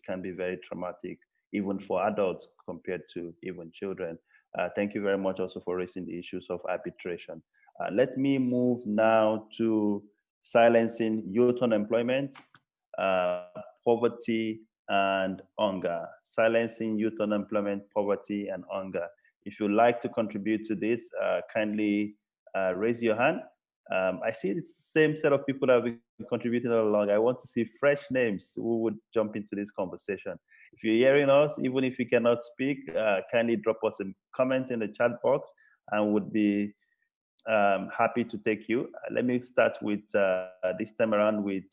can be very traumatic even for adults compared to even children. Thank you very much also for raising the issues of arbitration. Let me move now to silencing youth unemployment, poverty, and hunger. Silencing youth unemployment, poverty, and hunger. If you'd like to contribute to this, kindly raise your hand. I see it's the same set of people that have been contributing all along. I want to see fresh names who would jump into this conversation. If you're hearing us, even if you cannot speak, kindly drop us a comment in the chat box and would be happy to take you. Let me start with this time around with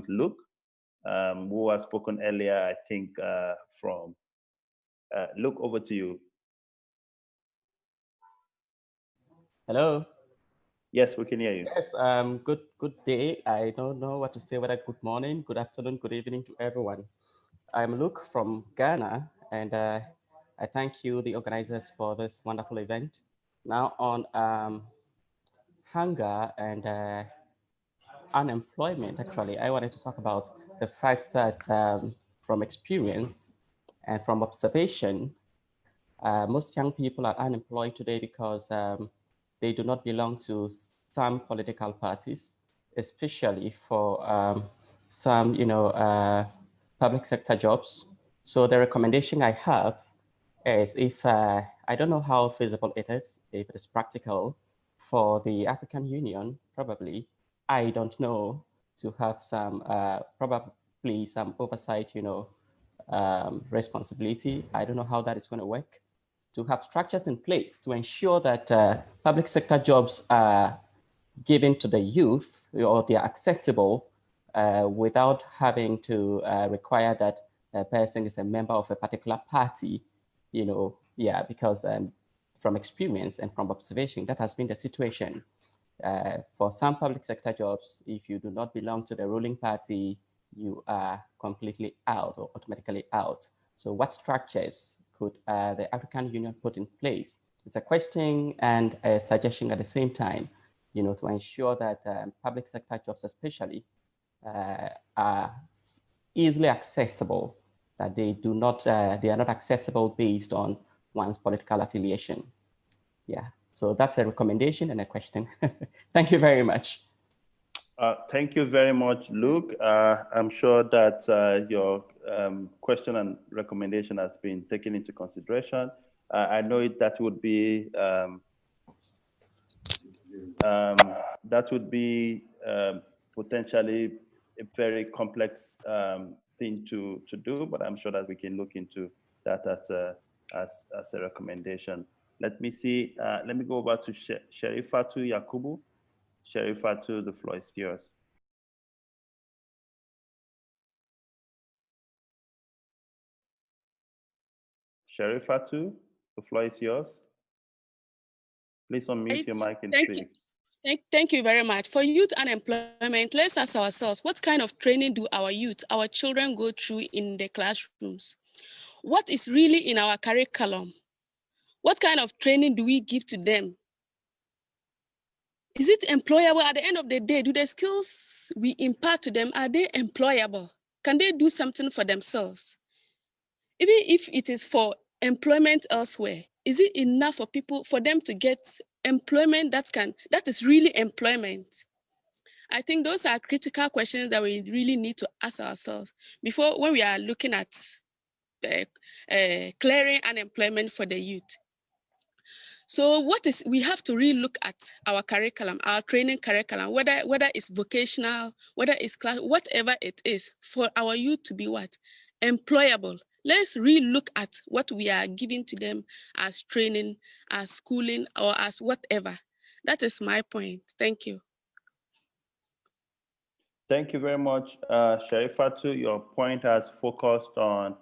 Luke, who has spoken earlier, I think, from Luke, over to you. Hello. Yes, we can hear you. Yes, good day. I don't know what to say, whether good morning, good afternoon, good evening to everyone. I'm Luke from Ghana, and I thank you, the organizers, for this wonderful event. Now on hunger and unemployment, actually, I wanted to talk about the fact that from experience and from observation, most young people are unemployed today because they do not belong to some political parties, especially for some, public sector jobs. So the recommendation I have is, if I don't know how feasible it is, if it is practical for the African Union, probably, I don't know, to have some, probably some oversight, responsibility. I don't know how that is going to work, to have structures in place to ensure that public sector jobs are given to the youth, or they are accessible without having to require that a person is a member of a particular party, because from experience and from observation, that has been the situation. For some public sector jobs, if you do not belong to the ruling party, you are completely out or automatically out. So what structures could the African Union put in place? It's a question and a suggestion at the same time, to ensure that public sector jobs especially are easily accessible that they are not accessible based on one's political affiliation. Yeah, so that's a recommendation and a question. Thank you very much. Thank you very much, Luke. I'm sure that your question and recommendation has been taken into consideration. I know that would be potentially a very complex thing to do, but I'm sure that we can look into that as a recommendation. Let me see. Let me go over to Sherifatu Yakubu. Sherifatu, the floor is yours. Sherifatu, the floor is yours. Please unmute your mic and speak. Thank you very much. For youth unemployment, let's ask ourselves, what kind of training do our youth, our children go through in the classrooms? What is really in our curriculum? What kind of training do we give to them? Is it employable? At the end of the day, do the skills we impart to them, are they employable? Can they do something for themselves? Even if it is for employment elsewhere, is it enough for people, for them to get employment that is really employment? I think those are critical questions that we really need to ask ourselves when we are looking at clearing unemployment for the youth. So we have to really look at our curriculum, our training curriculum, whether it's vocational, whether it's class, whatever it is, for our youth to be what? Employable. Let's really look at what we are giving to them as training, as schooling, or as whatever. That is my point. Thank you. Thank you very much, Sherifatu. Your point has focused on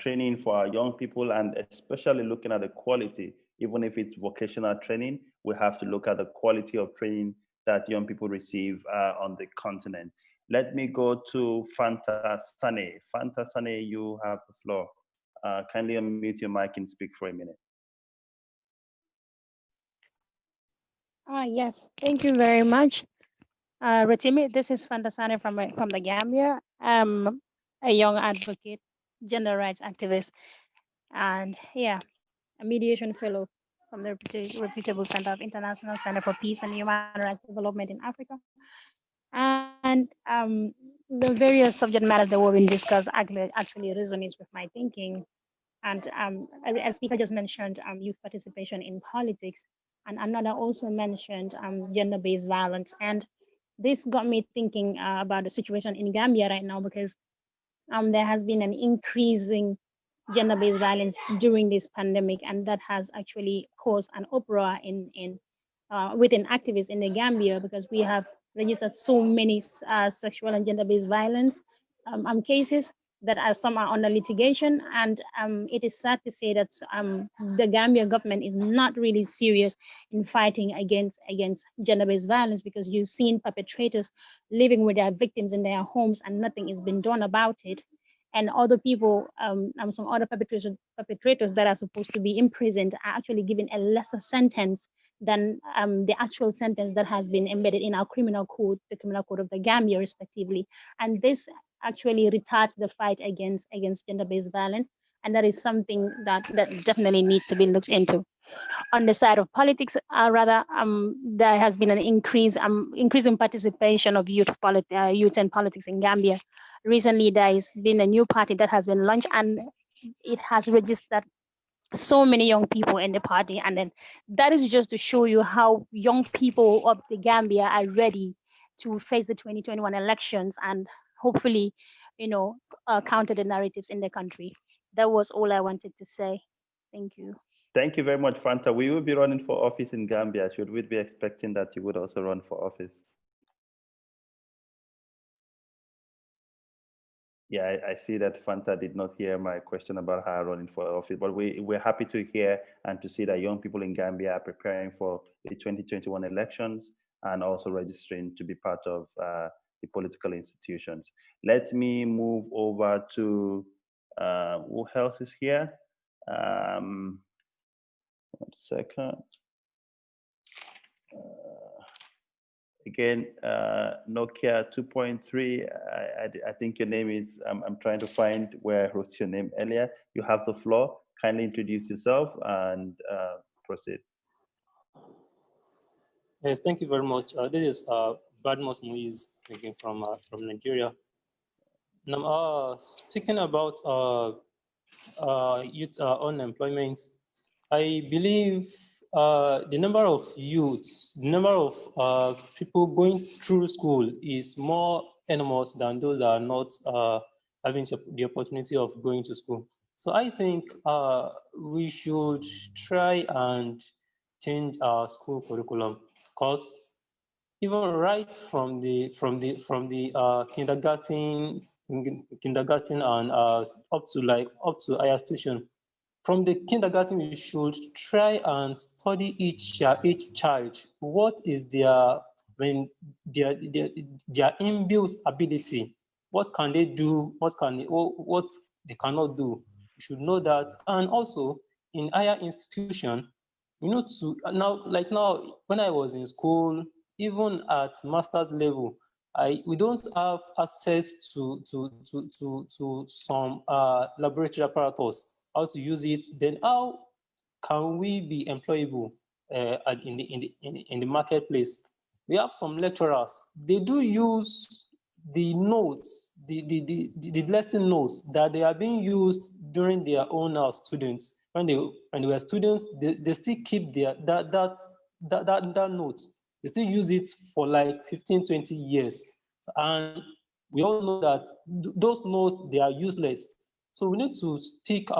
training for our young people and especially looking at the quality. Even if it's vocational training, we have to look at the quality of training that young people receive on the continent. Let me go to Fanta Sane. Fanta Sane, you have the floor. Kindly unmute your mic and speak for a minute. Yes, thank you very much. Rotimi, this is Fanta Sane from the Gambia. I'm a young advocate, gender rights activist, and yeah, a mediation fellow from the reputable Center of International Center for Peace and Human Rights Development in Africa. And the various subject matters that were being discussed actually resonates with my thinking. And as speaker just mentioned, youth participation in politics, and another also mentioned gender-based violence. And this got me thinking about the situation in Gambia right now, because there has been an increasing gender-based violence during this pandemic, and that has actually caused an uproar within activists in the Gambia, because we have registered so many sexual and gender-based violence cases that some are under litigation, and it is sad to say that the Gambia government is not really serious in fighting against gender-based violence, because you've seen perpetrators living with their victims in their homes and nothing is being done about it. And other people, some other perpetrators that are supposed to be imprisoned are actually given a lesser sentence than the actual sentence that has been embedded in our criminal code, the criminal code of the Gambia, respectively. And this actually retards the fight against gender-based violence. And that is something that definitely needs to be looked into. On the side of politics, there has been an increasing participation of youth and politics in Gambia. Recently, there has been a new party that has been launched, and it has registered so many young people in the party. And then that is just to show you how young people of the Gambia are ready to face the 2021 elections and hopefully, counter the narratives in the country. That was all I wanted to say. Thank you. Thank you very much, Fanta. We will be running for office in Gambia. Should we be expecting that you would also run for office? Yeah, I see that Fanta did not hear my question about her running for office, but we're happy to hear and to see that young people in Gambia are preparing for the 2021 elections and also registering to be part of the political institutions. Let me move over to, who else is here? 1 second. again, Nokia 2.3, I think your name is, I'm trying to find where I wrote your name earlier. You have the floor. Kindly introduce yourself and proceed. Yes, thank you very much. This is Badmos Muiz speaking from Nigeria. Now, speaking about youth unemployment, I believe the number of youths, the number of people going through school is more enormous than those that are not having the opportunity of going to school. So I think we should try and change our school curriculum, because even right from the kindergarten and up to higher institution. From the kindergarten, we should try and study each child. What is their inbuilt ability? What can they do? What they cannot do? You should know that. And also in higher institution, you know, now when I was in school, even at master's level, we don't have access to some laboratory apparatus, how to use it. Then how can we be employable in the marketplace? We have some lecturers, they do use the notes, the lesson notes that they are being used during their own students. When they were students, they still keep that note. They still use it for like 15, 20 years. And we all know that those notes, they are useless. So we need to stick to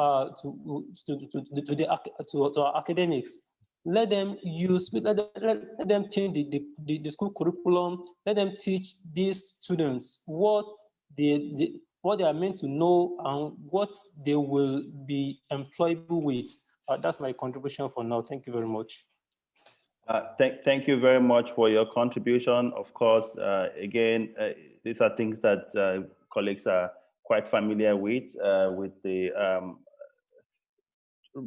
our academics. Let them change the school curriculum. Let them teach these students what they are meant to know and what they will be employable with. That's my contribution for now. Thank you very much. Thank you very much for your contribution. Of course, again, these are things that colleagues are quite familiar with the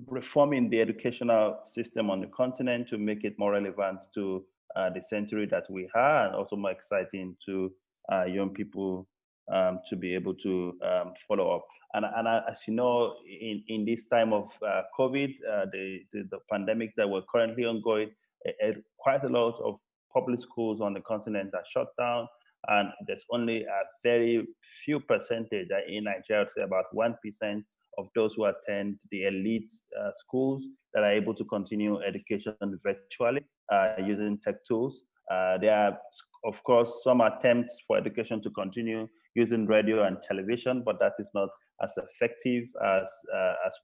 reforming the educational system on the continent to make it more relevant to the century that we are, and also more exciting to young people to be able to follow up. And as you know, in this time of COVID, the pandemic that we're currently ongoing, quite a lot of public schools on the continent are shut down, and there's only a very few percentage in Nigeria, say about 1% of those who attend the elite schools that are able to continue education virtually using tech tools. There are, of course, some attempts for education to continue using radio and television, but that is not as effective as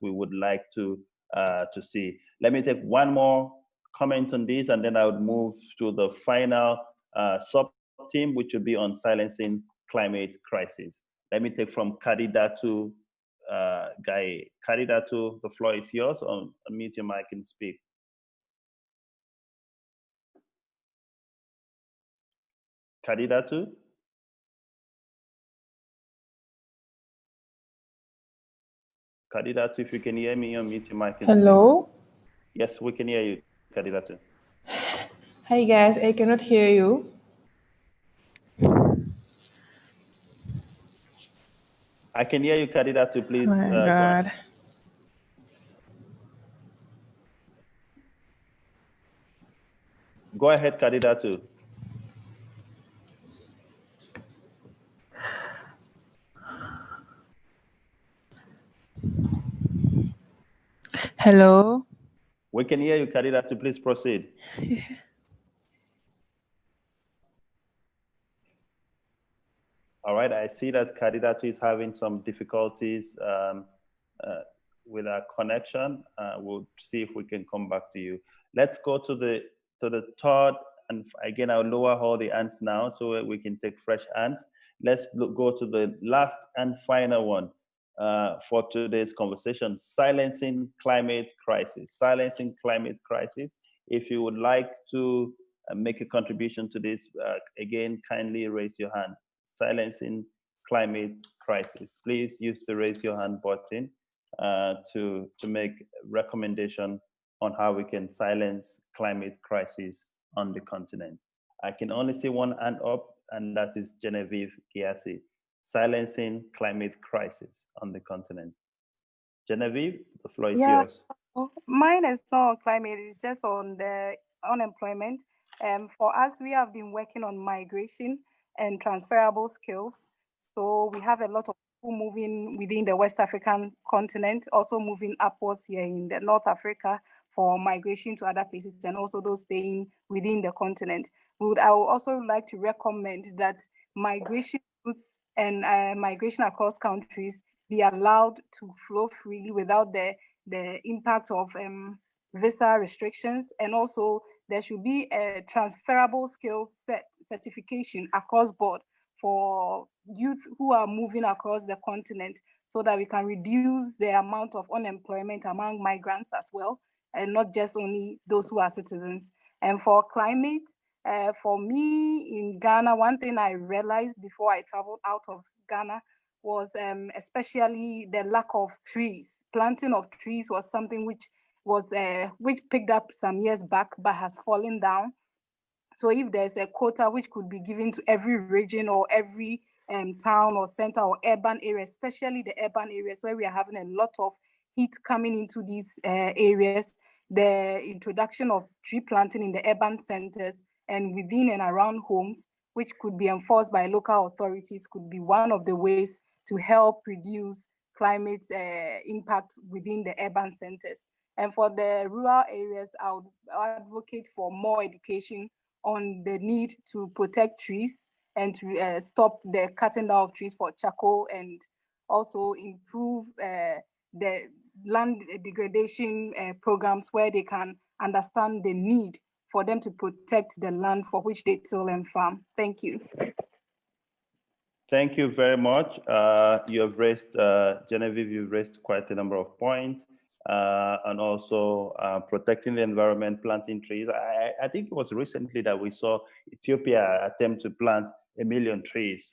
we would like to see. Let me take one more comment on this, and then I would move to the final sub-team, which would be on silencing climate crisis. Let me take from Kadidatu Guy. Kadidatu, the floor is yours. Unmute your mic and speak. Kadidatu? Kadidatu, if you can hear me, unmute your mic and Hello? speak. Yes, we can hear you, Kadidatu. Hi guys, I cannot hear you. I can hear you, Kadidatu, please. Oh my God. Go ahead, Kadidatu. Hello? We can hear you, Kadidatu. Please proceed. All right, I see that Kadidatu is having some difficulties with our connection. We'll see if we can come back to you. Let's go to the third, and again, I'll lower all the hands now so we can take fresh hands. Let's go to the last and final one for today's conversation, silencing climate crisis. Silencing climate crisis. If you would like to make a contribution to this, again, kindly raise your hand. Silencing climate crisis. Please use the raise your hand button to make recommendation on how we can silence climate crisis on the continent. I can only see one hand up, and that is Genevieve Giassi, silencing climate crisis on the continent. Genevieve, the floor is yours. Mine is not on climate, it's just on the unemployment. For us, we have been working on migration and transferable skills. So we have a lot of people moving within the West African continent, also moving upwards here in the North Africa for migration to other places, and also those staying within the continent. I would also like to recommend that migration routes and migration across countries be allowed to flow freely without the impact of visa restrictions. And also there should be a transferable skills certification across board for youth who are moving across the continent, so that we can reduce the amount of unemployment among migrants as well, and not just only those who are citizens. And for climate, for me in Ghana, one thing I realized before I traveled out of Ghana was especially the lack of trees. Planting of trees was something which picked up some years back but has fallen down. So if there's a quota which could be given to every region or every town or center or urban area, especially the urban areas where we are having a lot of heat coming into these areas, the introduction of tree planting in the urban centers and within and around homes, which could be enforced by local authorities, could be one of the ways to help reduce climate impact within the urban centers. And for the rural areas, I would advocate for more education on the need to protect trees and to stop the cutting down of trees for charcoal, and also improve the land degradation programs where they can understand the need for them to protect the land for which they till and farm. Thank you. Thank you very much. You have raised, Genevieve, you've raised quite a number of points, and also protecting the environment, planting trees. I think it was recently that we saw Ethiopia attempt to plant 1 million trees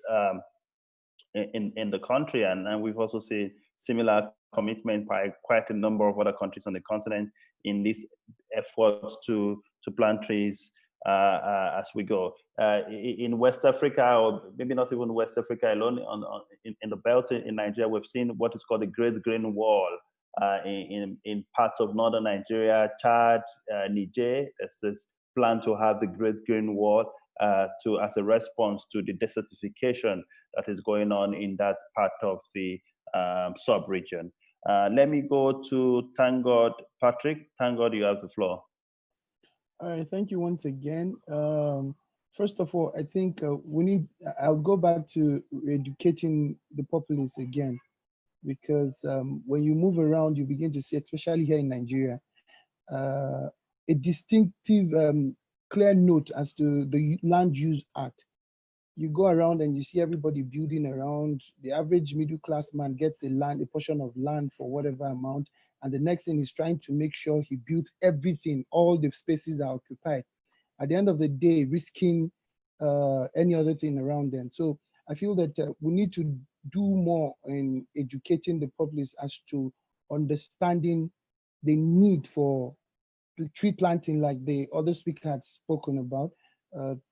in the country, and we've also seen similar commitment by quite a number of other countries on the continent in this effort to plant trees as we go. In West Africa, or maybe not even West Africa alone, in the belt in Nigeria, we've seen what is called the Great Green Wall in parts of northern Nigeria, Chad, Niger. There's this plan to have the Great Green Wall as a response to the desertification that is going on in that part of the sub-region. Let me go to Tangod Patrick. Tangod, you have the floor. All right, thank you once again. First of all, I think I'll go back to educating the populace again, because when you move around, you begin to see, especially here in Nigeria, a distinctive, clear note as to the Land Use Act. You go around and you see everybody building around. The average middle class man gets a portion of land for whatever amount. And the next thing is trying to make sure he builds everything, all the spaces are occupied. At the end of the day, risking any other thing around them. So I feel that we need to do more in educating the populace as to understanding the need for tree planting, like the other speaker had spoken about.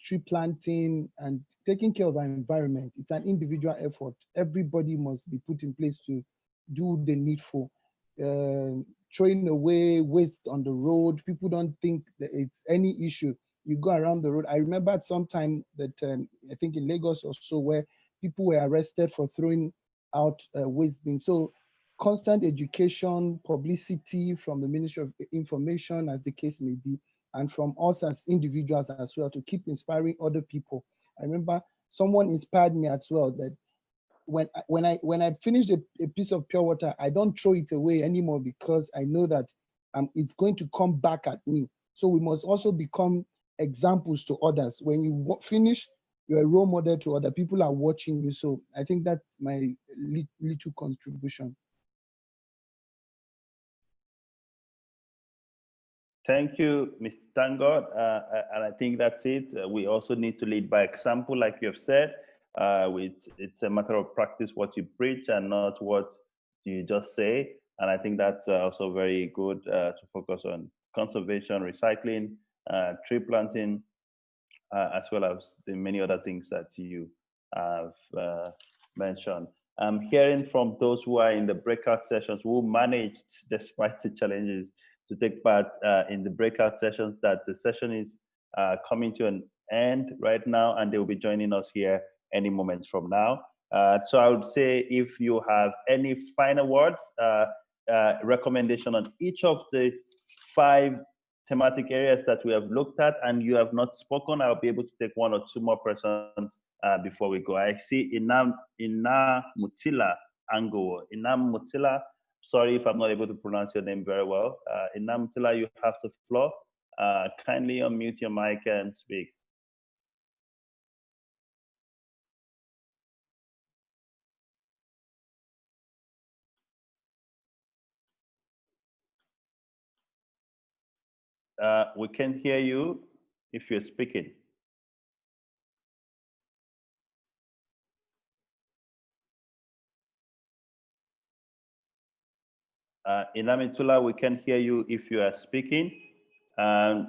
Tree planting and taking care of our environment. It's an individual effort. Everybody must be put in place to do the needful. Throwing away waste on the road, people don't think that it's any issue. You go around the road. I remember at some time that I think in Lagos or so, where people were arrested for throwing out waste bins. So constant education, publicity from the Ministry of Information, as the case may be, and from us as individuals as well, to keep inspiring other people. I remember someone inspired me as well, that when I finish a piece of pure water, I don't throw it away anymore, because I know that it's going to come back at me. So we must also become examples to others. When you finish, you're a role model to other people, are watching you. So I think that's my little contribution. Thank you, Mr. Tangod. And I think that's it. We also need to lead by example, like you have said. It's a matter of practice what you preach and not what you just say. And I think that's also very good to focus on conservation, recycling, tree planting, as well as the many other things that you have mentioned. I'm hearing from those who are in the breakout sessions who managed, despite the challenges, to take part in the breakout sessions, that the session is coming to an end right now, and they will be joining us here any moment from now. So I would say, if you have any final words, recommendation on each of the 5 thematic areas that we have looked at, and you have not spoken, I'll be able to take 1 or 2 more persons before we go. I see Ina Mutila Ango. Ina Mutila, sorry if I'm not able to pronounce your name very well. Ina Mutila, you have the floor. Kindly unmute your mic and speak. We can't hear you if you're speaking. Inamitula, we can hear you if you are speaking. Okay,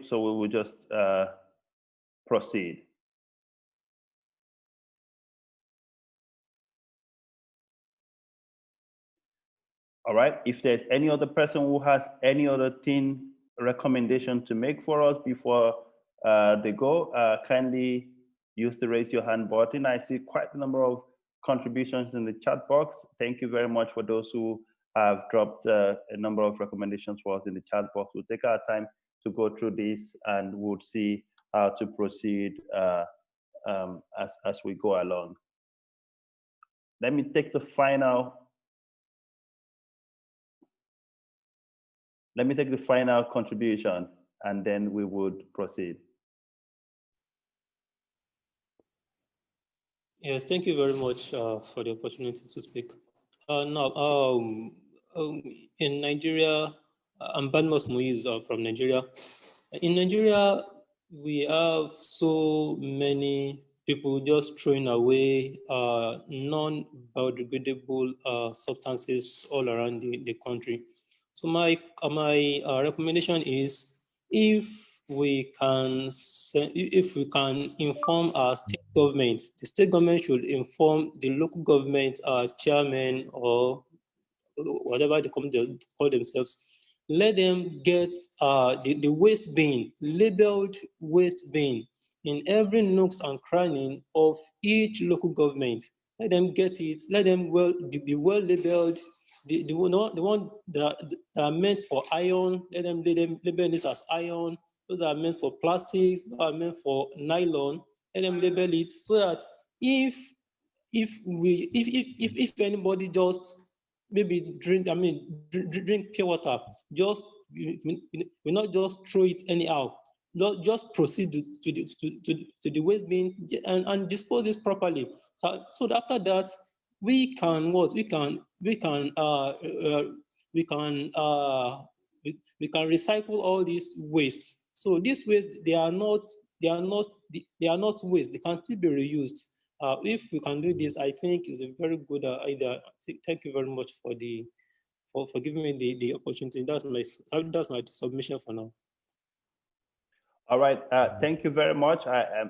so we will just proceed. All right, if there's any other person who has any other thing, recommendation to make for us before they go, kindly use the raise your hand button. I see quite a number of contributions in the chat box. Thank you very much for those who have dropped a number of recommendations for us in the chat box. We'll take our time to go through this, and we'll see how to proceed as we go along. Let me take the final contribution, and then we would proceed. Yes, thank you very much for the opportunity to speak. Now, in Nigeria, I'm Badmus Muiz from Nigeria. In Nigeria, we have so many people just throwing away non-biodegradable substances all around the country. So my recommendation is, if we can inform our state governments, the state government should inform the local government chairman or whatever they call themselves. Let them get the waste bin, labeled waste bin, in every nooks and cranny of each local government. Let them get it. Let them be well labeled. The one that are meant for iron, let them label it as iron. Those are meant for plastics, those are meant for nylon. Let them label it, so that if anybody just maybe drink pure water, just we not just throw it anyhow. Just proceed to the waste bin and dispose it properly. So after that, we can recycle all these wastes. So these wastes, they are not waste. They can still be reused. If we can do this, I think it's a very good idea. Thank you very much for giving me the opportunity. That's my submission for now. All right, thank you very much. I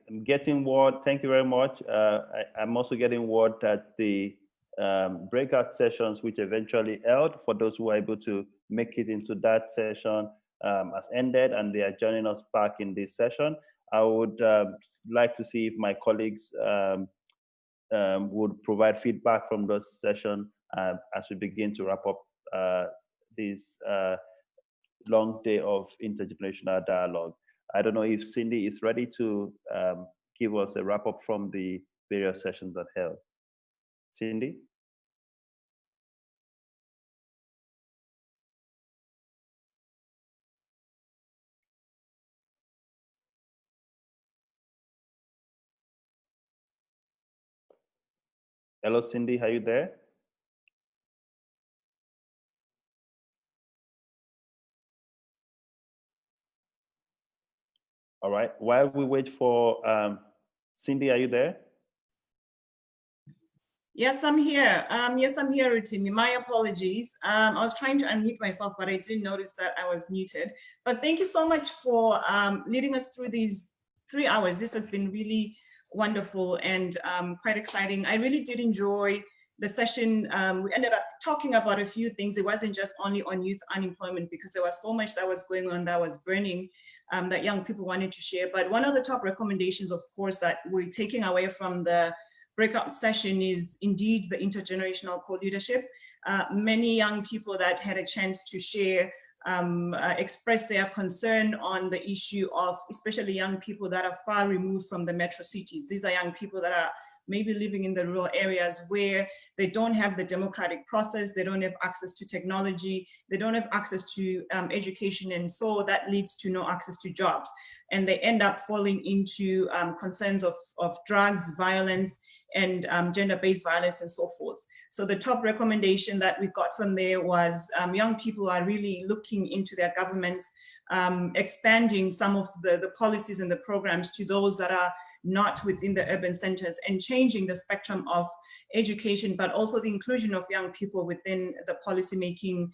am getting word. Thank you very much. I'm also getting word that the breakout sessions, which eventually held, for those who are able to make it into that session, has ended, and they are joining us back in this session. I would like to see if my colleagues would provide feedback from those sessions as we begin to wrap up this long day of intergenerational dialogue. I don't know if Cindy is ready to give us a wrap up from the various sessions that held. Cindy? Hello, Cindy, are you there? All right, while we wait for Cindy, are you there? Yes, I'm here. Yes, I'm here, Rutimi. My apologies. I was trying to unmute myself, but I didn't notice that I was muted. But thank you so much for leading us through these 3 hours. This has been really wonderful and quite exciting. I really did enjoy the session. We ended up talking about a few things. It wasn't just only on youth unemployment, because there was so much that was going on that was burning that young people wanted to share. But one of the top recommendations, of course, that we're taking away from the breakout session is indeed the intergenerational co-leadership. Many young people that had a chance to share expressed their concern on the issue of especially young people that are far removed from the metro cities. These are young people that are maybe living in the rural areas where they don't have the democratic process, they don't have access to technology, they don't have access to education, and so that leads to no access to jobs. And they end up falling into concerns of drugs, violence, and gender-based violence and so forth. So the top recommendation that we got from there was young people are really looking into their governments, expanding some of the policies and the programs to those that are not within the urban centers, and changing the spectrum of education, but also the inclusion of young people within the policymaking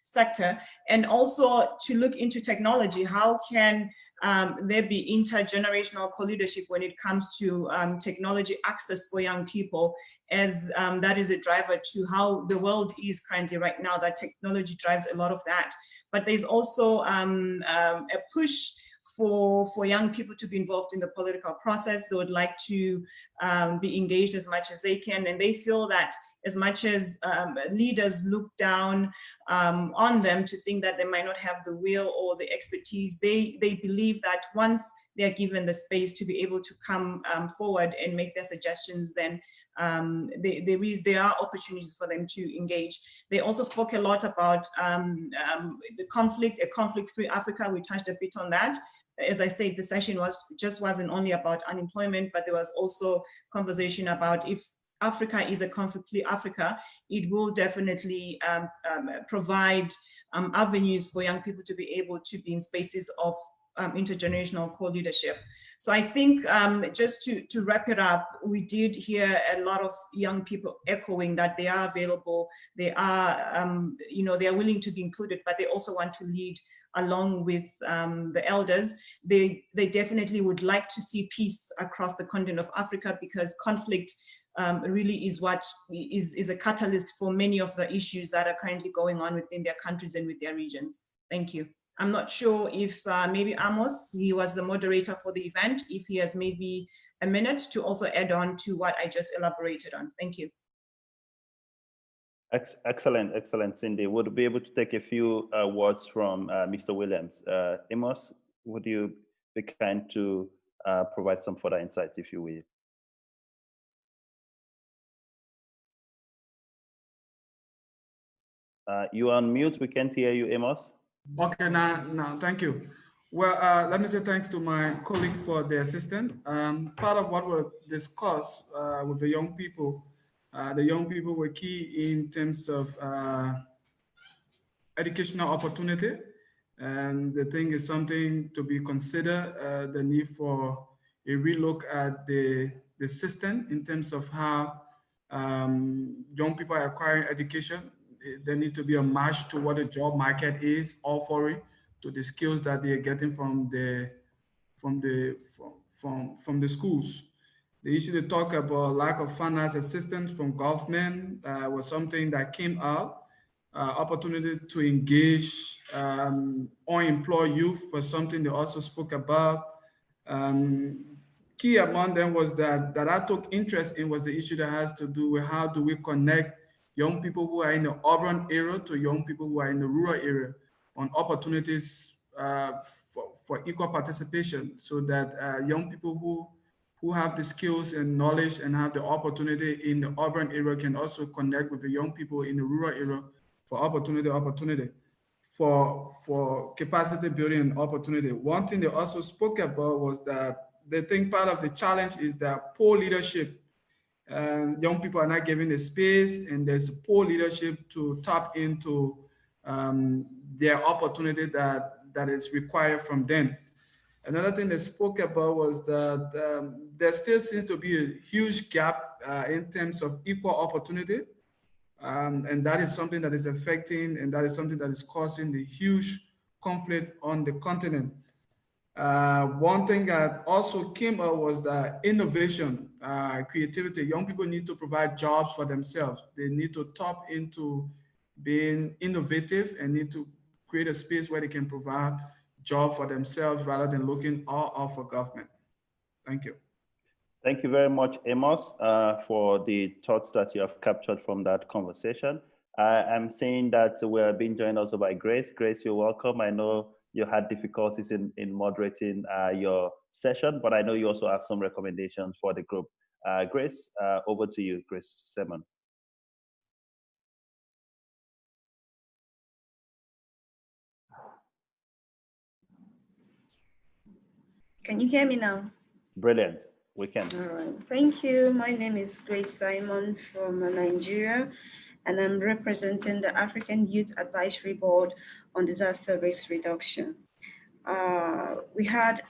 sector, and also to look into technology. How can there be intergenerational co-leadership when it comes to technology access for young people, as that is a driver to how the world is currently right now, that technology drives a lot of that. But there's also a push for young people to be involved in the political process. They would like to be engaged as much as they can, and they feel that as much as leaders look down on them to think that they might not have the will or the expertise, they believe that once they're given the space to be able to come forward and make their suggestions, then there are opportunities for them to engage. They also spoke a lot about the conflict, a conflict-free Africa. We touched a bit on that. As I said, the session wasn't only about unemployment, but there was also conversation about if Africa is a conflict-free Africa, it will definitely provide avenues for young people to be able to be in spaces of intergenerational co-leadership. So I think just to wrap it up, we did hear a lot of young people echoing that they are available, they are, they are willing to be included, but they also want to lead along with the elders. They definitely would like to see peace across the continent of Africa, because conflict really is what is a catalyst for many of the issues that are currently going on within their countries and with their regions. Thank you. I'm not sure if maybe Amos, he was the moderator for the event, if he has maybe a minute to also add on to what I just elaborated on. Thank you. Excellent, excellent, Cindy. Would be able to take a few words from Mr. Williams. Amos, would you be kind to provide some further insights, if you will? You are on mute. We can't hear you, Amos. Okay, now, thank you. Well, let me say thanks to my colleague for the assistance. Part of what we'll discuss with the young people were key in terms of educational opportunity. And the thing is something to be considered, the need for a relook at the system in terms of how young people are acquiring education. There needs to be a match to what the job market is offering, to the skills that they are getting from the schools. The issue to talk about lack of finance assistance from government was something that came out. Opportunity to engage unemployed youth was something they also spoke about. Key among them was that I took interest in was the issue that has to do with how do we connect young people who are in the urban area to young people who are in the rural area on opportunities for equal participation, so that young people who have the skills and knowledge and have the opportunity in the urban area can also connect with the young people in the rural area for opportunity for capacity building and opportunity. One thing they also spoke about was that they think part of the challenge is that poor leadership. Young people are not given the space, and there's poor leadership to tap into their opportunity that is required from them. Another thing they spoke about was that there still seems to be a huge gap in terms of equal opportunity. And that is something that is affecting, and that is something that is causing the huge conflict on the continent. One thing that also came up was that innovation, creativity. Young people need to provide jobs for themselves. They need to tap into being innovative and need to create a space where they can provide jobs for themselves rather than looking all out for government. Thank you. Thank you very much, Amos, for the thoughts that you have captured from that conversation. I'm saying that we're being joined also by Grace. Grace, you're welcome. I know you had difficulties in moderating your session, but I know you also have some recommendations for the group. Grace, over to you, Grace Seman. Can you hear me now? Brilliant. We can. All right. Thank you. My name is Grace Simon from Nigeria, and I'm representing the African Youth Advisory Board on Disaster Risk Reduction. We had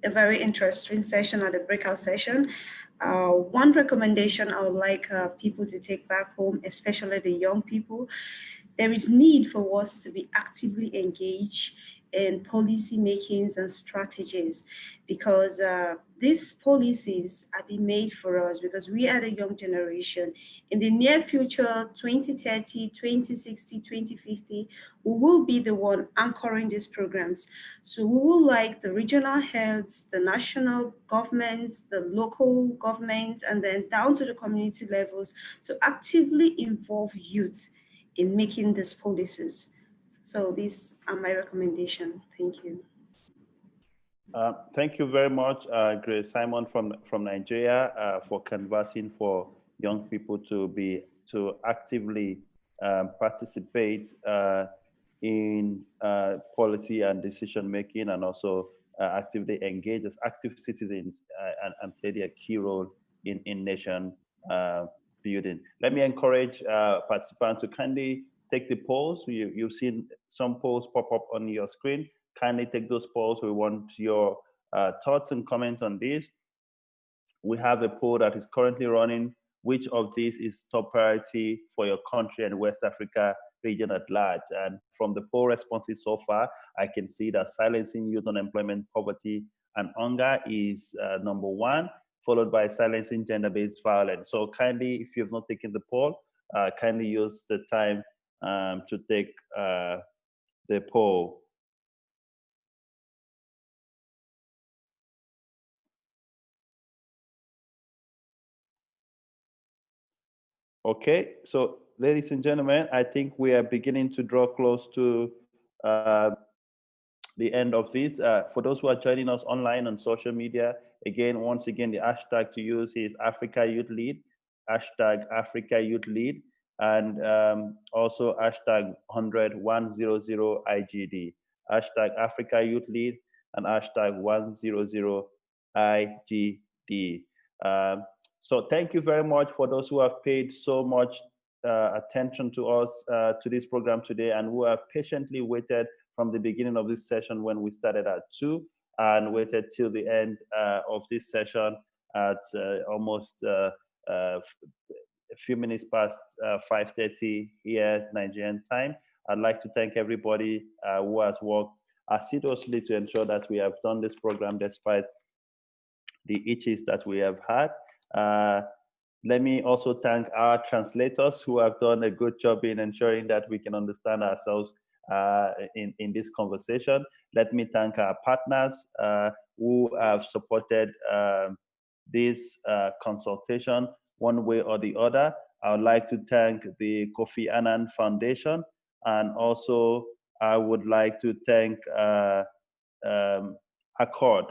a very interesting session at the breakout session. One recommendation I would like people to take back home, especially the young people, there is need for us to be actively engaged in policy makings and strategies, because these policies are being made for us because we are the young generation. In the near future, 2030, 2060, 2050, we will be the one anchoring these programs. So we will like the regional heads, the national governments, the local governments, and then down to the community levels to actively involve youth in making these policies. So these are my recommendations. Thank you. Thank you very much, Grace Simon from Nigeria, for canvassing for young people to actively participate in policy and decision making, and also actively engage as active citizens and play their key role in nation building. Let me encourage participants to kindly take the polls. You've seen some polls pop up on your screen. Kindly take those polls. We want your thoughts and comments on this. We have a poll that is currently running. Which of these is top priority for your country and West Africa region at large? And from the poll responses so far, I can see that silencing youth unemployment, poverty, and hunger is number one, followed by silencing gender-based violence. So kindly, if you've not taken the poll, kindly use the time to take the poll. Okay, so ladies and gentlemen, I think we are beginning to draw close to the end of this. For those who are joining us online on social media, once again, the hashtag to use is Africa Youth Lead, hashtag Africa Youth Lead, and also hashtag 100-100-IGD, hashtag Africa Youth Lead, and hashtag 100-IGD. So thank you very much for those who have paid so much attention to us, to this program today, and who have patiently waited from the beginning of this session when we started at 2 and waited till the end of this session at almost a few minutes past 5:30 here Nigerian time. I'd like to thank everybody who has worked assiduously to ensure that we have done this program despite the itches that we have had. Let me also thank our translators who have done a good job in ensuring that we can understand ourselves in this conversation. Let me thank our partners who have supported this consultation one way or the other. I would like to thank the Kofi Annan Foundation, and also I would like to thank Accord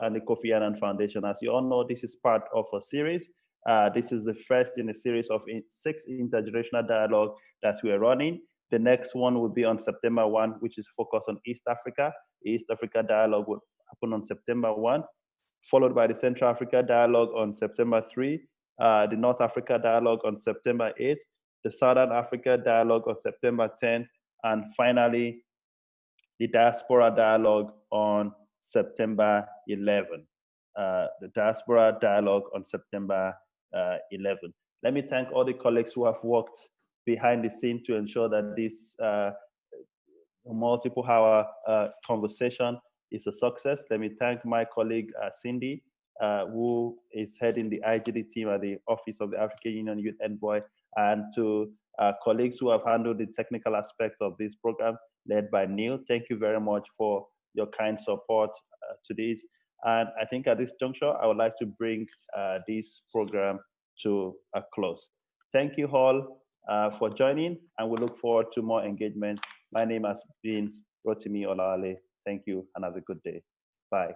and the Kofi Annan Foundation. As you all know, this is part of a series. This is the first in a series of 6 intergenerational dialogue that we are running. The next one will be on September 1, which is focused on East Africa. The East Africa dialogue will happen on September 1, followed by the Central Africa dialogue on September 3, the North Africa dialogue on September 8, the Southern Africa dialogue on September 10, and finally, the Diaspora dialogue on September 11. The Diaspora Dialogue on September 11. Let me thank all the colleagues who have worked behind the scene to ensure that this multiple hour conversation is a success. Let me thank my colleague Cindy, who is heading the IGD team at the Office of the African Union Youth Envoy, and to colleagues who have handled the technical aspect of this program, led by Neil. Thank you very much for your kind support to this. And I think at this juncture, I would like to bring this program to a close. Thank you all for joining, and we look forward to more engagement. My name has been Rotimi Olale. Thank you and have a good day. Bye.